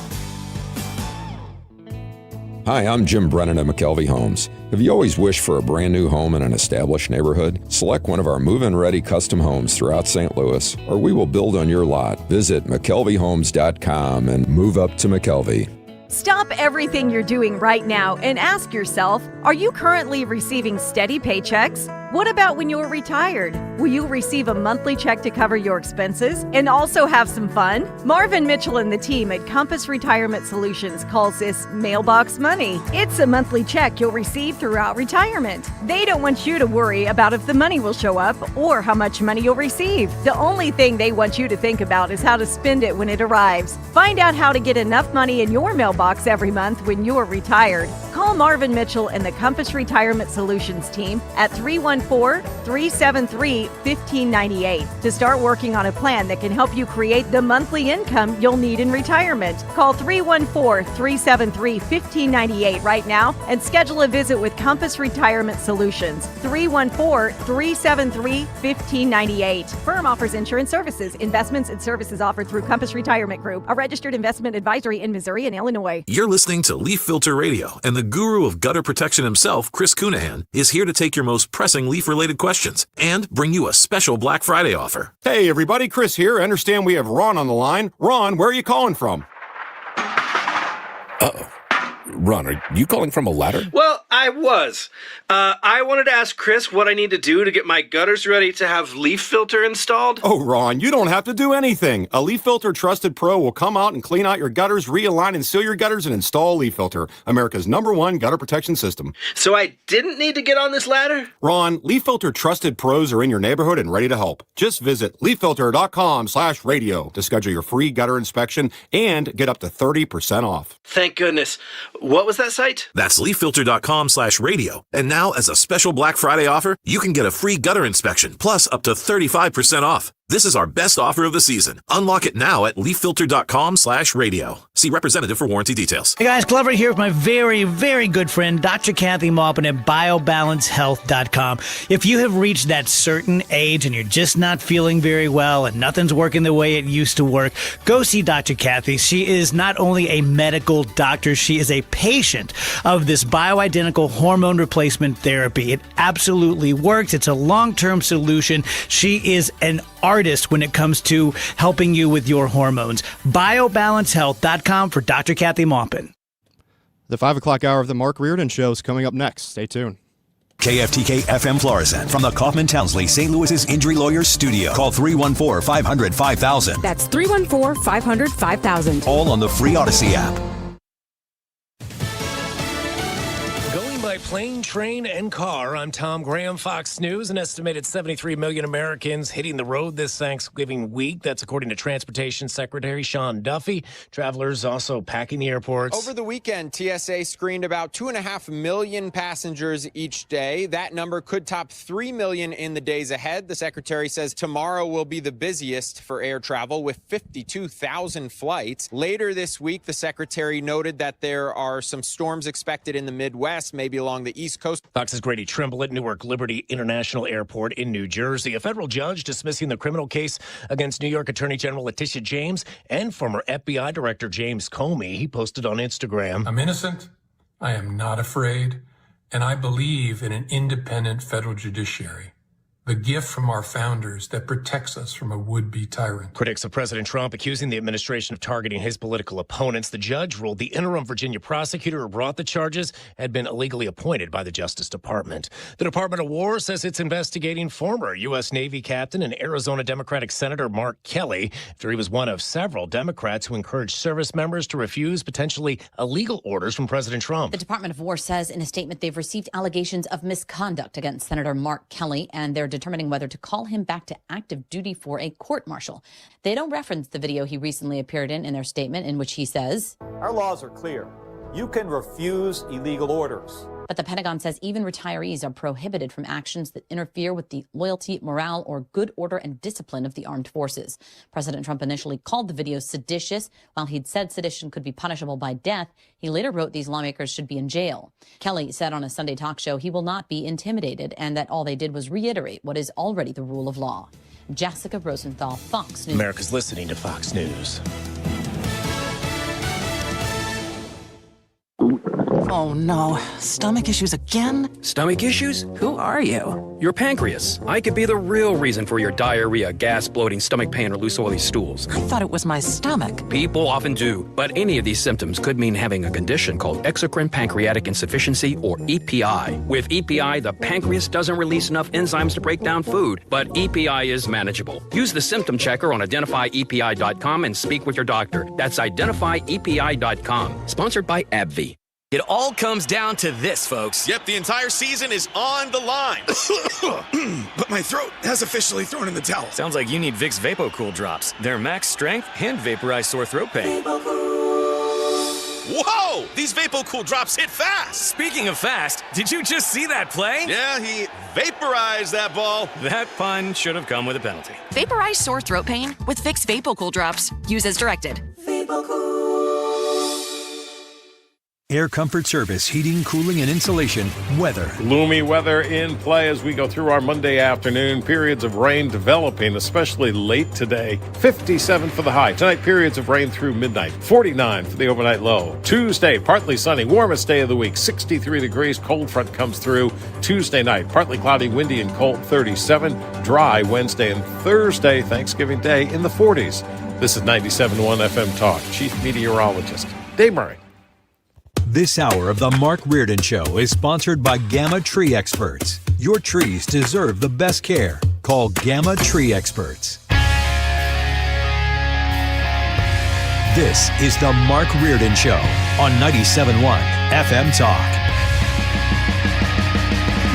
Hi, I'm Jim Brennan of McKelvey Homes. Have you always wished for a brand new home in an established neighborhood? Select one of our move-in ready custom homes throughout St. Louis, or we will build on your lot. Visit McKelveyhomes.com and move up to McKelvey. Stop everything you're doing right now and ask yourself, are you currently receiving steady paychecks? What about when you're retired? Will you receive a monthly check to cover your expenses and also have some fun? Marvin Mitchell and the team at Compass Retirement Solutions calls this mailbox money. It's a monthly check you'll receive throughout retirement. They don't want you to worry about if the money will show up or how much money you'll receive. The only thing they want you to think about is how to spend it when it arrives. Find out how to get enough money in your mailbox every month when you're retired. Call Marvin Mitchell and the Compass Retirement Solutions team at 314-373-1598 to start working on a plan that can help you create the monthly income you'll need in retirement. Call 314-373-1598 right now and schedule a visit with Compass Retirement Solutions. 314-373-1598. Firm offers insurance services, investments, and services offered through Compass Retirement Group, a registered investment advisory in Missouri and Illinois. You're listening to Leaf Filter Radio, and the guru of gutter protection himself, Chris Cunahan, is here to take your most pressing leaf-related questions and bring you a special Black Friday offer. Hey everybody, Chris here. I understand we have Ron on the line. Ron, where are you calling from? Uh-oh. Ron, are you calling from a ladder? Well, I was. I wanted to ask Chris what I need to do to get my gutters ready to have leaf filter installed. Oh, Ron, you don't have to do anything. A Leaf Filter Trusted Pro will come out and clean out your gutters, realign and seal your gutters, and install Leaf Filter, America's #1 gutter protection system. So I didn't need to get on this ladder? Ron, Leaf Filter Trusted Pros are in your neighborhood and ready to help. Just visit leaffilter.com/radio to schedule your free gutter inspection and get up to 30% off. Thank goodness. What was that site? That's leaffilter.com/radio. And now, as a special Black Friday offer, you can get a free gutter inspection, plus up to 35% off. This is our best offer of the season. Unlock it now at leaffilter.com/radio. See representative for warranty details. Hey guys, Glover here with my very, very good friend, Dr. Kathy Maupin at BioBalanceHealth.com. If you have reached that certain age and you're just not feeling very well and nothing's working the way it used to work, go see Dr. Kathy. She is not only a medical doctor, she is a patient of this bioidentical hormone replacement therapy. It absolutely works. It's a long-term solution. She is an artist when it comes to helping you with your hormones. BioBalanceHealth.com for Dr. Kathy Maupin. The 5 o'clock hour of the Mark Reardon Show is coming up next. Stay tuned. KFTK FM Florissant from the Kaufman Townsley St. Louis's Injury Lawyers Studio. Call 314-500-5000. That's 314-500-5000. All on the free Odyssey app. By plane, train, and car, I'm Tom Graham, Fox News. An estimated 73 million Americans hitting the road this Thanksgiving week. That's according to Transportation Secretary Sean Duffy. Travelers also packing the airports. Over the weekend, TSA screened about 2.5 million passengers each day. That number could top 3 million in the days ahead. The secretary says tomorrow will be the busiest for air travel with 52,000 flights. Later this week, the secretary noted that there are some storms expected in the Midwest, maybe along the East Coast. Fox's Grady Trimble at Newark Liberty International Airport in New Jersey. A federal judge dismissing the criminal case against New York Attorney General Letitia James and former FBI Director James Comey. He posted on Instagram. I'm innocent. I am not afraid. And I believe in an independent federal judiciary. The gift from our founders that protects us from a would-be tyrant. Critics of President Trump accusing the administration of targeting his political opponents. The judge ruled the interim Virginia prosecutor who brought the charges had been illegally appointed by the Justice Department. The Department of War says it's investigating former U.S. Navy captain and Arizona Democratic Senator Mark Kelly after he was one of several Democrats who encouraged service members to refuse potentially illegal orders from President Trump. The Department of War says in a statement they've received allegations of misconduct against Senator Mark Kelly and their determining whether to call him back to active duty for a court-martial. They don't reference the video he recently appeared in their statement, in which he says, "Our laws are clear. You can refuse illegal orders." But the Pentagon says even retirees are prohibited from actions that interfere with the loyalty, morale, or good order and discipline of the armed forces. President Trump initially called the video seditious. While he'd said sedition could be punishable by death, he later wrote these lawmakers should be in jail. Kelly said on a Sunday talk show he will not be intimidated and that all they did was reiterate what is already the rule of law. Jessica Rosenthal, Fox News. America's listening to Fox News. Oh no, stomach issues again? Stomach issues? Who are you? Your pancreas. I could be the real reason for your diarrhea, gas, bloating, stomach pain, or loose oily stools. I thought it was my stomach. People often do, but any of these symptoms could mean having a condition called exocrine pancreatic insufficiency, or EPI. With EPI, the pancreas doesn't release enough enzymes to break down food, but EPI is manageable. Use the symptom checker on identifyepi.com and speak with your doctor. That's identifyepi.com. Sponsored by AbbVie. It all comes down to this, folks. Yep, the entire season is on the line. But my throat has officially thrown in the towel. Sounds like you need Vicks VapoCool drops. They're max strength and vaporize sore throat pain. Whoa! These VapoCool drops hit fast. Speaking of fast, did you just see that play? Yeah, he vaporized that ball. That pun should have come with a penalty. Vaporize sore throat pain with Vicks VapoCool drops. Use as directed. Air Comfort Service, heating, cooling, and insulation. Weather. Gloomy weather in play as we go through our Monday afternoon. Periods of rain developing, especially late today. 57 for the high. Tonight, periods of rain through midnight. 49 for the overnight low. Tuesday, partly sunny. Warmest day of the week. 63 degrees. Cold front comes through. Tuesday night, partly cloudy, windy, and cold. 37. Dry Wednesday and Thursday, Thanksgiving Day, in the 40s. This is 97.1 FM Talk. Chief Meteorologist Dave Murray. This hour of the Mark Reardon Show is sponsored by Gamma Tree Experts. Your trees deserve the best care. Call Gamma Tree Experts. This is the Mark Reardon Show on 97.1 FM Talk.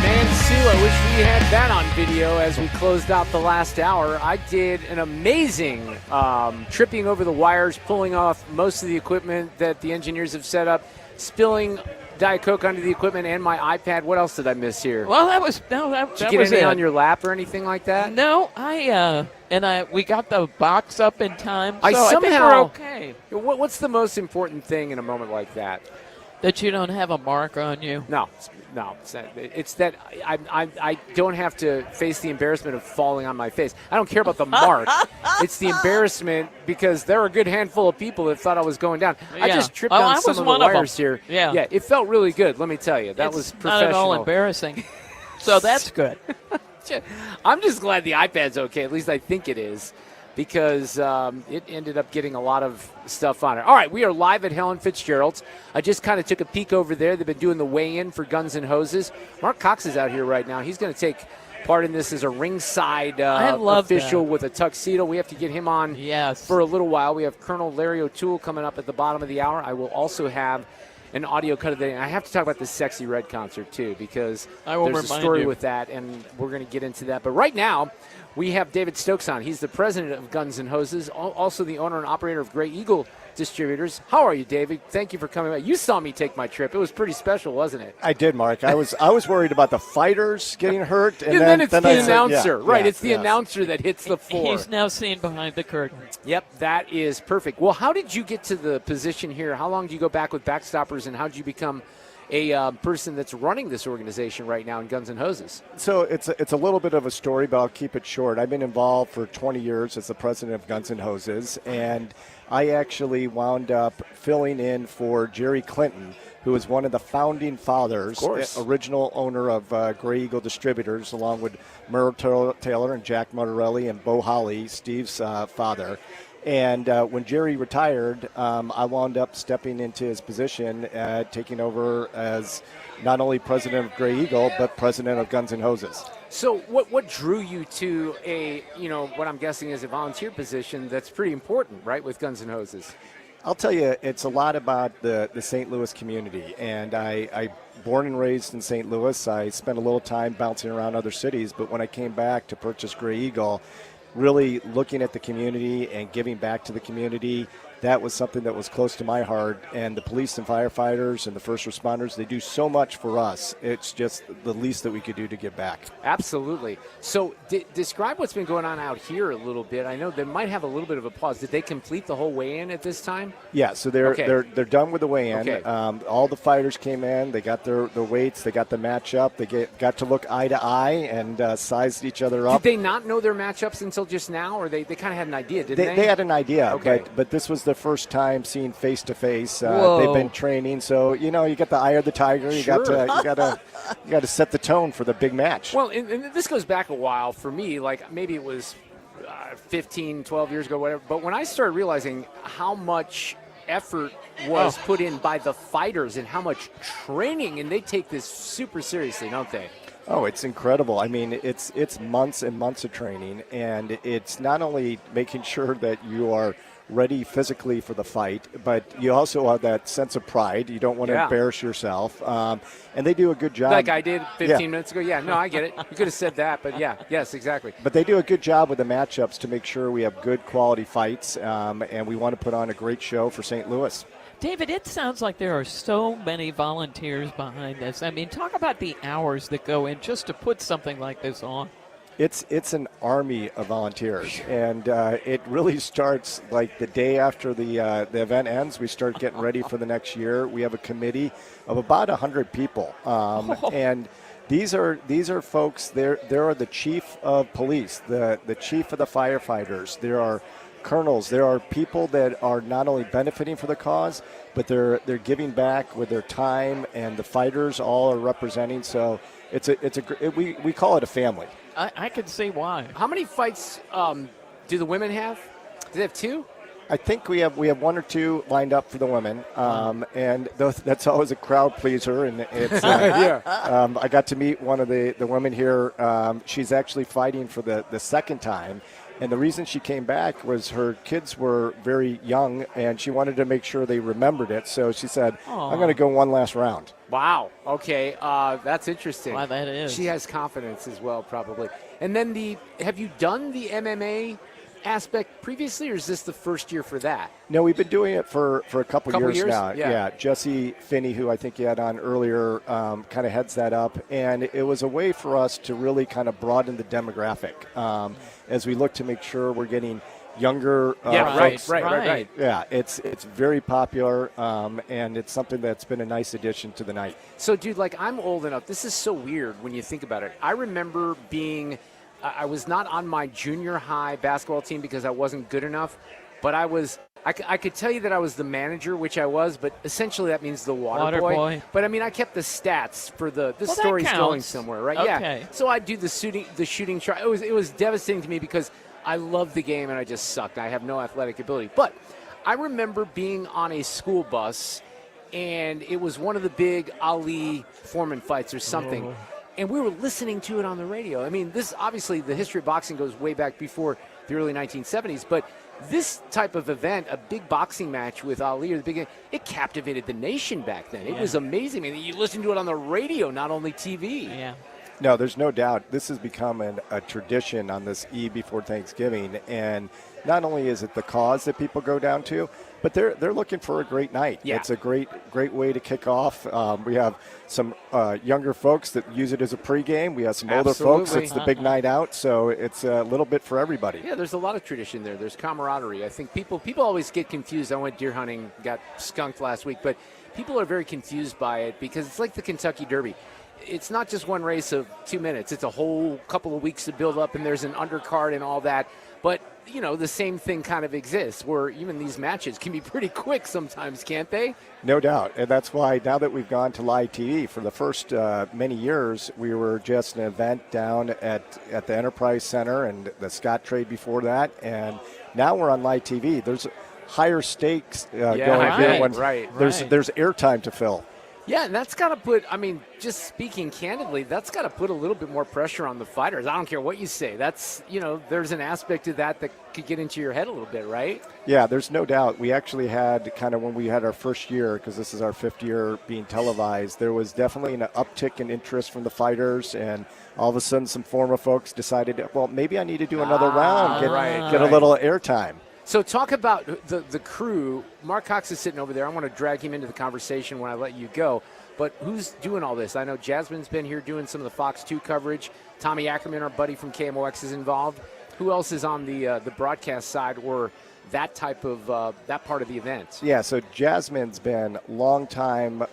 Man, Sula, wish we had that on video as we closed out the last hour. I did an amazing tripping over the wires, pulling off most of the equipment that the engineers have set up, spilling Diet Coke onto the equipment and my iPad. What else did I miss here? Well, that was Did you get anything on your lap or anything like that? No, we got the box up in time. So I think somehow, we're okay. What's the most important thing in a moment like that? That you don't have a mark on you. No. It's that I don't have to face the embarrassment of falling on my face. I don't care about the mark. It's the embarrassment because there are a good handful of people that thought I was going down. Yeah. I just tripped on some of the wires here. Yeah, it felt really good. Let me tell you, that was professional. Not at all embarrassing. So that's good. I'm just glad the iPad's okay. At least I think it is. Because it ended up getting a lot of stuff on it. All right, we are live at Helen Fitzgerald's. I just kind of took a peek over there. They've been doing the weigh-in for Guns N' Hoses. Mark Cox is out here right now. He's going to take part in this as a ringside official with a tuxedo. We have to get him on for a little while. We have Colonel Larry O'Toole coming up at the bottom of the hour. I will also have an audio cut of the day. And I have to talk about this Sexy Red concert, too, because there's a story with that, and we're going to get into that. But right now, we have David Stokes on. He's the president of Guns N' Hoses, also the owner and operator of Grey Eagle Distributors. How are you, David? Thank you for coming out. You saw me take my trip. It was pretty special, wasn't it? I did, Mark. I was worried about the fighters getting hurt. And then it's the announcer. It's the announcer that hits the floor. He's now seen behind the curtain. Yep, that is perfect. Well, how did you get to the position here? How long do you go back with Backstoppers, and how did you become a person that's running this organization right now in Guns N' Hoses? So it's a little bit of a story, but I'll keep it short. I've been involved for 20 years as the president of Guns N' Hoses, and I actually wound up filling in for Jerry Clinton, who was one of the founding fathers, original owner of Grey Eagle Distributors, along with Merle Taylor and Jack Martorelli and Bo Holly, Steve's father. And when Jerry retired, I wound up stepping into his position, taking over as not only president of Grey Eagle, but president of Guns N' Hoses. So what drew you to what I'm guessing is a volunteer position that's pretty important, right, with Guns N' Hoses? I'll tell you, it's a lot about the St. Louis community. And I born and raised in St. Louis. I spent a little time bouncing around other cities. But when I came back to purchase Gray Eagle, really looking at the community and giving back to the community, that was something that was close to my heart. And the police and firefighters and the first responders, they do so much for us. It's just the least that we could do to give back. Absolutely. So describe what's been going on out here a little bit. I know they might have a little bit of a pause. Did they complete the whole weigh-in at this time? Yeah, so they're done with the weigh-in. Okay. All the fighters came in. They got their weights. They got the matchup. They got to look eye to eye and sized each other up. Did they not know their matchups until just now, or they kind of had an idea, didn't they? They had an idea, okay. but this was the first time seeing face-to-face. They've been training, so you got the eye of the tiger. You got to set the tone for the big match. Well, and this goes back a while for me. Like maybe it was 15, 12 years ago, whatever. But when I started realizing how much effort was put in by the fighters and how much training, and they take this super seriously, don't they? Oh, it's incredible. I mean, it's months and months of training, and it's not only making sure that you are ready physically for the fight, but you also have that sense of pride. You don't want to embarrass yourself. And they do a good job. Like I did 15 minutes ago. Yeah, no, I get it. You could have said that, but yes, exactly. But they do a good job with the matchups to make sure we have good quality fights, and we want to put on a great show for St. Louis. David, it sounds like there are so many volunteers behind this. I mean, talk about the hours that go in just to put something like this on. It's an army of volunteers, and it really starts like the day after the event ends. We start getting ready for the next year. We have a committee of about 100 people, and these are folks. There are the chief of police, the chief of the firefighters. There are colonels. There are people that are not only benefiting for the cause, but they're giving back with their time, and the fighters all are representing. So we call it a family. I can see why. How many fights do the women have? Do they have 2? I think we have 1 or 2 lined up for the women, and that's always a crowd pleaser. And it's I got to meet one of the women here. She's actually fighting for the second time. And the reason she came back was her kids were very young, and she wanted to make sure they remembered it. So she said, I'm going to go one last round. Wow. Okay. That's interesting. Wow, that is. She has confidence as well, probably. And then have you done the MMA aspect previously, or is this the first year for that? No, we've been doing it for a couple years now. Yeah. Jesse Finney, who I think you had on earlier, kind of heads that up. And it was a way for us to really kind of broaden the demographic as we look to make sure we're getting younger folks. Right. Yeah, it's very popular, and it's something that's been a nice addition to the night. So, dude, like I'm old enough. This is so weird when you think about it. I remember I was not on my junior high basketball team because I wasn't good enough, but I could tell you that I was the manager, which I was, but essentially that means the water boy. But I mean, I kept the stats for this story's going somewhere, right? Okay. Yeah. So I'd do the shooting try. It was devastating to me because I loved the game and I just sucked. I have no athletic ability. But I remember being on a school bus, and it was one of the big Ali Foreman fights or something. Oh. And we were listening to it on the radio. I mean, this obviously the history of boxing goes way back before the early 1970s, but this type of event, a big boxing match with Ali, it captivated the nation back then. It was amazing. I mean, you listen to it on the radio, not only TV. Yeah. No, there's no doubt. This has become a tradition on this eve before Thanksgiving, and not only is it the cause that people go down to, but they're looking for a great night. Yeah. It's a great way to kick off. We have some younger folks that use it as a pregame. We have some older folks. It's the big night out, so it's a little bit for everybody. Yeah, there's a lot of tradition there. There's camaraderie. I think people always get confused. I went deer hunting, got skunked last week, but people are very confused by it because it's like the Kentucky Derby. It's not just one race of 2 minutes. It's a whole couple of weeks to build up, and there's an undercard and all that. But, the same thing kind of exists where even these matches can be pretty quick sometimes, can't they? No doubt. And that's why now that we've gone to live TV, for the first many years, we were just an event down at the Enterprise Center and the Scott Trade before that. And now we're on live TV. There's higher stakes going here when there's airtime to fill. Yeah, and that's got to put, just speaking candidly, that's got to put a little bit more pressure on the fighters. I don't care what you say. That's, there's an aspect of that could get into your head a little bit, right? Yeah, there's no doubt. We actually had kind of when we had our first year, because this is our 5th year being televised, there was definitely an uptick in interest from the fighters, and all of a sudden some former folks decided, well, maybe I need to do another round, get a little airtime. So talk about the crew. Mark Cox is sitting over there. I want to drag him into the conversation when I let you go. But who's doing all this? I know Jasmine's been here doing some of the Fox 2 coverage. Tommy Ackerman, our buddy from KMOX, is involved. Who else is on the broadcast side or that type of that part of the event? Yeah, so Jasmine's been long-time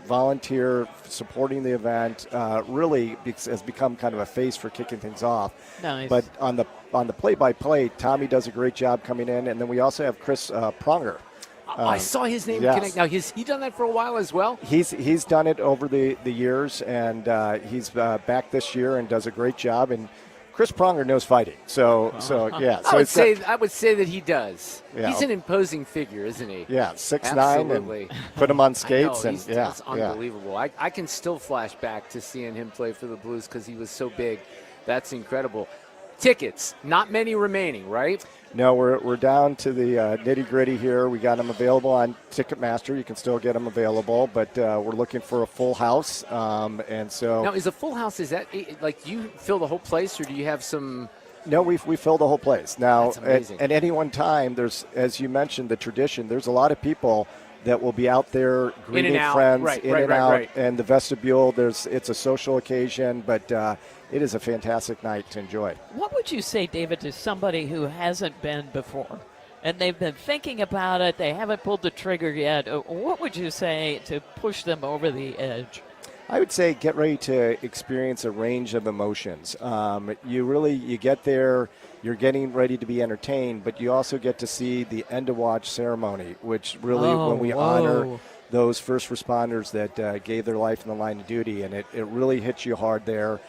volunteer supporting the event. Really has become kind of a face for kicking things off. Nice. But on the play-by-play, Tommy does a great job coming in, and then we also have Chris Pronger. I saw his name connect. Now, has he done that for a while as well? He's done it over the years, and he's back this year and does a great job. And Chris Pronger knows fighting, so yeah. So I would say that he does. Yeah. He's an imposing figure, isn't he? Yeah, 6'9", and put him on skates, and that's unbelievable. Yeah. I can still flash back to seeing him play for the Blues because he was so big. That's incredible. Tickets, not many remaining, right? No, we're down to the nitty-gritty here. We got them available on Ticketmaster. You can still get them available, but we're looking for a full house. And so now, is a full house, is that like you fill the whole place, or do you have some? No, we fill the whole place. Now, at any one time, there's, as you mentioned, the tradition. There's a lot of people that will be out there greeting friends, in and out, and the vestibule. It's a social occasion, but it is a fantastic night to enjoy. What would you say, David, to somebody who hasn't been before, and they've been thinking about it, they haven't pulled the trigger yet? What would you say to push them over the edge? I would say get ready to experience a range of emotions. You get there, you're getting ready to be entertained, but you also get to see the end-of-watch ceremony, which really, when we honor those first responders that gave their life in the line of duty, and it really hits you hard there.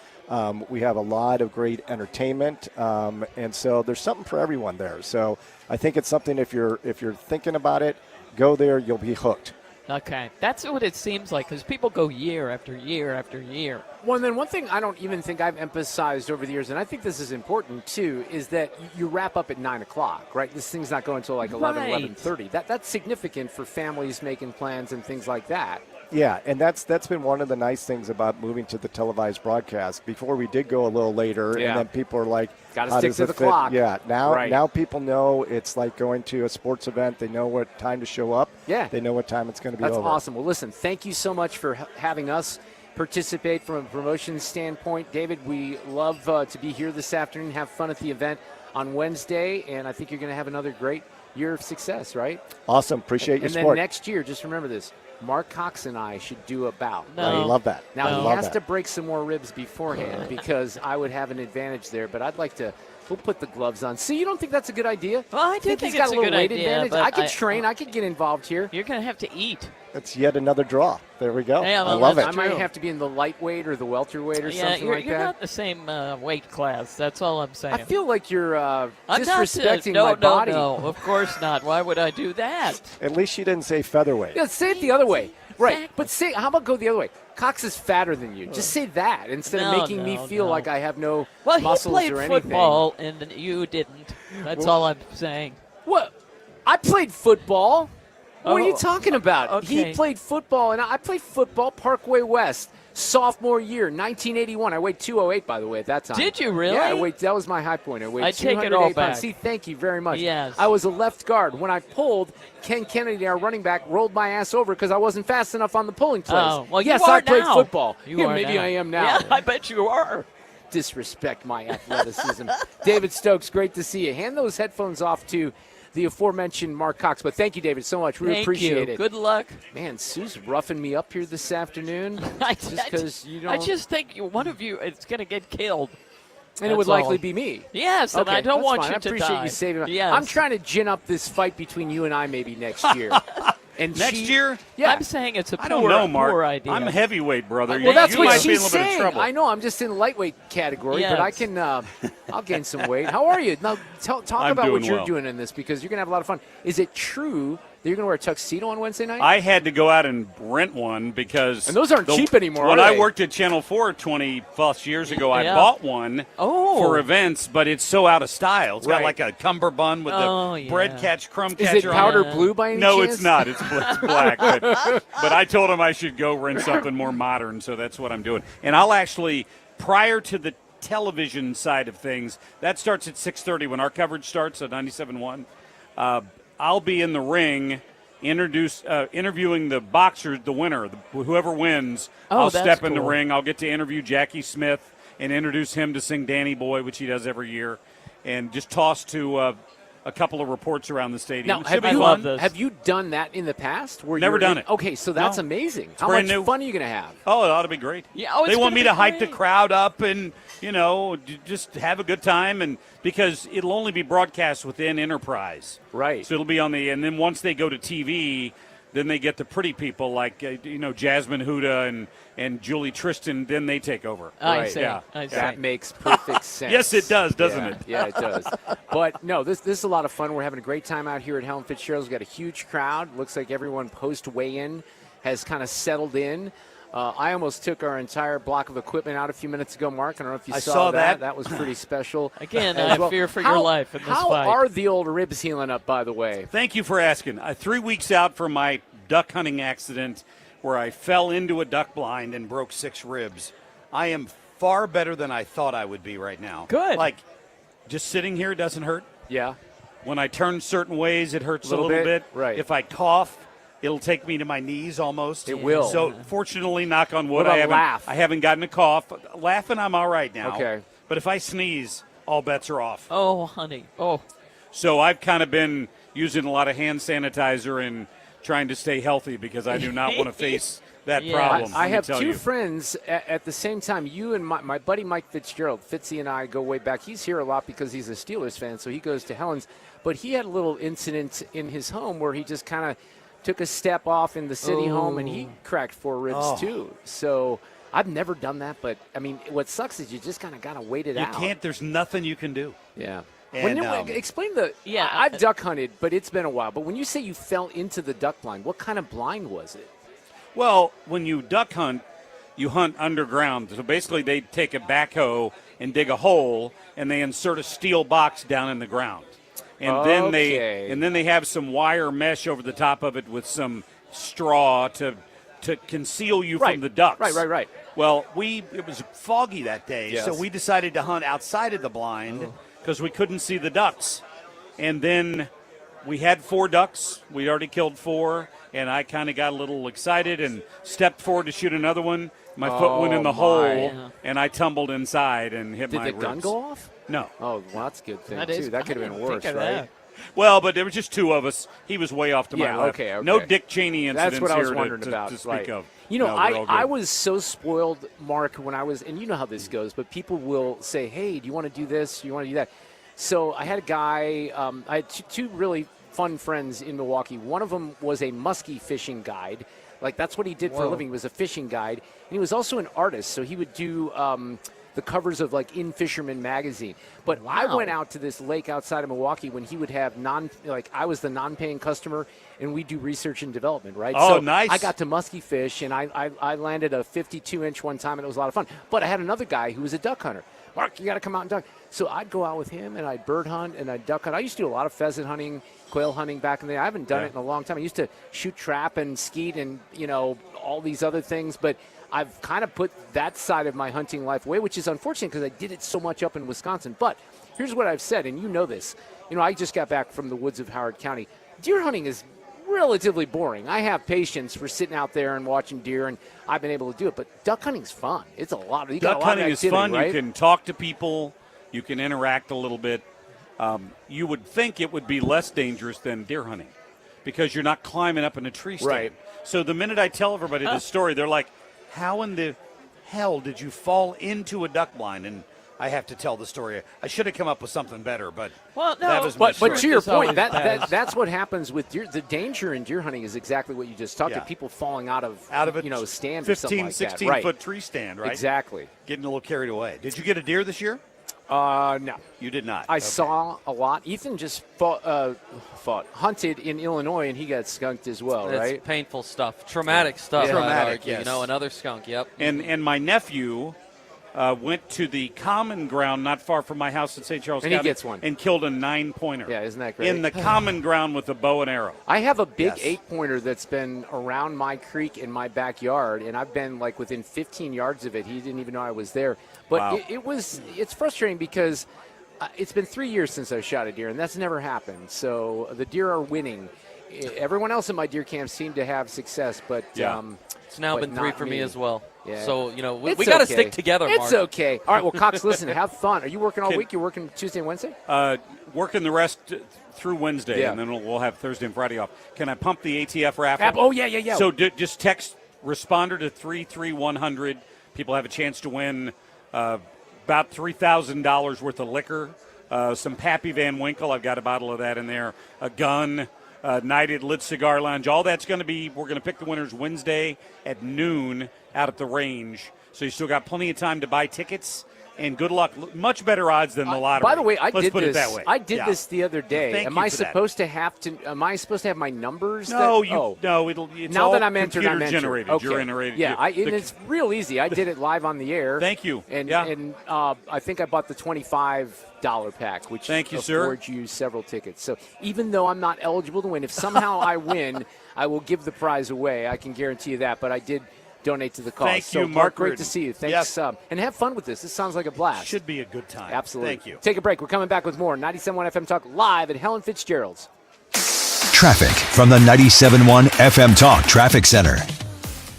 We have a lot of great entertainment, and so there's something for everyone there. So I think it's something, if you're thinking about it, go there, you'll be hooked. Okay, that's what it seems like, because people go year after year after year. Well, and then one thing I don't even think I've emphasized over the years, and I think this is important too, is that you wrap up at 9 o'clock, right? This thing's not going until like 11:30. That's significant for families making plans and things like that. Yeah, and that's been one of the nice things about moving to the televised broadcast. Before we did go a little later, and then people are like, "Got to stick to the clock." Yeah, now people know it's like going to a sports event. They know what time to show up. Yeah, they know what time it's going to be over. That's awesome. Well, listen, thank you so much for having us participate from a promotion standpoint, David. We love to be here this afternoon. Have fun at the event on Wednesday, and I think you're going to have another great year of success. Right? Awesome. Appreciate your support. And then next year, just remember this. Mark Cox and I should do a bout. No. I love that. Now, he has to break some more ribs beforehand because I would have an advantage there, but I'd like to – we'll put the gloves on. See, you don't think that's a good idea? Well, I do think he's got it's a little good weight idea. Advantage. I could train. I could get involved here. You're going to have to eat. That's yet another draw. There we go. Yeah, well, I love it. I might have to be in the lightweight or the welterweight or something like that. You're not the same weight class. That's all I'm saying. I feel like you're disrespecting my body. No, of course not. Why would I do that? At least she didn't say featherweight. Yeah, say it the other way. Right, but how about go the other way? Cox is fatter than you. Just say that instead of making me feel like I have no muscles or anything. Well, he played football, and you didn't. That's all I'm saying. What? I played football. What are you talking about? Okay. He played football, and I played football Parkway West. Sophomore year, 1981. I weighed 208, by the way, at that time. Did you really? Yeah, that was my high point. I weighed 208 take it all back. pounds. See, thank you very much. Yes. I was a left guard. When I pulled, Ken Kennedy, our running back, rolled my ass over because I wasn't fast enough on the pulling plays. Oh, well, yes, you are I played now. football. Maybe I am now. Yeah, I bet you are. Disrespect my athleticism. David Stokes, great to see you. Hand those headphones off to the aforementioned Mark Cox. But thank you, David, so much. We appreciate it. Good luck. Man, Sue's roughing me up here this afternoon. I just think one of you is going to get killed. And it would likely be me. Yes, and I don't want you to die. I appreciate you saving me. Yes. I'm trying to gin up this fight between you and I maybe next year. And next year? Yeah. I'm saying it's a poor idea. I'm heavyweight, brother. Well, that's you what might she's be in a little bit saying. of trouble. I know. I'm just in the lightweight category, Yes. but I can. I'll gain some weight. How are you? Now, talk about what you're doing in this because you're going to have a lot of fun. Is it true You're going to wear a tuxedo on Wednesday night? I had to go out and rent one because... And those aren't cheap anymore, When are I they? worked at Channel 4 20-plus years ago, I Yeah. bought one for events, but it's so out of style. It's got Right. like a cummerbund with the bread catch, crumb Is catcher it powder on it. blue by any No, chance? it's not. It's black. But I told him I should go rent something more modern, so that's what I'm doing. And I'll actually, prior to the television side of things, that starts at 6:30 when our coverage starts at 97.1. I'll be in the ring interviewing the boxer, the winner, whoever wins. I'll step in the ring. I'll get to interview Jackie Smith and introduce him to Sing Danny Boy, which he does every year, and just toss to a couple of reports around the stadium. Now, Have you done that in the past? Never done it. Okay, so that's No. amazing. It's How brand much new. fun are you going to have? Oh, it ought to be great. Yeah, they want me to hype the crowd up and, just have a good time, and because it'll only be broadcast within Enterprise. Right. So it'll be and then once they go to TV, then they get the pretty people like, Jasmine Huda and Julie Tristan, then they take over. I Right. see. Yeah. I see. That makes perfect sense. Yes, it does, doesn't it? Yeah, it does. But, no, this is a lot of fun. We're having a great time out here at Helen Fitzgerald's. We've got a huge crowd. Looks like everyone post-weigh-in has kind of settled in. I almost took our entire block of equipment out a few minutes ago, Mark. I don't know if you saw that. That was pretty special. Again, I fear for your life in this fight. How are the old ribs healing up, by the way? Thank you for asking. 3 weeks out from my duck hunting accident where I fell into a duck blind and broke 6 ribs. I am far better than I thought I would be right now. Good. Like, just sitting here doesn't hurt. Yeah. When I turn certain ways, it hurts a little bit. Right. If I cough, it'll take me to my knees almost. It will. So, fortunately, knock on wood, What about I haven't gotten a cough. Laughing, I'm all right now. Okay. But if I sneeze, all bets are off. Oh, honey. Oh. So I've kind of been using a lot of hand sanitizer and trying to stay healthy because I do not want to face that problem. I have tell two you. friends at the same time. You and my buddy Mike Fitzgerald, Fitzy and I go way back. He's here a lot because he's a Steelers fan, so he goes to Helen's. But he had a little incident in his home where he just kind of took a step off in the city home, and he cracked 4 ribs too. So I've never done that, but, I mean, what sucks is you just kind of got to wait it out. You can't. There's nothing you can do. Yeah. And, Explain the. Yeah, I've duck hunted, but it's been a while. But when you say you fell into the duck blind, what kind of blind was it? Well, when you duck hunt, you hunt underground. So basically, they take a backhoe and dig a hole, and they insert a steel box down in the ground, and then they have some wire mesh over the top of it with some straw to conceal you from the ducks. Right. Well, it was foggy that day, so we decided to hunt outside of the blind because we couldn't see the ducks. And then we had 4 ducks. We'd already killed 4, and I kind of got a little excited and stepped forward to shoot another one. My foot went in the hole, and I tumbled inside and hit my ribs. Did the gun go off? No. Oh, well, that's a good thing, too. That could have been worse, right? That. Well, but there was just 2 of us. He was way off to my left. Okay. No Dick Cheney incidents That's what I was here wondering to about. speak of. You know, No, we're all good. I was so spoiled, Mark, when I was, and you know how this goes, but people will say, hey, do you want to do this? Do you want to do that? So I had a guy, I had 2 really fun friends in Milwaukee. One of them was a muskie fishing guide. Like, that's what he did for a living. He was a fishing guide. And he was also an artist, so he would do the covers of, like, In Fisherman magazine. But I went out to this lake outside of Milwaukee when he would have I was the non-paying customer, and we do research and development, right? Oh, so nice. I got to muskie fish, and I landed a 52-inch one time, and it was a lot of fun. But I had another guy who was a duck hunter. Mark, you got to come out and duck. So I'd go out with him, and I'd bird hunt, and I'd duck hunt. I used to do a lot of pheasant hunting, quail hunting back in the day. I haven't done it in a long time. I used to shoot trap and skeet and, all these other things. But I've kind of put that side of my hunting life away, which is unfortunate because I did it so much up in Wisconsin. But here's what I've said, and you know this. I just got back from the woods of Howard County. Deer hunting is relatively boring. I have patience for sitting out there and watching deer, and I've been able to do it. But duck hunting's fun. It's a lot. Duck hunting is fun. Right? You can talk to people. You can interact a little bit. You would think it would be less dangerous than deer hunting because you're not climbing up in a tree stand. Right. So the minute I tell everybody this story, they're like, how in the hell did you fall into a duck blind? And I have to tell the story. I should have come up with something better, but that was my story. But to your point, that's what happens with deer. The danger in deer hunting is exactly what you just talked about. People falling out of a stand 15, or something like 16 that. foot tree stand, right? Exactly. Getting a little carried away. Did you get a deer this year? No. You did not. I saw a lot. Ethan just hunted in Illinois, and he got skunked as well, It's right? painful stuff. Traumatic stuff. Yeah. Traumatic, yes. Another skunk, yep. And my nephew went to the common ground not far from my house in St. Charles And County. he gets one. And killed a 9-pointer. Yeah, isn't that great? In the common ground with a bow and arrow. I have a big 8-pointer that's been around my creek in my backyard, and I've been like within 15 yards of it. He didn't even know I was there. But Wow. it's frustrating because it's been 3 years since I shot a deer, and that's never happened. So the deer are winning. Everyone else in my deer camp seemed to have success, but it's now been 3 for me as well. Yeah. So, we It's got to okay. stick together, Mark. It's okay. All right, well, Cox, listen, have fun. Are you working all week? You're working Tuesday and Wednesday? Working the rest through Wednesday, Yeah. and then we'll have Thursday and Friday off. Can I pump the ATF raffle? Oh, yeah. So just text responder to 33100. People have a chance to win about $3,000 worth of liquor, some Pappy Van Winkle. I've got a bottle of that in there, a gun, Nighted Lit Cigar Lounge. All that's going to be, we're going to pick the winners Wednesday at noon out at the range. So you still got plenty of time to buy tickets. And good luck. Much better odds than the lottery. By the way, Let's did put this. it that way. I did this the other day. Thank Am you I for that. supposed to have to? Am I supposed to have my numbers? No, that, it's now all that I'm entered, I'm computer entered. generated. Okay. You're generated. Yeah, and it's real easy. I did it live on the air. Thank you. And Yeah. and I think I bought the $25 pack, which Thank you, sir. affords you several tickets. So even though I'm not eligible to win, if somehow I win, I will give the prize away. I can guarantee you that. But I did donate to the cause. Thank so, you, Mark great Reardon. to see you. Thanks. Yes. And have fun with this. This sounds like a blast. Should be a good time. Absolutely. Thank you. Take a break. We're coming back with more 97.1 FM Talk live at Helen Fitzgerald's. Traffic from the 97.1 FM Talk Traffic Center.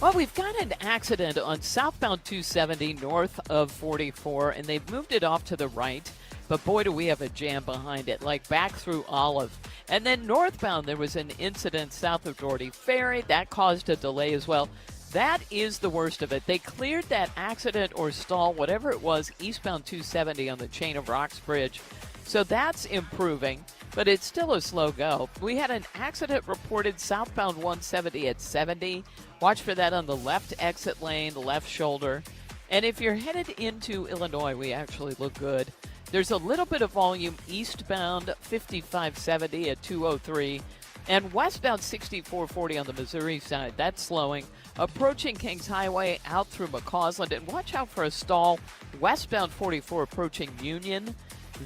Well, we've got an accident on southbound 270 north of 44, and they've moved it off to the right. But boy, do we have a jam behind it, like back through Olive. And then northbound, there was an incident south of Doherty Ferry. That caused a delay as well. That is the worst of it. They cleared that accident or stall, whatever it was, eastbound 270 on the Chain of Rocks Bridge. So that's improving, but it's still a slow go. We had an accident reported southbound 170 at 70. Watch for that on the left exit lane, the left shoulder. And if you're headed into Illinois, we actually look good. There's a little bit of volume eastbound 5570 at 203. And westbound 6440 on the Missouri side, that's slowing. Approaching Kings Highway out through McCausland. And watch out for a stall westbound 44 approaching Union.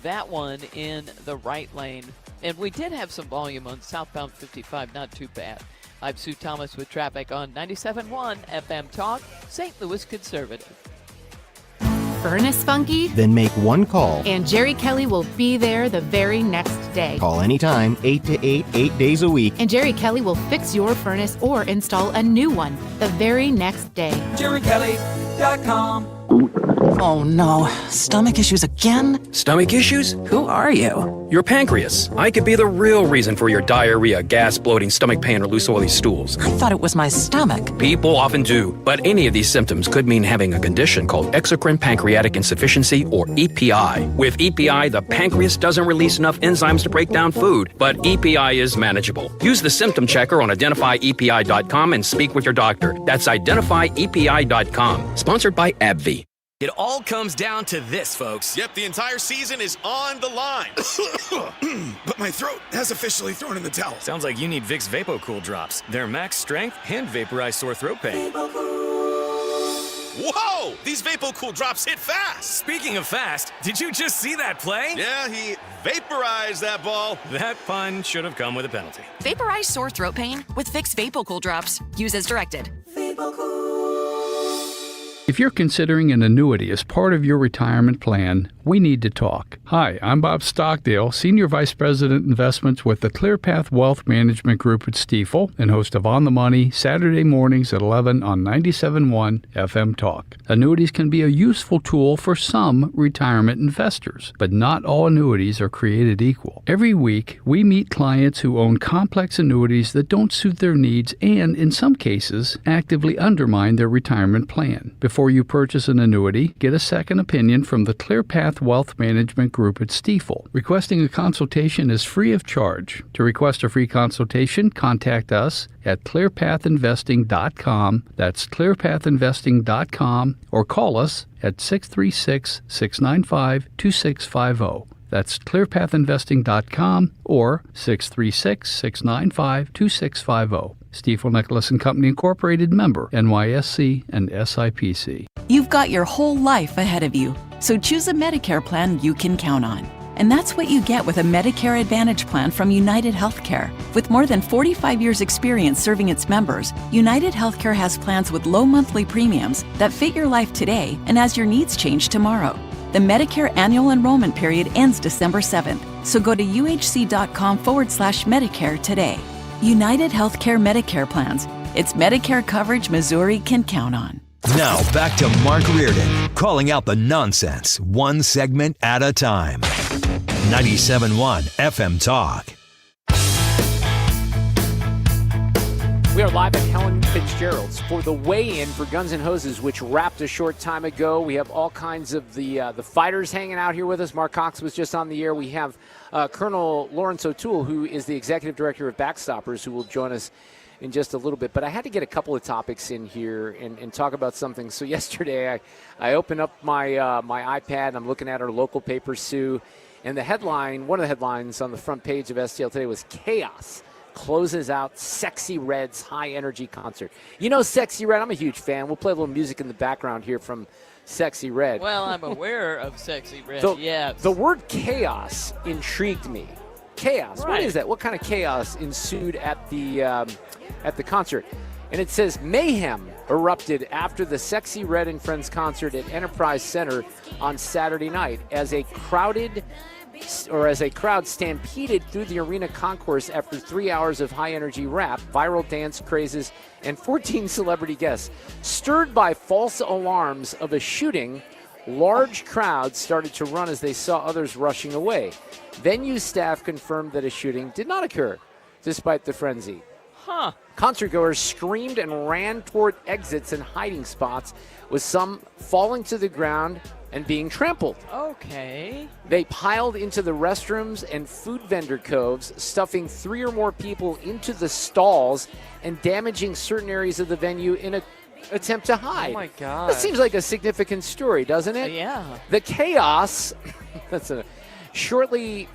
That one in the right lane. And we did have some volume on southbound 55, not too bad. I'm Sue Thomas with traffic on 97.1 FM Talk, St. Louis Conservative. Furnace funky? Then make one call. And Jerry Kelly will be there the very next day. Call anytime, 8 to 8, 8 days a week. And Jerry Kelly will fix your furnace or install a new one the very next day. JerryKelly.com. Oh no, stomach issues again? Stomach issues? Who are you? Your pancreas. I could be the real reason for your diarrhea, gas, bloating, stomach pain, or loose oily stools. I thought it was my stomach. People often do, but any of these symptoms could mean having a condition called exocrine pancreatic insufficiency, or EPI. With EPI, the pancreas doesn't release enough enzymes to break down food, but EPI is manageable. Use the symptom checker on identifyepi.com and speak with your doctor. That's identifyepi.com. Sponsored by AbbVie. It all comes down to this, folks. Yep, the entire season is on the line. But my throat has officially thrown in the towel. Sounds like you need Vicks VapoCool drops. They're max strength and vaporize sore throat pain. Whoa! These VapoCool drops hit fast. Speaking of fast, did you just see that play? Yeah, he vaporized that ball. That pun should have come with a penalty. Vaporize sore throat pain with Vicks VapoCool drops. Use as directed. If you're considering an annuity as part of your retirement plan, we need to talk. Hi, I'm Bob Stockdale, Senior Vice President Investments with the ClearPath Wealth Management Group at Stifel and host of On the Money, Saturday mornings at 11 on 97.1 FM Talk. Annuities can be a useful tool for some retirement investors, but not all annuities are created equal. Every week, we meet clients who own complex annuities that don't suit their needs and, in some cases, actively undermine their retirement plan. Before you purchase an annuity, get a second opinion from the ClearPath ClearPath Wealth Management Group at Stifel. Requesting a consultation is free of charge. To request a free consultation, contact us at clearpathinvesting.com. That's clearpathinvesting.com, or call us at 636-695-2650. That's clearpathinvesting.com or 636-695-2650. Stifel Nicholas and Company Incorporated, member NYSE and SIPC. You've got your whole life ahead of you, so choose a Medicare plan you can count on. And that's what you get with a Medicare Advantage plan from United Healthcare. With more than 45 years' experience serving its members, United Healthcare has plans with low monthly premiums that fit your life today and as your needs change tomorrow. The Medicare annual enrollment period ends December 7th, so go to uhc.com/Medicare today. United Healthcare Medicare plans. It's Medicare coverage Missouri can count on. Now back to Mark Reardon, calling out the nonsense, one segment at a time. 97.1 FM Talk. We are live at Helen Fitzgerald's for the weigh-in for Guns N' Hoses, which wrapped a short time ago. We have all kinds of the fighters hanging out here with us. Mark Cox was just on the air. We have Colonel Lawrence O'Toole, who is the executive director of Backstoppers, who will join us in just a little bit. But I had to get a couple of topics in here and talk about something. So yesterday I opened up my my iPad, and I'm looking at our local paper, Sue, and the headline, one of the headlines on the front page of STL today was Chaos closes out Sexy Red's high-energy concert. You know Sexy Red, I'm a huge fan. We'll play a little music in the background here from Sexy Red. Well, I'm aware of Sexy Red, yes. The word chaos intrigued me. Chaos, right. What is that? What kind of chaos ensued at the concert? And it says mayhem erupted after the Sexy Red and Friends concert at Enterprise Center on Saturday night as a crowd stampeded through the arena concourse after 3 hours of high-energy rap, viral dance crazes, and 14 celebrity guests. Stirred by false alarms of a shooting, large crowds started to run as they saw others rushing away. Venue staff confirmed that a shooting did not occur, despite the frenzy. Concertgoers screamed and ran toward exits and hiding spots, with some falling to the ground and being trampled. Okay. They piled into the restrooms and food vendor coves, stuffing 3 or more people into the stalls and damaging certain areas of the venue in an attempt to hide. Oh, my God. That seems like a significant story, doesn't it? Yeah. The chaos began shortly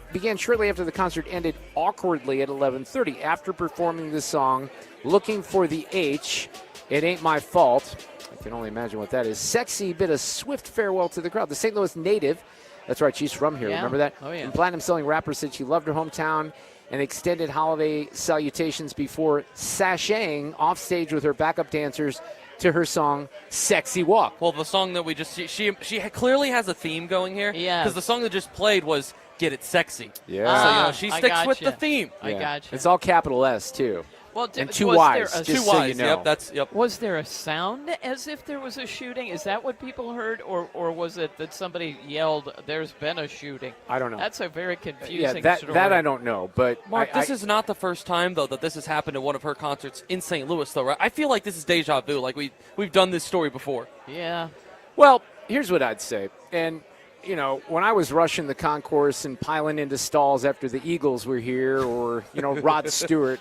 after the concert ended awkwardly at 11:30 after performing the song Looking for the H, It Ain't My Fault. I can only imagine what that is. Sexy bid a swift farewell to the crowd. The St. Louis native, that's right, she's from here, remember that? Oh, yeah. And platinum-selling rapper said she loved her hometown and extended holiday salutations before sashaying off stage with her backup dancers to her song Sexy Walk. Well, the song that we just she clearly has a theme going here. Yeah. Because the song that just played was Get It Sexy. Yeah. So, she sticks with the theme. I gotcha. It's all capital S, too. Well, and 2 Y's, there just so you know. Yep. Was there a sound as if there was a shooting? Is that what people heard? Or was it that somebody yelled, there's been a shooting? I don't know. That's a very confusing story. That I don't know. But Mark, this is not the first time, though, that this has happened at one of her concerts in St. Louis, though, right? I feel like this is deja vu. Like, we've done this story before. Yeah. Well, here's what I'd say. And you know, when I was rushing the concourse and piling into stalls after the Eagles were here, or, you know, Rod Stewart,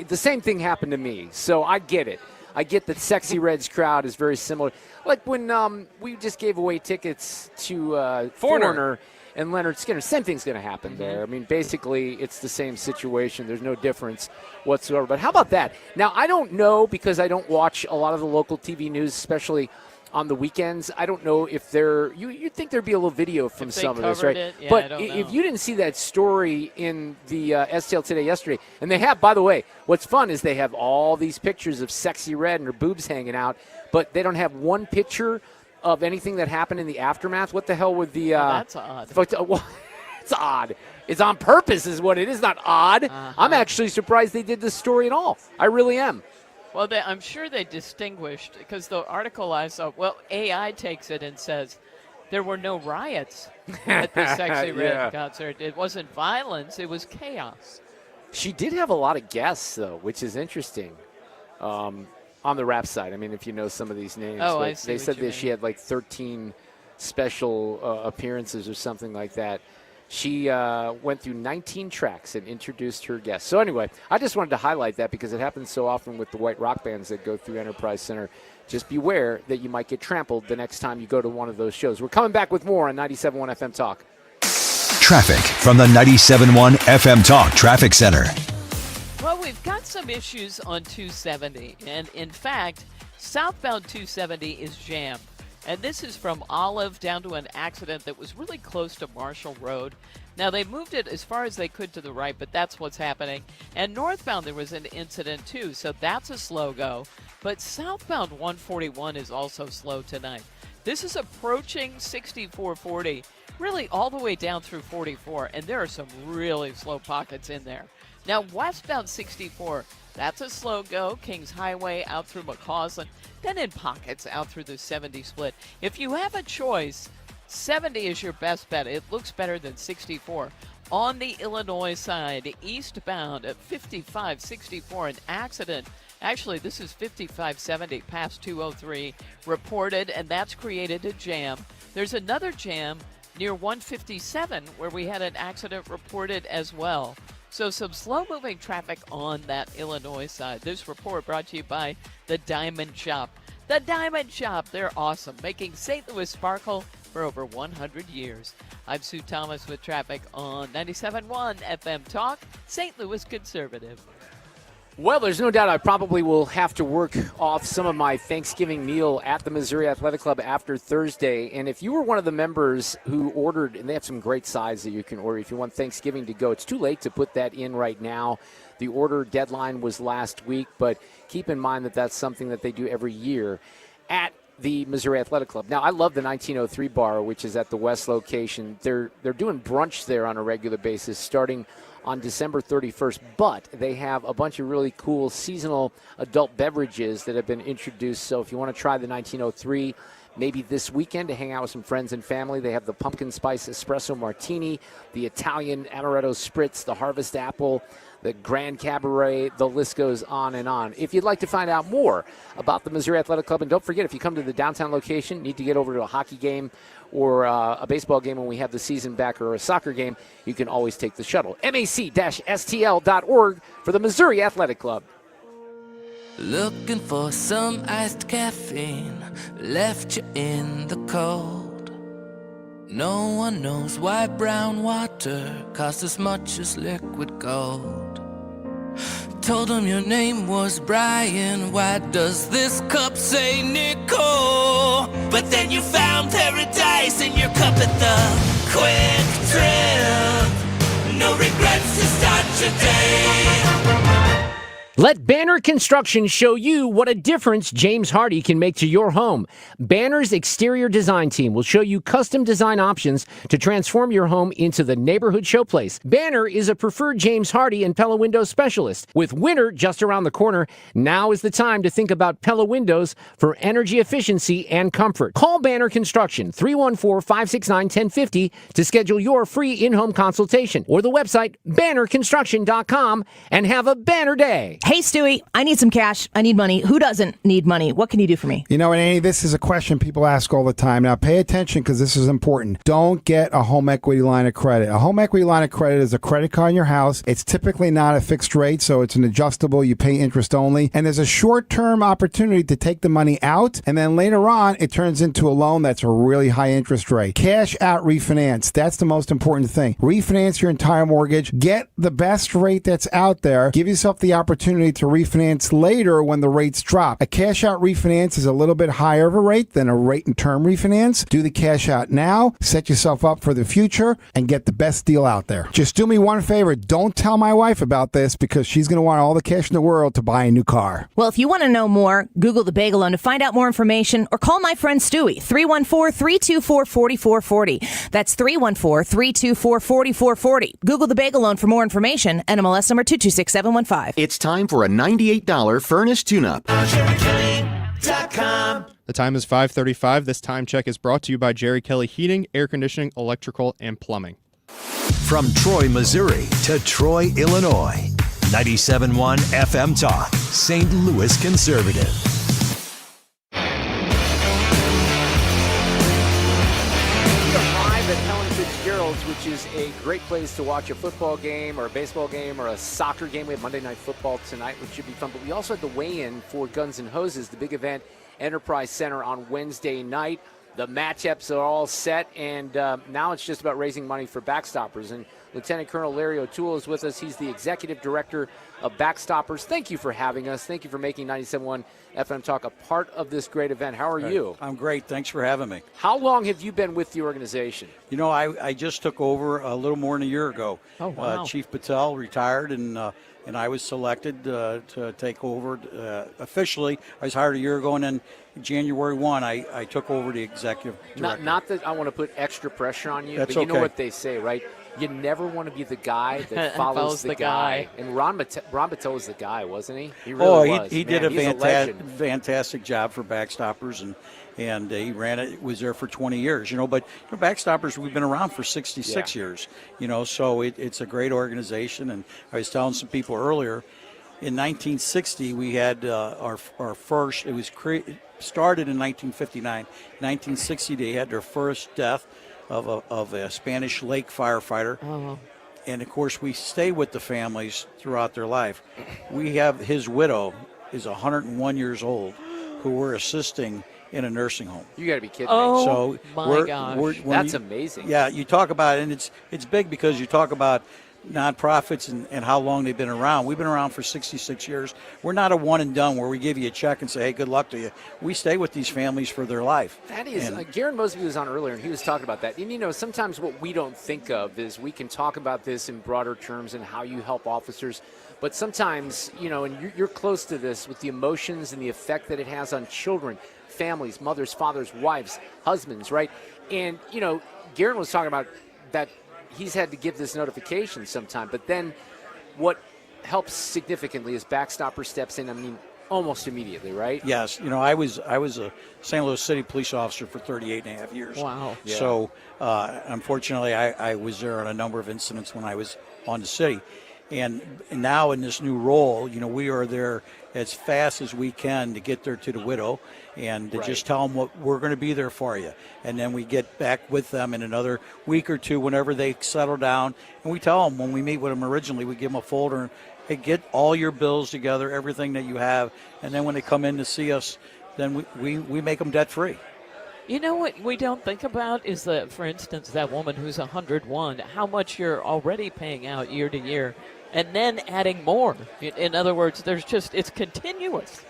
the same thing happened to me. So I get it. I get that Sexy Red's crowd is very similar. Like when we just gave away tickets to Foreigner and Leonard Skinner. Same thing's going to happen there. I mean, basically, it's the same situation. There's no difference whatsoever. But how about that? Now, I don't know, because I don't watch a lot of the local TV news, especially on the weekends. I don't know if you'd think there'd be a little video from some of this, right? Yeah, but if you didn't see that story in the STL Today yesterday, and they have, by the way, what's fun is they have all these pictures of Sexy Red and her boobs hanging out, but they don't have one picture of anything that happened in the aftermath. What the hell with the... that's odd. It's odd. It's on purpose is what it is, not odd. I'm actually surprised they did this story at all. I really am. Well, I'm sure they distinguished, because the article I saw, AI takes it and says there were no riots at the Sexy Red concert. It wasn't violence, it was chaos. She did have a lot of guests, though, which is interesting, on the rap side. I mean, if you know some of these names. Oh, I see They what said you that mean. she had like 13 special appearances or something like that. She went through 19 tracks and introduced her guests. So anyway, I just wanted to highlight that because it happens so often with the white rock bands that go through Enterprise Center. Just beware that you might get trampled the next time you go to one of those shows. We're coming back with more on 97.1 FM Talk. Traffic from the 97.1 FM Talk Traffic Center. Well, we've got some issues on 270, and in fact, southbound 270 is jammed. And this is from Olive down to an accident that was really close to Marshall Road. Now, they moved it as far as they could to the right, but that's what's happening. And northbound, there was an incident, too, so that's a slow go. But southbound 141 is also slow tonight. This is approaching 6440, really all the way down through 44, and there are some really slow pockets in there. Now, westbound 64, that's a slow go. Kings Highway out through McCausland, then in pockets out through the 70 split. If you have a choice, 70 is your best bet. It looks better than 64. On the Illinois side, eastbound at 5564, an accident. Actually, this is 5570 past 203 reported, and that's created a jam. There's another jam near 157 where we had an accident reported as well. So some slow-moving traffic on that Illinois side. This report brought to you by the Diamond Shop. The Diamond Shop, they're awesome, making St. Louis sparkle for over 100 years. I'm Sue Thomas with traffic on 97.1 FM Talk, St. Louis Conservative. Well, there's no doubt I probably will have to work off some of my Thanksgiving meal at the Missouri Athletic Club after Thursday. And if you were one of the members who ordered, and they have some great sides that you can order if you want Thanksgiving to go, it's too late to put that in right now. The order deadline was last week, but keep in mind that that's something that they do every year at the Missouri Athletic Club. Now, I love the 1903 bar, which is at the West location. They're doing brunch there on a regular basis starting on December 31st, but they have a bunch of really cool seasonal adult beverages that have been introduced. So if you want to try the 1903, maybe this weekend to hang out with some friends and family, they have the pumpkin spice espresso martini, the Italian amaretto spritz, the harvest apple, the Grand Cabaret, the list goes on and on. If you'd like to find out more about the Missouri Athletic Club, and don't forget, if you come to the downtown location, need to get over to a hockey game or a baseball game when we have the season back, or a soccer game, you can always take the shuttle. mac-stl.org for the Missouri Athletic Club. Looking for some iced caffeine, left you in the cold. No one knows why brown water costs as much as liquid gold. Told him your name was Brian, why does this cup say Nicole? But then you found paradise in your cup at the Quick Trip. No regrets to start your day. Let Banner Construction show you what a difference James Hardy can make to your home. Banner's exterior design team will show you custom design options to transform your home into the neighborhood showplace. Banner is a preferred James Hardy and Pella Windows specialist. With winter just around the corner, now is the time to think about Pella Windows for energy efficiency and comfort. Call Banner Construction, 314-569-1050 to schedule your free in-home consultation, or the website bannerconstruction.com, and have a banner day. Hey, Stewie, I need some cash. I need money. Who doesn't need money? What can you do for me? You know, Annie, this is a question people ask all the time. Now, pay attention because this is important. Don't get a home equity line of credit. A home equity line of credit is a credit card on your house. It's typically not a fixed rate, so it's an adjustable. You pay interest only. And there's a short-term opportunity to take the money out, and then later on, it turns into a loan that's a really high interest rate. Cash out refinance. That's the most important thing. Refinance your entire mortgage. Get the best rate that's out there. Give yourself the opportunity to refinance later when the rates drop. A cash out refinance is a little bit higher of a rate than a rate and term refinance. Do the cash out now, set yourself up for the future, and get the best deal out there. Just do me one favor. Don't tell my wife about this because she's going to want all the cash in the world to buy a new car. Well, if you want to know more, Google the Bagel Loan to find out more information, or call my friend Stewie, 314-324-4440. That's 314-324-4440. Google the Bagel Loan for more information. NMLS number 226715. It's time for a $98 furnace tune-up. JerryKelly.com. The time is 5:35. This time check is brought to you by Jerry Kelly Heating, Air Conditioning, Electrical, and Plumbing. From Troy, Missouri to Troy, Illinois. 97.1 FM Talk, St. Louis Conservative. Fitzgerald's, which is a great place to watch a football game or a baseball game or a soccer game. We have Monday Night Football tonight, which should be fun. But we also had the weigh-in for Guns N' Hoses, the big event, Enterprise Center on Wednesday night. The matchups are all set, and now it's just about raising money for Backstoppers. And Lieutenant Colonel Larry O'Toole is with us. He's the executive director of Backstoppers. Thank you for having us. Thank you for making 97.1 FM Talk a part of this great event. How are you? I'm great. Thanks for having me. How long have you been with the organization? You know, I just took over a little more than a year ago. Oh, wow. Chief Patel retired, and I was selected to take over officially. I was hired a year ago, and then January 1, I took over the executive director. Not that I want to put extra pressure on you, That's but you know okay. what they say, right? You never want to be the guy that follows the guy. And Ron Patel was the guy, wasn't he? He really was. He Man, did he's a legend. fantastic job for Backstoppers, and he ran it. Was there for 20 years, you know. But Backstoppers, we've been around for 66 years, you know. So it's a great organization. And I was telling some people earlier, in 1960 we had our first. It was started in 1959. 1960 they had their first death of a Spanish lake firefighter. Oh. And of course, we stay with the families throughout their life. We have his widow is 101 years old, who we're assisting in a nursing home. You got to be kidding me. So my gosh. That's amazing. Yeah, you talk about it, and it's big because you talk about nonprofits and how long they've been around. We've been around for 66 years. We're not a one and done where we give you a check and say, hey, good luck to you. We stay with these families for their life. That is, Garon Mosby was on earlier, and he was talking about that. And, you know, sometimes what we don't think of is we can talk about this in broader terms and how you help officers. But sometimes, you know, and you're close to this with the emotions and the effect that it has on children, families, mothers, fathers, wives, husbands, right? And, you know, Garon was talking about that he's had to give this notification sometime. But then what helps significantly is Backstopper steps in, I mean, almost immediately, right? Yes. You know, I was a St. Louis City police officer for 38 and a half years. Wow. Yeah. So, unfortunately, I was there on a number of incidents when I was on the city. And now in this new role, you know, we are there as fast as we can to get there to the widow and to just tell them what we're going to be there for you. And then we get back with them in another week or two whenever they settle down. And we tell them when we meet with them originally, we give them a folder and, hey, get all your bills together, everything that you have. And then when they come in to see us, then we make them debt free. You know what we don't think about is that, for instance, that woman who's 101, how much you're already paying out year to year, and then adding more. In other words, it's continuous.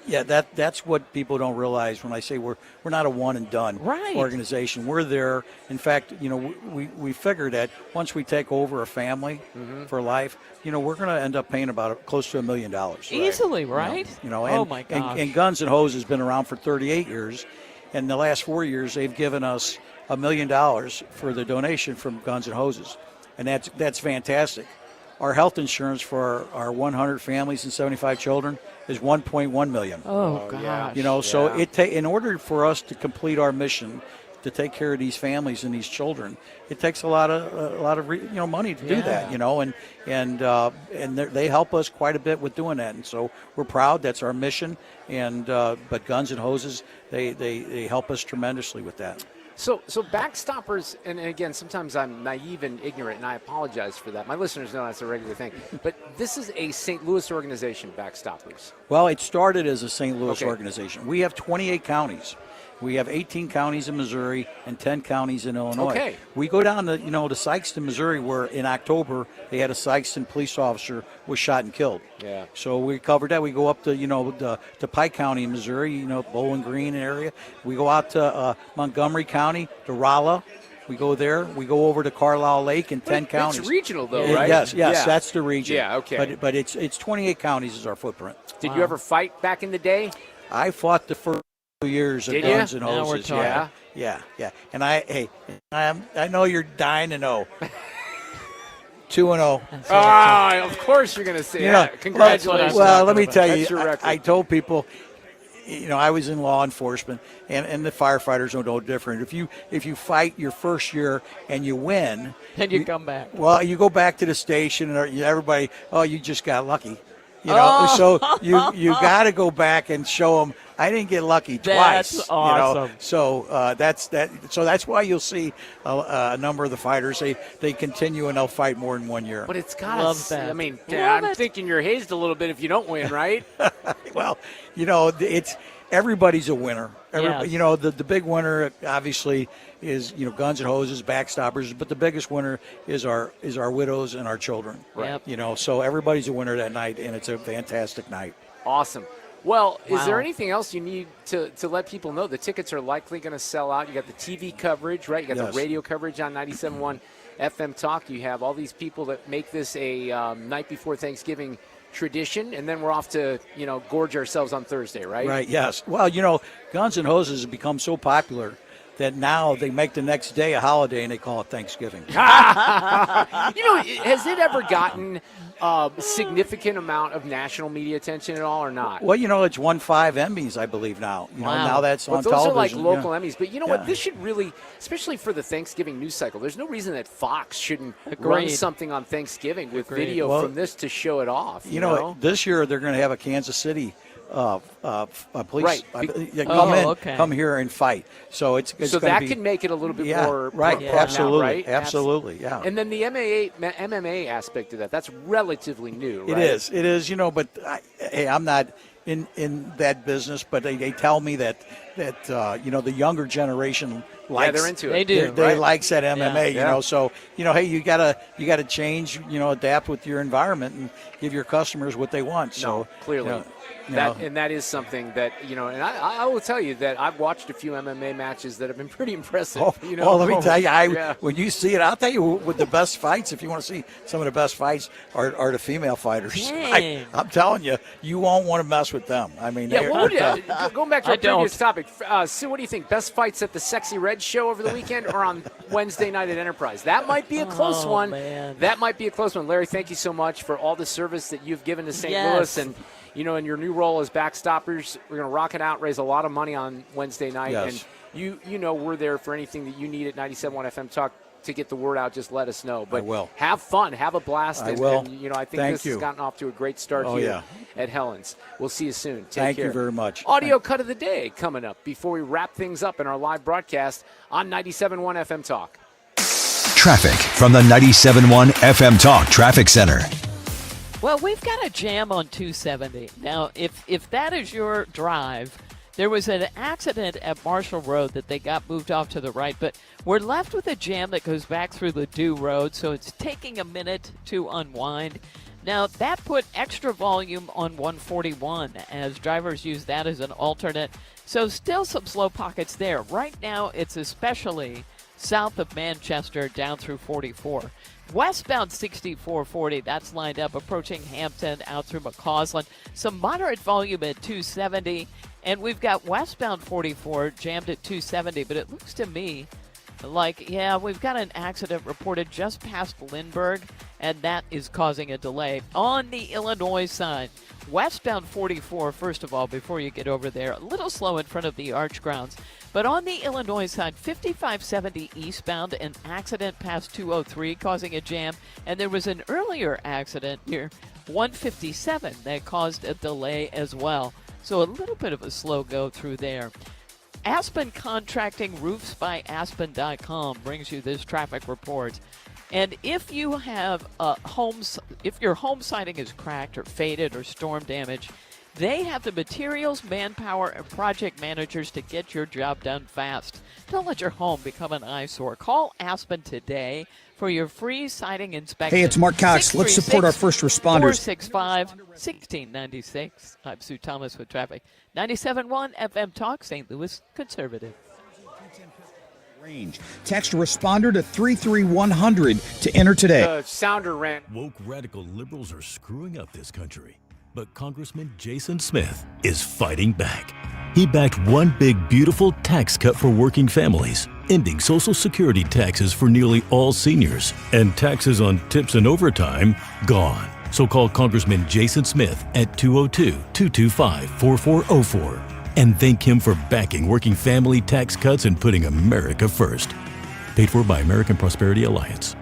Yeah, that's what people don't realize when I say we're not a one and done organization. We're there. In fact, you know, we figure that once we take over a family for life, you know, we're going to end up paying about close to $1 million. Easily, right? You know, oh my gosh. And Guns N' Hoses has been around for 38 years. And the last 4 years, they've given us $1 million for the donation from Guns N' Hoses, and that's fantastic. Our health insurance for our 100 families and 75 children is $1.1 million. Oh gosh! You know, so in order for us to complete our mission to take care of these families and these children, it takes a lot of money to do that. You know, and they help us quite a bit with doing that, and so we're proud. That's our mission. And but Guns N' Hoses, they help us tremendously with that. So Backstoppers, and again, sometimes I'm naive and ignorant, and I apologize for that. My listeners know that's a regular thing. But this is a St. Louis organization, Backstoppers. Well, it started as a St. Louis organization. We have 28 counties. We have 18 counties in Missouri and 10 counties in Illinois. Okay. We go down to, to Sikeston, Missouri, where in October they had a Sikeston police officer was shot and killed. Yeah. So we covered that. We go up to, to Pike County in Missouri, Bowling Green area. We go out to Montgomery County, to Rolla. We go there. We go over to Carlisle Lake in 10 counties. It's regional, though, right? Yes, that's the region. Yeah, okay. But it's 28 counties is our footprint. Did you ever fight back in the day? I fought the first 2 years of Guns N' Hoses. Yeah. And I know you're dying to know. 2-0. Of course you're going to say that. Congratulations. Well, let me tell That's you, your record. I told people, I was in law enforcement, and the firefighters are no different. If you fight your first year and you win, then you come back. Well, you go back to the station, and everybody, you just got lucky. So you got to go back and show them I didn't get lucky That's twice. awesome. So that's that. So that's why you'll see a number of the fighters. They continue and they'll fight more than 1 year. But it's got Love to. that. I mean, Love I'm it. thinking you're hazed a little bit if you don't win, right? Well, it's everybody's a winner. Yes. The big winner obviously is Guns and Hoses, Backstoppers, but the biggest winner is our widows and our children. Right. Yep. So everybody's a winner that night, and it's a fantastic night. Awesome. Well, is there Wow. anything else you need to let people know? The tickets are likely going to sell out. You got the TV coverage, right? You got Yes. the radio coverage on 97.1 FM Talk. You have all these people that make this a night before Thanksgiving tradition, and then we're off to gorge ourselves on Thursday, right? Right. Yes. Well, Guns and Hoses have become so popular that now they make the next day a holiday and they call it Thanksgiving. Has it ever gotten a significant amount of national media attention at all, or not? Well, it's won 5 Emmys, I believe now. Now that's on those television. are like local Emmys. But you know what? Yeah. This should really, especially for the Thanksgiving news cycle, there's no reason that Fox shouldn't run Agreed. something on Thanksgiving with Agreed. video Well, from this to show it off. You know? This year they're going to have a Kansas City police Right. come here and fight. So it's so gonna that be, can make it a little bit yeah, more right. prominent, Absolutely, right? absolutely, yeah. And then the MMA aspect of that's relatively new, right? It is, but I'm not in that business, but they tell me that the younger generation likes. they're into it. They do. They right? likes that MMA, Yeah. So hey, you gotta change, adapt with your environment and give your customers what they want. So clearly. That is something that, and I will tell you that I've watched a few MMA matches that have been pretty impressive. Let me tell you, Yeah. when you see it, I'll tell you with the best fights, if you want to see some of the best fights, are the female fighters. Dang. I'm telling you, you won't want to mess with them. I mean, Yeah, what would going back to our I don't. previous topic, Sue, what do you think? Best fights at the Sexy Red show over the weekend or on Wednesday night at Enterprise? That might be a close one. Man. That might be a close one. Larry, thank you so much for all the service that you've given to St. Yes. Louis. And, in your new role as Backstoppers, we're going to rock it out, raise a lot of money on Wednesday night. Yes. And we're there for anything that you need at 97.1 FM Talk to get the word out. Just let us know. But I will. have fun. Have a blast. I and, will. And, I think Thank this you. has gotten off to a great start Oh, here yeah. at Helen's. We'll see you soon. Take Thank care. you very much. Audio cut of the day coming up before we wrap things up in our live broadcast on 97.1 FM Talk. Traffic from the 97.1 FM Talk Traffic Center. Well, we've got a jam on 270. Now, if that is your drive, there was an accident at Marshall Road that they got moved off to the right, but we're left with a jam that goes back through the Dew Road, so it's taking a minute to unwind. Now, that put extra volume on 141 as drivers use that as an alternate. So still some slow pockets there. Right now, it's especially south of Manchester down through 44. Westbound 6440, that's lined up approaching Hampton out through McCausland. Some moderate volume at 270. And we've got westbound 44 jammed at 270, but it looks to me like, we've got an accident reported just past Lindbergh, and that is causing a delay. On the Illinois side, westbound 44, first of all, before you get over there, a little slow in front of the Arch Grounds. But on the Illinois side, 5570 eastbound, an accident past 203 causing a jam. And there was an earlier accident near 157 that caused a delay as well. So a little bit of a slow go through there. Aspen Contracting, roofsbyaspen.com brings you this traffic report. And if you have if your home siding is cracked or faded or storm damage, they have the materials, manpower, and project managers to get your job done fast. Don't let your home become an eyesore. Call Aspen today for your free siding inspection. Hey, it's Mark Cox. Let's support our first responders. 465-1696. I'm Sue Thomas with traffic. 97.1 FM Talk, St. Louis Conservative. Range. Text responder to 33100 to enter today. The sounder ran. Woke radical liberals are screwing up this country. But Congressman Jason Smith is fighting back. He backed one big, beautiful tax cut for working families, ending Social Security taxes for nearly all seniors, and taxes on tips and overtime gone. So call Congressman Jason Smith at 202-225-4404 and thank him for backing working family tax cuts and putting America first. Paid for by American Prosperity Alliance.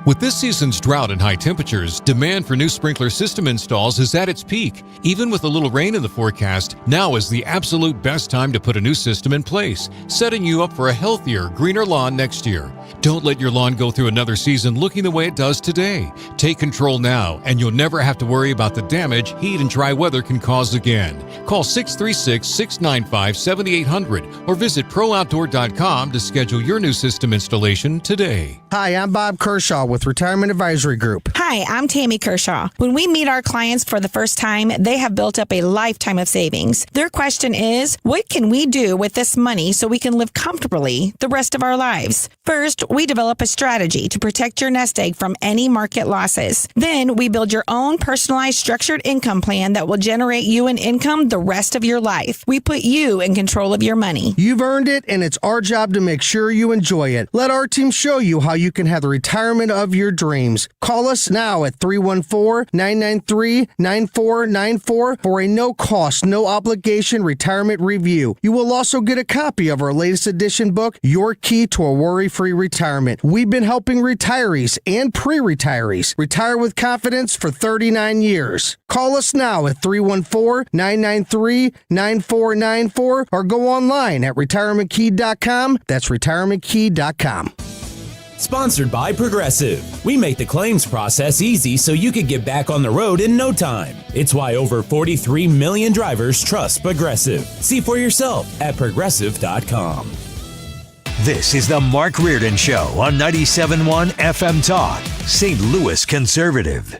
With this season's drought and high temperatures, demand for new sprinkler system installs is at its peak. Even with a little rain in the forecast, now is the absolute best time to put a new system in place, setting you up for a healthier, greener lawn next year. Don't let your lawn go through another season looking the way it does today. Take control now, and you'll never have to worry about the damage heat and dry weather can cause again. Call 636-695-7800 or visit ProOutdoor.com to schedule your new system installation today. Hi, I'm Bob Kershaw with Retirement Advisory Group. Hi, I'm Tammy Kershaw. When we meet our clients for the first time, they have built up a lifetime of savings. Their question is, what can we do with this money so we can live comfortably the rest of our lives? First, we develop a strategy to protect your nest egg from any market losses. Then, we build your own personalized structured income plan that will generate you an income the rest of your life. We put you in control of your money. You've earned it, and it's our job to make sure you enjoy it. Let our team show you how you can have the retirement of your dreams. Call us now at 314-993-9494 for a no-cost, no-obligation retirement review. You will also get a copy of our latest edition book, Your Key to a Worry-Free Retirement. We've been helping retirees and pre-retirees retire with confidence for 39 years. Call us now at 314-993-9494 or go online at retirementkey.com. That's retirementkey.com. Sponsored by Progressive. We make the claims process easy so you can get back on the road in no time. It's why over 43 million drivers trust Progressive. See for yourself at progressive.com. This is the Mark Reardon Show on 97.1 FM Talk, St. Louis Conservative.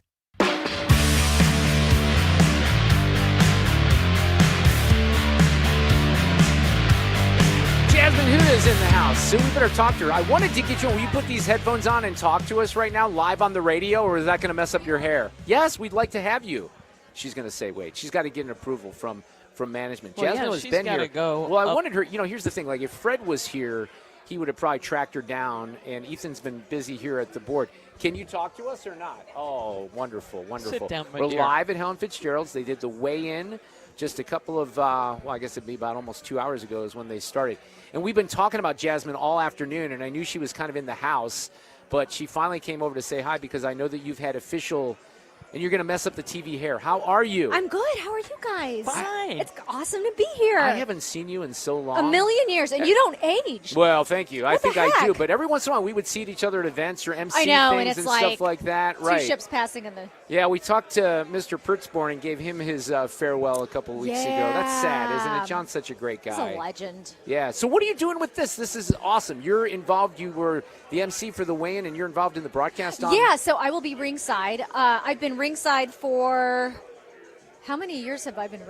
Huda's in the house, so we better talk to her. I wanted to get you, will you put these headphones on and talk to us right now, live on the radio, or is that going to mess up your hair? Yes, we'd like to have you. She's going to say, wait, she's got to get an approval from management. Well, Jasmine yeah, has she's been gotta here. go Well, I up. wanted her, here's the thing, like if Fred was here, he would have probably tracked her down, and Ethan's been busy here at the board. Can you talk to us or not? Oh, wonderful, wonderful. Sit down, my We're dear. live at Helen Fitzgerald's. They did the weigh-in just a couple of, I guess it'd be about almost 2 hours ago is when they started. And we've been talking about Jasmine all afternoon, and I knew she was kind of in the house, but she finally came over to say hi because I know that you've had official, and you're going to mess up the TV hair. How are you? I'm good. How are you guys? Fine. It's awesome to be here. I haven't seen you in so long. A million years, and you don't age. Well, thank you. I What the think I do. heck? But every once in a while, we would see each other at events or MC I know, and things it's stuff like like that. two Right. ships passing in the. Yeah, we talked to Mr. Pertzborn and gave him his farewell a couple of weeks ago. That's sad, isn't it? John's such a great guy. He's a legend. Yeah. So what are you doing with this? This is awesome. You're involved. You were the MC for the weigh-in, and you're involved in the broadcast on. Yeah, so I will be ringside. I've been ringside for how many years have I been?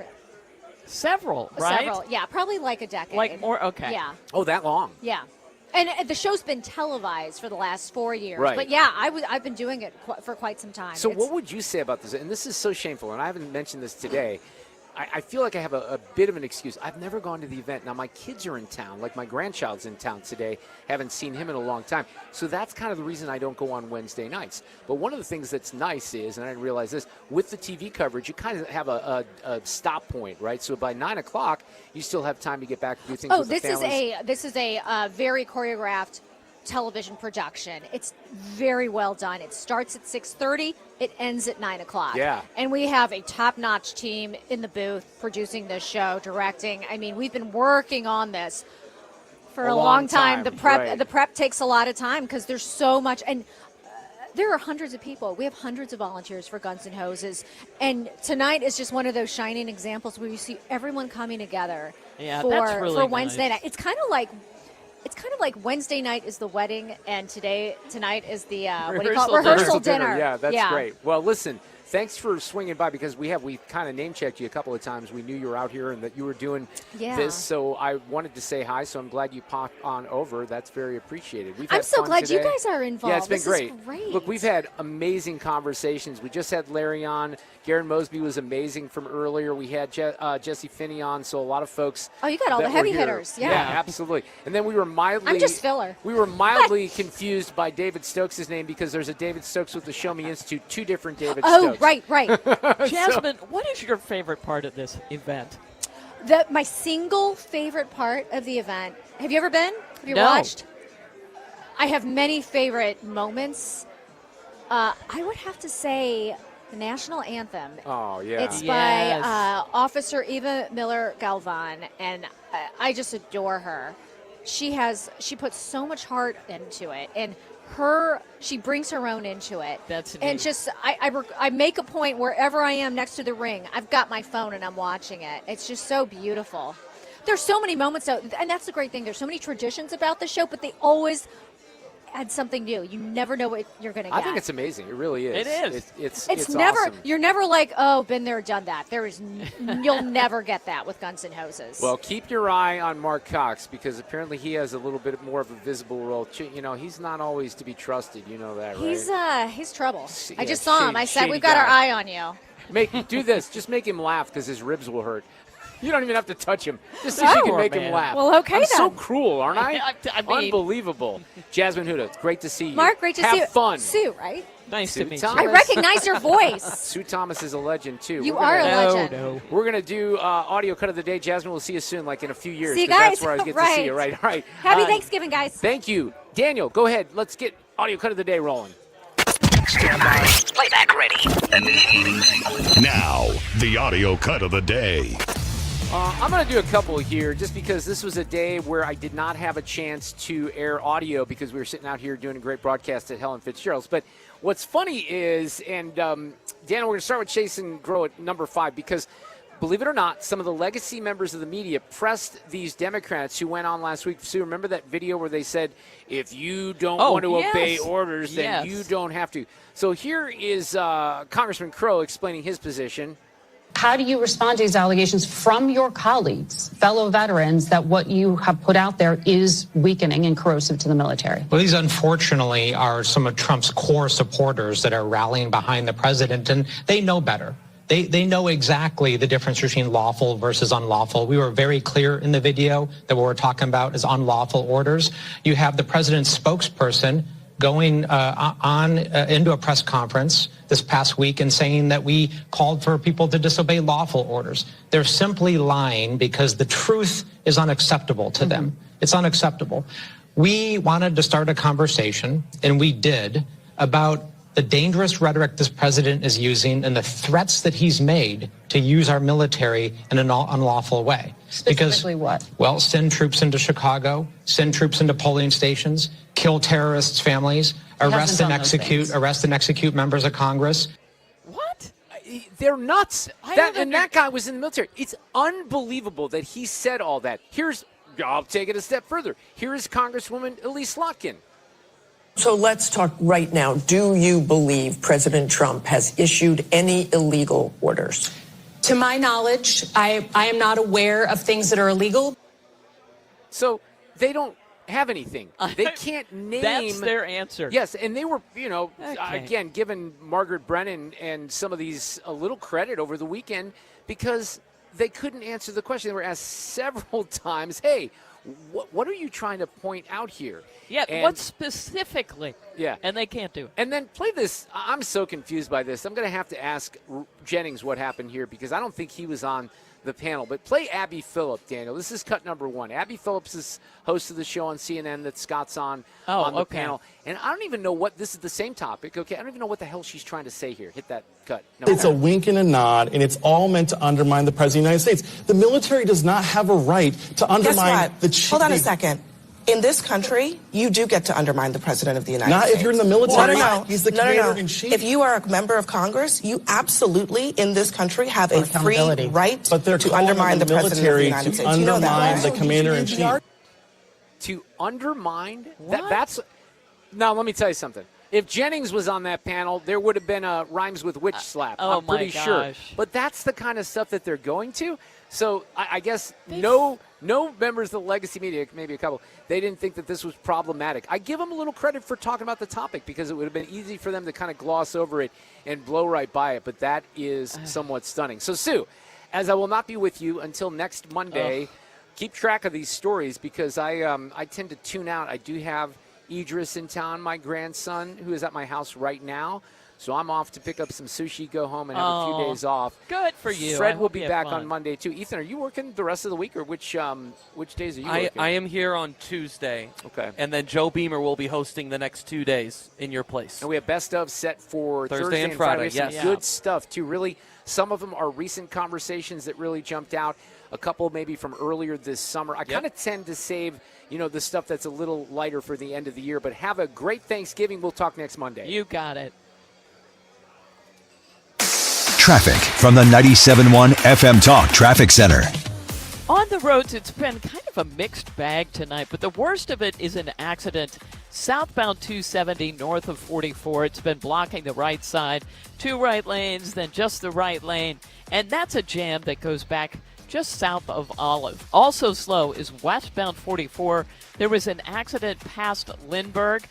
Several, right? Several. Yeah, probably like a decade. Like more. Okay. Yeah. Oh, that long. Yeah. And the show's been televised for the last 4 years. Right. But yeah, I've been doing it for quite some time. So It's- what would you say about this? And this is so shameful, and I haven't mentioned this today. I feel like I have a bit of an excuse. I've never gone to the event. Now, my kids are in town. Like, my grandchild's in town today. Haven't seen him in a long time. So that's kind of the reason I don't go on Wednesday nights. But one of the things that's nice is, and I didn't realize this, with the TV coverage, you kind of have a stop point, right? So by 9 o'clock, you still have time to get back and do things with the families. This is a very choreographed television production. It's very well done. It starts at 6:30. It ends at 9 o'clock. Yeah. And we have a top-notch team in the booth producing this show, directing. I mean, we've been working on this for a long time. The prep takes a lot of time because there's so much, and there are hundreds of people. We have hundreds of volunteers for Guns N' Hoses, and tonight is just one of those shining examples where you see everyone coming together that's really for Wednesday nice. night. It's kind of like Wednesday night is the wedding, and tonight is the rehearsal dinner. Yeah, that's great. Well, listen, thanks for swinging by because we kind of name checked you a couple of times. We knew you were out here and that you were doing this, so I wanted to say hi. So I'm glad you popped on over. That's very appreciated. I'm so glad today. you guys are involved. Yeah, it's been This great. is great. Look, we've had amazing conversations. We just had Larry on. Garon Mosby was amazing from earlier. We had Jesse Finney on, so a lot of folks. Oh, you got all that the heavy were here. hitters. Yeah, absolutely. And then we were mildly. I'm just filler. We were mildly confused by David Stokes' name because there's a David Stokes with the Show Me Institute, two different David Stokes. Right. Jasmine, what is your favorite part of this event? My single favorite part of the event. Have you ever been? Have you No. watched? I have many favorite moments. I would have to say the national anthem. Oh, yeah. It's by Officer Eva Miller Galvan, and I just adore her. She puts so much heart into it, and she brings her own into it. That's neat. And just I make a point wherever I am next to the ring, I've got my phone and I'm watching it. It's just so beautiful. There's so many moments, and that's the great thing. There's so many traditions about the show, but they always add something new. You never know what you're going to get. I think it's amazing. It really is. It is. It's never. Awesome. You're never like, oh, been there, done that. You'll never get that with Guns N' Hoses. Well, keep your eye on Mark Cox because apparently he has a little bit more of a visible role. You know, he's not always to be trusted. You know that, right? He's trouble. Yeah, I just saw him. I said, we've got guy. our eye on you. Do this. Just make him laugh because his ribs will hurt. You don't even have to touch him. Just see if you can make him laugh. Well, okay, I'm then. so cruel, aren't I? I mean, unbelievable. Jasmine Huda, it's great to see you. Mark, great to see you. Have fun. Sue, right? Nice Sue to meet Thomas. you. I recognize your voice. Sue Thomas is a legend, too. You are a legend. No. We're going to do audio cut of the day. Jasmine, we'll see you soon, like in a few years. See you 'cause guys. That's where I get to Right. see you. Right, all right. Happy Thanksgiving, guys. Thank you. Daniel, go ahead. Let's get audio cut of the day rolling. Stand by. Playback ready. Now, the audio cut of the day. I'm going to do a couple here just because this was a day where I did not have a chance to air audio because we were sitting out here doing a great broadcast at Helen Fitzgerald's. But what's funny is, and Daniel, we're going to start with Jason Grow at number 5 because, believe it or not, some of the legacy members of the media pressed these Democrats who went on last week. So remember that video where they said, if you don't want to obey orders, then you don't have to. So here is Congressman Crow explaining his position. How do you respond to these allegations from your colleagues, fellow veterans, that what you have put out there is weakening and corrosive to the military? Well, these unfortunately are some of Trump's core supporters that are rallying behind the president, and they know better. They know exactly the difference between lawful versus unlawful. We were very clear in the video that what we're talking about is unlawful orders. You have the president's spokesperson going into a press conference this past week and saying that we called for people to disobey lawful orders. They're simply lying because the truth is unacceptable to them. It's unacceptable. We wanted to start a conversation, and we did, about the dangerous rhetoric this president is using and the threats that he's made to use our military in an unlawful way. Specifically what? Well, send troops into Chicago, send troops into polling stations, kill terrorists' families, arrest and execute members of Congress. What? They're nuts. That guy was in the military. It's unbelievable that he said all that. I'll take it a step further. Here is Congresswoman Elise Slotkin. So let's talk right now. Do you believe President Trump has issued any illegal orders? To my knowledge, I am not aware of things that are illegal. So they don't have anything. They can't name. That's their answer. Yes, and they were, again, giving Margaret Brennan and some of these a little credit over the weekend because they couldn't answer the question. They were asked several times, hey, what are you trying to point out here? Yeah, what specifically? Yeah. And they can't do it. And then play this. I'm so confused by this. I'm going to have to ask Jennings what happened here because I don't think he was on the panel. But play Abby Phillip, Daniel. This is cut number 1. Abby Phillips is host of the show on CNN that Scott's on the panel. And I don't even know what – this is the same topic, okay? I don't even know what the hell she's trying to say here. Hit that cut. No, it's a wink and a nod, and it's all meant to undermine the President of the United States. The military does not have a right to undermine the chief. Hold on a second. In this country, you do get to undermine the President of the United States. Not if you're in the military. No. He's the commander-in-chief. If you are a member of Congress, you absolutely, in this country, have a free right to undermine the President of the United States. To undermine the commander-in-chief. To undermine? That's now, let me tell you something. If Jennings was on that panel, there would have been a rhymes with witch slap. I'm pretty sure. But that's the kind of stuff that they're going to. So I guess no members of the legacy media, maybe a couple, they didn't think that this was problematic. I give them a little credit for talking about the topic because it would have been easy for them to kind of gloss over it and blow right by it. But that is somewhat stunning. So, Sue, as I will not be with you until next Monday, keep track of these stories because I tend to tune out. I do have Idris in town, my grandson, who is at my house right now. So I'm off to pick up some sushi, go home, and have a few days off. Good for you. Fred will be back on Monday, too. Ethan, are you working the rest of the week, or which days are you working? I am here on Tuesday. Okay. And then Joe Beamer will be hosting the next 2 days in your place. And we have best of set for Thursday and Friday. Some good stuff, too. Really, some of them are recent conversations that really jumped out. A couple maybe from earlier this summer. I kind of tend to save, the stuff that's a little lighter for the end of the year. But have a great Thanksgiving. We'll talk next Monday. You got it. Traffic from the 97.1 FM Talk Traffic Center. On the roads, it's been kind of a mixed bag tonight, but the worst of it is an accident southbound 270 north of 44. It's been blocking the right side, 2 right lanes, then just the right lane, and that's a jam that goes back just south of Olive. Also slow is westbound 44. There was an accident past Lindbergh,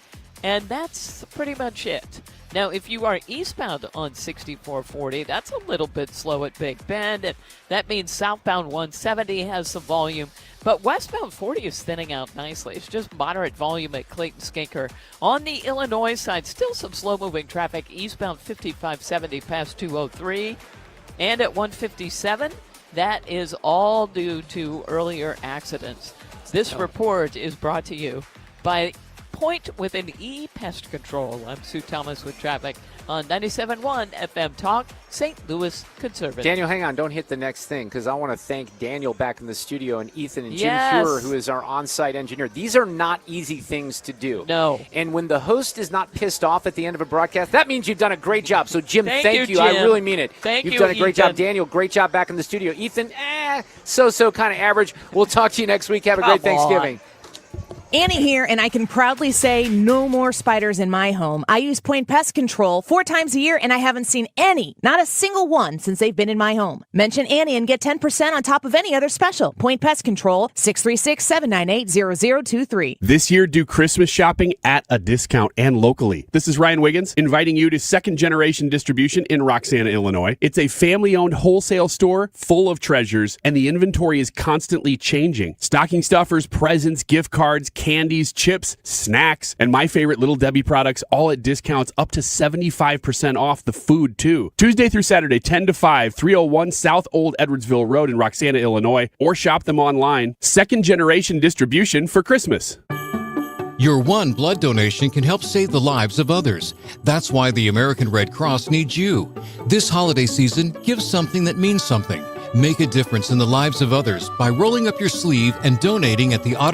and that's pretty much it. Now, if you are eastbound on 6440, that's a little bit slow at Big Bend, and that means southbound 170 has some volume, but westbound 40 is thinning out nicely. It's just moderate volume at Clayton Skinker. On the Illinois side, still some slow-moving traffic, eastbound 5570 past 203, and at 157, that is all due to earlier accidents. This report is brought to you by Point with an E Pest Control. I'm Sue Thomas with traffic on 97.1 FM Talk, St. Louis Conservative. Daniel, hang on. Don't hit the next thing, because I want to thank Daniel back in the studio and Ethan and Jim Fuhrer, who is our on-site engineer. These are not easy things to do. No. And when the host is not pissed off at the end of a broadcast, that means you've done a great job. So, Jim, thank you. Jim. I really mean it. You've done a great job. Daniel, great job back in the studio. Ethan, so kind of average. We'll talk to you next week. Have a great Thanksgiving. Annie here, and I can proudly say no more spiders in my home. I use Point Pest Control 4 times a year, and I haven't seen any, not a single one, since they've been in my home. Mention Annie and get 10% on top of any other special. Point Pest Control, 636-798-0023. This year, do Christmas shopping at a discount and locally. This is Ryan Wiggins inviting you to Second Generation Distribution in Roxana, Illinois. It's a family-owned wholesale store full of treasures, and the inventory is constantly changing. Stocking stuffers, presents, gift cards, candies, chips, snacks, and my favorite Little Debbie products, all at discounts up to 75% off the food, too. Tuesday through Saturday, 10 to 5, 301 South Old Edwardsville Road in Roxana, Illinois, or shop them online. Second Generation Distribution for Christmas. Your one blood donation can help save the lives of others. That's why the American Red Cross needs you. This holiday season, give something that means something. Make a difference in the lives of others by rolling up your sleeve and donating at the Odyssey